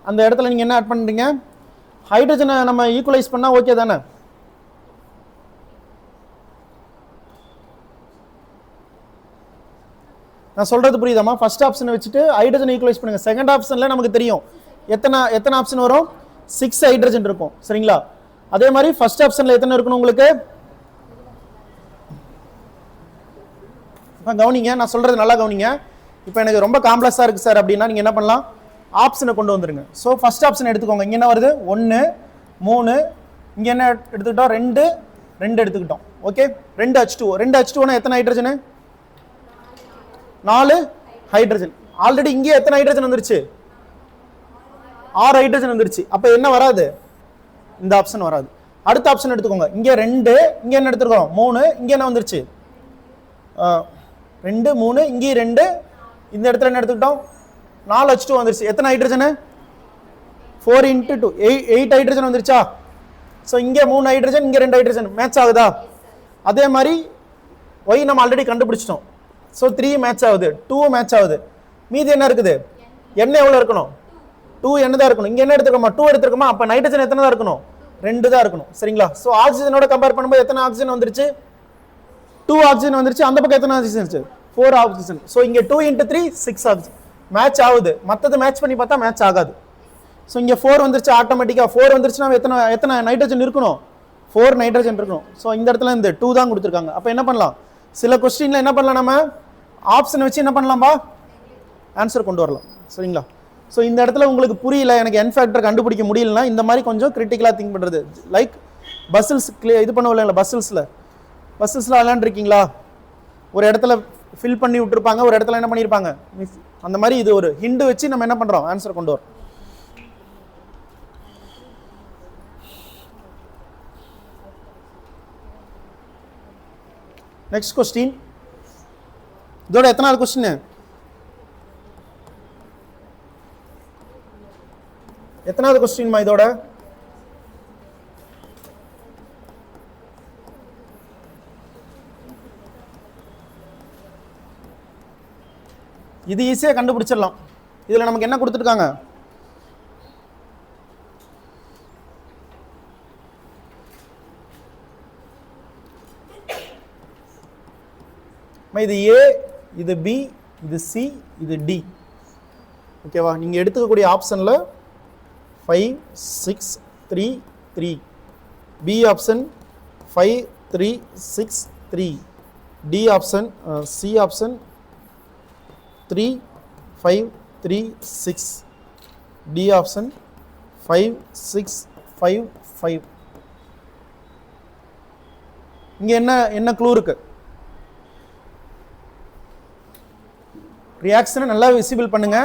அந்த இடத்துல நீங்கள் என்ன ஆட் பண்ணுறீங்க? ஹைட்ரஜனை நம்ம ஈக்குவலைஸ் பண்ணால் ஓகே தானே? நான் சொல்றது புரியுதாமா? ஃபர்ஸ்ட் ஆப்ஷனை வச்சுட்டு ஹைட்ரஜன் ஈக்குவலைஸ் பண்ணுங்க. செகண்ட் ஆப்ஷன்ல நமக்கு தெரியும் எத்தனை ஆப்ஷன் வரும், 6 ஹைட்ரஜன் இருக்கும் சரிங்களா. அதே மாதிரி ஃபர்ஸ்ட் ஆப்ஷன்ல எத்தனை இருக்கணும் உங்களுக்கு, கவனிங்க நான் சொல்றது நல்லா கவனிங்க. இப்போ எனக்கு ரொம்ப காம்ப்ளெக்ஸா இருக்கு சார் அப்படின்னா நீங்க என்ன பண்ணலாம், ஆப்ஷனை கொண்டு வந்துருங்க. ஸோ ஃபர்ஸ்ட் ஆப்ஷன் எடுத்துக்கோங்க. இங்க என்ன வருது, 1 3, இங்க என்ன எடுத்துக்கிட்டோம், 2 எடுத்துக்கிட்டோம். ஓகே, 2 H2O எத்தனை ஹைட்ரஜன், 4 ஹைட்ரஜன். ஆல்ரெடி இங்கே எத்தனை ஹைட்ரஜன் வந்துருச்சு, 6 ஹைட்ரஜன் வந்துருச்சு. அப்ப என்ன வராது, இந்த ஆப்ஷன் வராது. அடுத்த ஆப்ஷன் எடுத்துக்கோங்க. இங்க 2, இங்க என்ன எடுத்துக்கிறோம் 3, இங்க என்ன வந்துருச்சு 2 3, இங்கே 2, இந்த இடத்துல என்ன எடுத்துக்கிட்டோம் 4 H2 வந்துருச்சு. எத்தனை ஹைட்ரஜன், 4 × 2 8 ஹைட்ரஜன் வந்துருச்சா. ஸோ இங்கே 3 ஹைட்ரஜன், இங்கே 2 ஹைட்ரஜன் மேட்ச் ஆகுதா. அதே மாதிரி ஒய் நம்ம ஆல்ரெடி கண்டுபிடிச்சிட்டோம். ஸோ 3 மேட்ச் ஆகுது, 2 மேட்ச் ஆகுது. மீதி என்ன இருக்குது, என்ன எவ்வளோ இருக்கணும், 2 என்ன தான் இருக்கணும். இங்கே என்ன எடுத்துக்கோமா, 2 எடுத்துக்கோமா. அப்போ நைட்ரஜன் எத்தனை தான் இருக்கணும், 2 தான் இருக்கணும் சரிங்களா. ஸோ ஆக்சிஜனோட கம்பேர் பண்ணும்போது எத்தனை ஆக்சிஜன் வந்துருச்சு, 2 ஆக்சிஜன் வந்துருச்சு. அந்த பக்கம் எத்தனை ஆக்சிஜன் வந்துருச்சு, 4 ஆக்சிஜன். ஸோ இங்கே 2 × 3 6 ஆக்சிஜன் மேட்ச் ஆகுது. மற்றது மேட்ச் பண்ணி பார்த்தா மேட்ச் ஆகாது. ஸோ இங்கே 4 வந்துருச்சு, ஆட்டோமேட்டிக்காக 4 வந்துருச்சுன்னா எத்தனை நைட்ரஜன் இருக்கணும், 4 நைட்ரஜன் இருக்கணும். ஸோ இந்த இடத்துல இந்த 2 தான் கொடுத்துருக்காங்க. அப்போ என்ன பண்ணலாம், சில கொஸ்டின்ல என்ன பண்ணலாம், நம்ம ஆப்ஷனை வச்சு என்ன பண்ணலாம்பா, ஆன்சர் கொண்டு வரலாம் சரிங்களா. ஸோ இந்த இடத்துல உங்களுக்கு புரியல, எனக்கு n ஃபேக்டர் கண்டுபிடிக்க முடியலன்னா இந்த மாதிரி கொஞ்சம் கிரிட்டிக்கலாக திங்க் பண்ணுறது. லைக் பஸ்ஸில்ஸ் இது பண்ணுவோம்ல, பஸ்ஸில் விளையாண்டுருக்கீங்களா, ஒரு இடத்துல ஃபில் பண்ணி விட்டுருப்பாங்க, ஒரு இடத்துல என்ன பண்ணியிருப்பாங்க, அந்த மாதிரி இது ஒரு ஹிண்ட் வச்சு நம்ம என்ன பண்ணுறோம், ஆன்சர் கொண்டு வரோம். நெக்ஸ்ட் கொஸ்டின், இதோட எத்தனாவது கொஸ்டின், எத்தனாவது கொஸ்டின்மா இதோட, இது ஈஸியா கண்டுபிடிச்சிடலாம். இதுல நமக்கு என்ன கொடுத்துருக்காங்க, இது ஏ, இது பி, இது சி, இது டி. ஓகேவா, நீங்க எடுத்துக்கக்கூடிய ஆப்ஷன்ல 5 6 3 3, B option 5 3 6 3, D option C option 3 5 3 6, D option 5 6 5 5. இங்க என்ன க்ளூ இருக்கு, ரியாக்ஷனை நல்லா விசிபிள் பண்ணுங்க.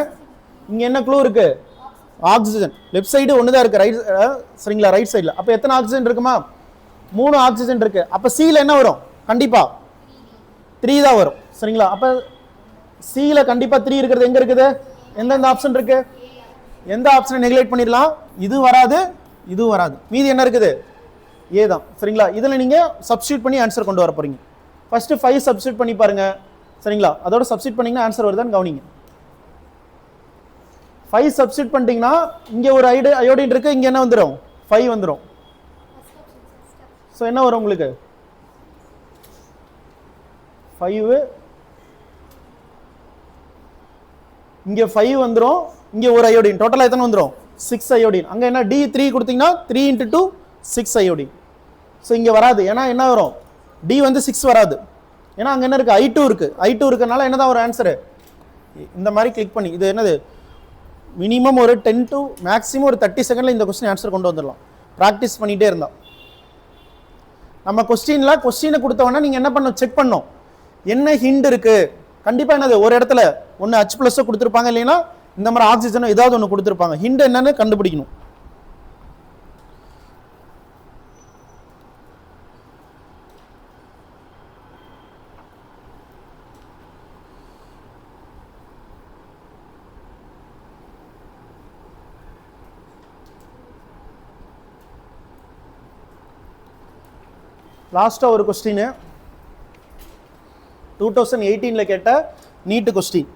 இங்க என்ன க்ளூ இருக்கு, ஆக்சிஜன். லெஃப்ட் சைடு ஒன்று தான் இருக்கு, ரைட் சரிங்களா, ரைட் சைடில். அப்போ எத்தனை ஆக்சிஜன் இருக்குமா, 3 ஆக்சிஜன் இருக்கு. அப்போ சியில் என்ன வரும், கண்டிப்பா 3 தான் வரும் சரிங்களா. அப்போ சியில் கண்டிப்பா 3 இருக்கிறது எங்க இருக்குது, எந்தெந்த ஆப்ஷன் இருக்கு, எந்த ஆப்ஷனை நெக்லெக்ட் பண்ணிடலாம், இது வராது இது வராது, மீதி என்ன இருக்குது, ஏ தான் சரிங்களா. இதில் நீங்க சப்ஸ்டியூட் பண்ணி ஆன்சர் கொண்டு வர போறீங்க. ஃபர்ஸ்ட் 5 சப்ஸ்டியூட் பண்ணி பாருங்க சரிங்களா. அதோட சப்ஸ்டியூட் பண்ணீங்கன்னா ஆன்சர் வருதான்னு கவனிங்க. 5 சப்ஸ்டியூட் பண்ணிட்டீங்கன்னா இங்க ஒரு அயோடின் இருக்கு, இங்க என்ன வந்துடும் 5 வந்துடும். ஸோ என்ன வரும் உங்களுக்கு 5, இங்க 5 வந்துடும், இங்க ஒரு அயோடின், டோட்டலா எத்தனை வந்துடும் 6 அயோடின். அங்க என்ன D3 கொடுத்தீங்கன்னா 3 × 2 6 அயோடின். ஸோ இங்க வராது, ஏன்னா என்ன வரும், டி வந்து 6 வராது, ஏன்னா அங்க என்ன இருக்கு I2 இருக்கு. I2 இருக்கனால என்னதான் ஒரு ஆன்சர், இந்த மாதிரி கிளிக் பண்ணி இது என்னது மினிமம் ஒரு 10 to மேக்ஸிமம் ஒரு 30 செகண்ட்ல இந்த கொஸ்டின் ஆன்சர் கொண்டு வந்துடலாம், ப்ராக்டிஸ் பண்ணிட்டே இருந்தா. நம்ம கொஸ்டினை கொடுத்தவொடனே நீங்க என்ன பண்ணணும், செக் பண்ணணும் என்ன ஹிண்ட் இருக்கு. கண்டிப்பா என்னது ஒரு இடத்துல ஒன்று H+ கொடுத்துருப்பாங்க, இல்லைன்னா இந்த மாதிரி ஆக்சிஜன் ஏதாவது ஒன்று கொடுத்துருப்பாங்க. ஹிண்ட் என்னன்னு கண்டுபிடிக்கணும். லாஸ்டா ஒரு கொஸ்டின் 2018 கேட்ட NEET question.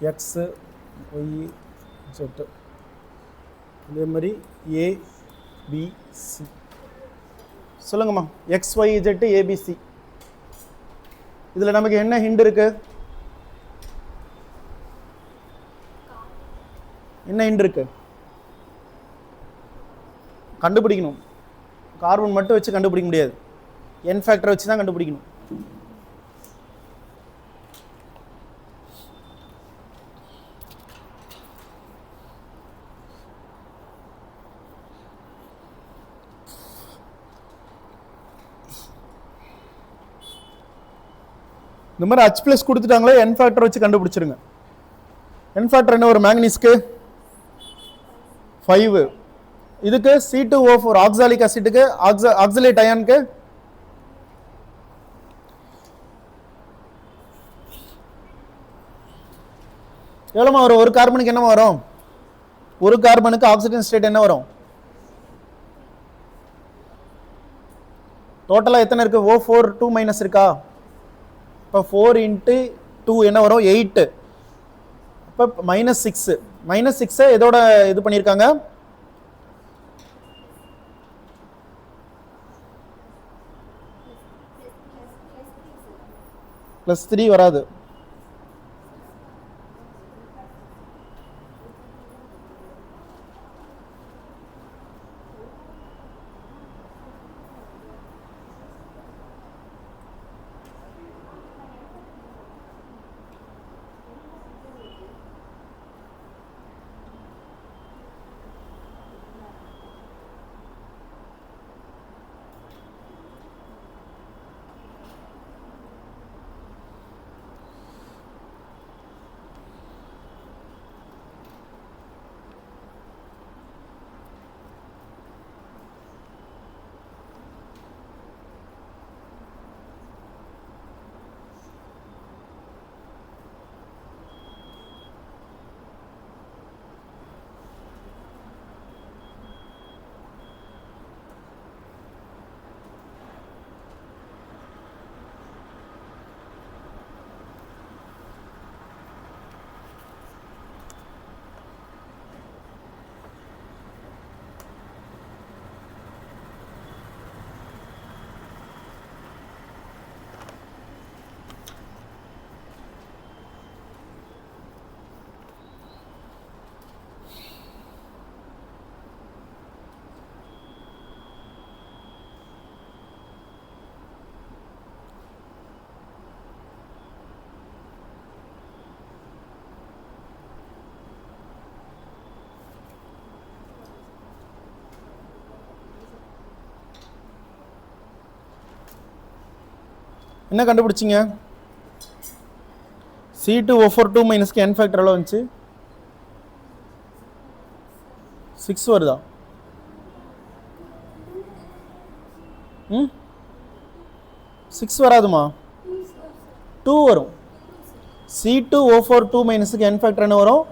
X Y Z, இதே மாதிரி ஏபிசி. சொல்லுங்கம்மா, எக்ஸ் ஒய் ஜெட்டு ஏபிசி. இதில் நமக்கு என்ன ஹிண்ட் இருக்கு? என்ன ஹிண்ட் இருக்கு? கண்டுபிடிக்கணும். கார்பன் மட்டும் வச்சு கண்டுபிடிக்க முடியாது, n ஃபேக்டரை வச்சு தான் கண்டுபிடிக்கணும். இந்த மாதிரி H ப்ளஸ் கொடுத்துட்டாங்களே, n ஃபேக்டர் வச்சு கண்டுபிடிச்சிருங்க. n ஃபேக்டர் என்ன ஒரு மேங்கனீஸ்க்கு 5. இதுக்கு C2O4 ஆக்சாலிக் அசிட்டுக்கு ஆக்சலேட் அயானுக்கு எவ்வளோமா வரும்? ஒரு கார்பனுக்கு என்னமா வரும்? ஒரு கார்பனுக்கு ஆக்சிஜன் ஸ்டேட் என்ன வரும்? டோட்டலாக எத்தனை இருக்கு? O4 2 மைனஸ் இருக்கா? இப்போ 4 × 2 என்ன வரும்? 8. இப்போ -6. -6 எதோட இது பண்ணியிருக்காங்க? +3 வராது. என்ன கண்டுபிடிச்சிங்க? C2O4 2 மைனஸ்க்கு n ஃபேக்டர் எவ்வளோ வந்துச்சு? 6 வருதா? 6 வராதுமா, 2 வரும். C2O4 2 மைனஸ்க்கு n ஃபேக்டர் என்ன வரும்?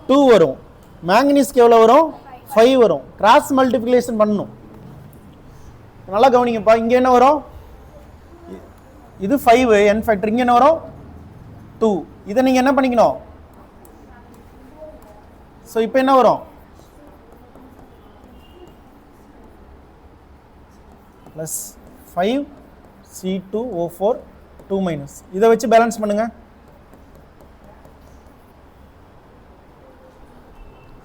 2 வரும். மேங்கனீஸ்க்கு எவ்வளோ வரும்? 5 வரும். கிராஸ் மல்டிப்ளிகேஷன் பண்ணணும். நல்லா கவனிங்கப்பா. இங்கே என்ன வரும்? இது 5 n ஃபேக்டர். இங்கே என்ன வரும்? 2. இதை நீங்கள் என்ன பண்ணிக்கணும்? ஸோ இப்போ என்ன வரும்? +5 C2O4 2 மைனஸ். இதை வச்சு பேலன்ஸ் பண்ணுங்க.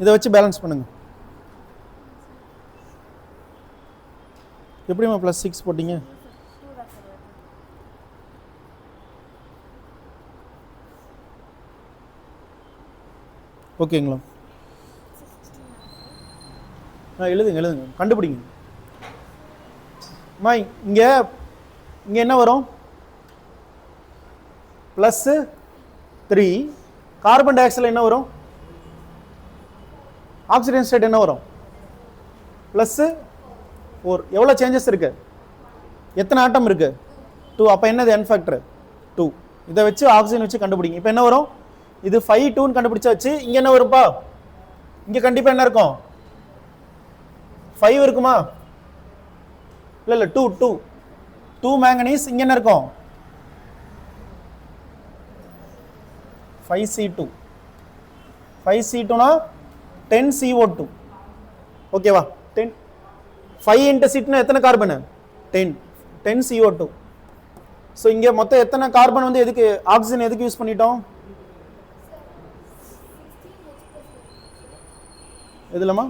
இதை வச்சு பேலன்ஸ் பண்ணுங்க. எப்படிமா +6 போட்டீங்க? ஓகேங்களா? எழுதுங்க கண்டுபிடிங்க. இங்கே என்ன வரும்? +3. கார்பன் டை ஆக்சைடில் என்ன வரும்? ஆக்சிஜன் ஸ்டேட் என்ன வரும்? +4. எவ்வளோ சேஞ்சஸ் இருக்கு? எத்தனை ஆட்டம் இருக்கு? 2. அப்போ என்னது n ஃபேக்டர்? 2. இதை வச்சு ஆக்சிஜன் வச்சு கண்டுபிடிங்க. இப்போ என்ன வரும்? இது 5 2ன்னு கண்டுபிடிச்சாச்சு. இங்கே என்ன வரும்பா? இங்கே கண்டிப்பாக என்ன இருக்கும்? 5 இருக்குமா? இல்லை 2 மேங்கனீஸ். இங்கே என்ன இருக்கும்? 5C2. 5C2னா 10CO2 ஓகேவா 10 5 into C2னா எத்தனை கார்பன் 10 CO2 ஸோ இங்கே மொத்தம் எத்தனை கார்பன் வந்து எதுக்கு ஆக்சிஜன் எதுக்கு யூஸ் பண்ணிட்டோம் எதுலமா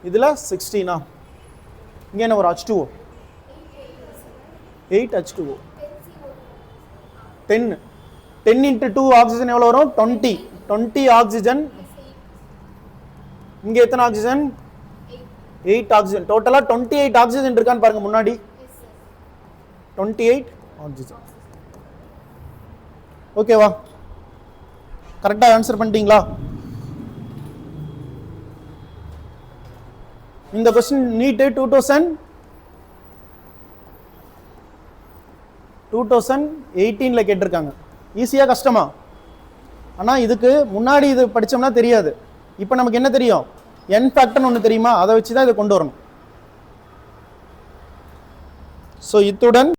இதில் 16 இங்கே என்ன ஒரு H2O 8 H2O 10 into 2 ஆக்சிஜன் எவ்வளோ வரும் 20 ஆக்சிஜன் இங்கே எத்தனை ஆக்சிஜன் 8 ஆக்சிஜன் டோட்டலாக 28 ஆக்சிஜன் இருக்கான்னு பாருங்க முன்னாடி 28 ஆக்சிஜன் ஓகேவா கரெக்டாக ஆன்சர் பண்ணிட்டீங்களா இந்த கொஸ்டின் நீட் 2018ல கேட்டிருக்காங்க ஈஸியா கஷ்டமா ஆனால் இதுக்கு முன்னாடி இது படித்தோம்னா தெரியாது இப்போ நமக்கு என்ன தெரியும் என் ஃபேக்டர்னு ஒன்று தெரியுமா அதை வச்சு தான் இதை கொண்டு வரணும் ஸோ இத்துடன்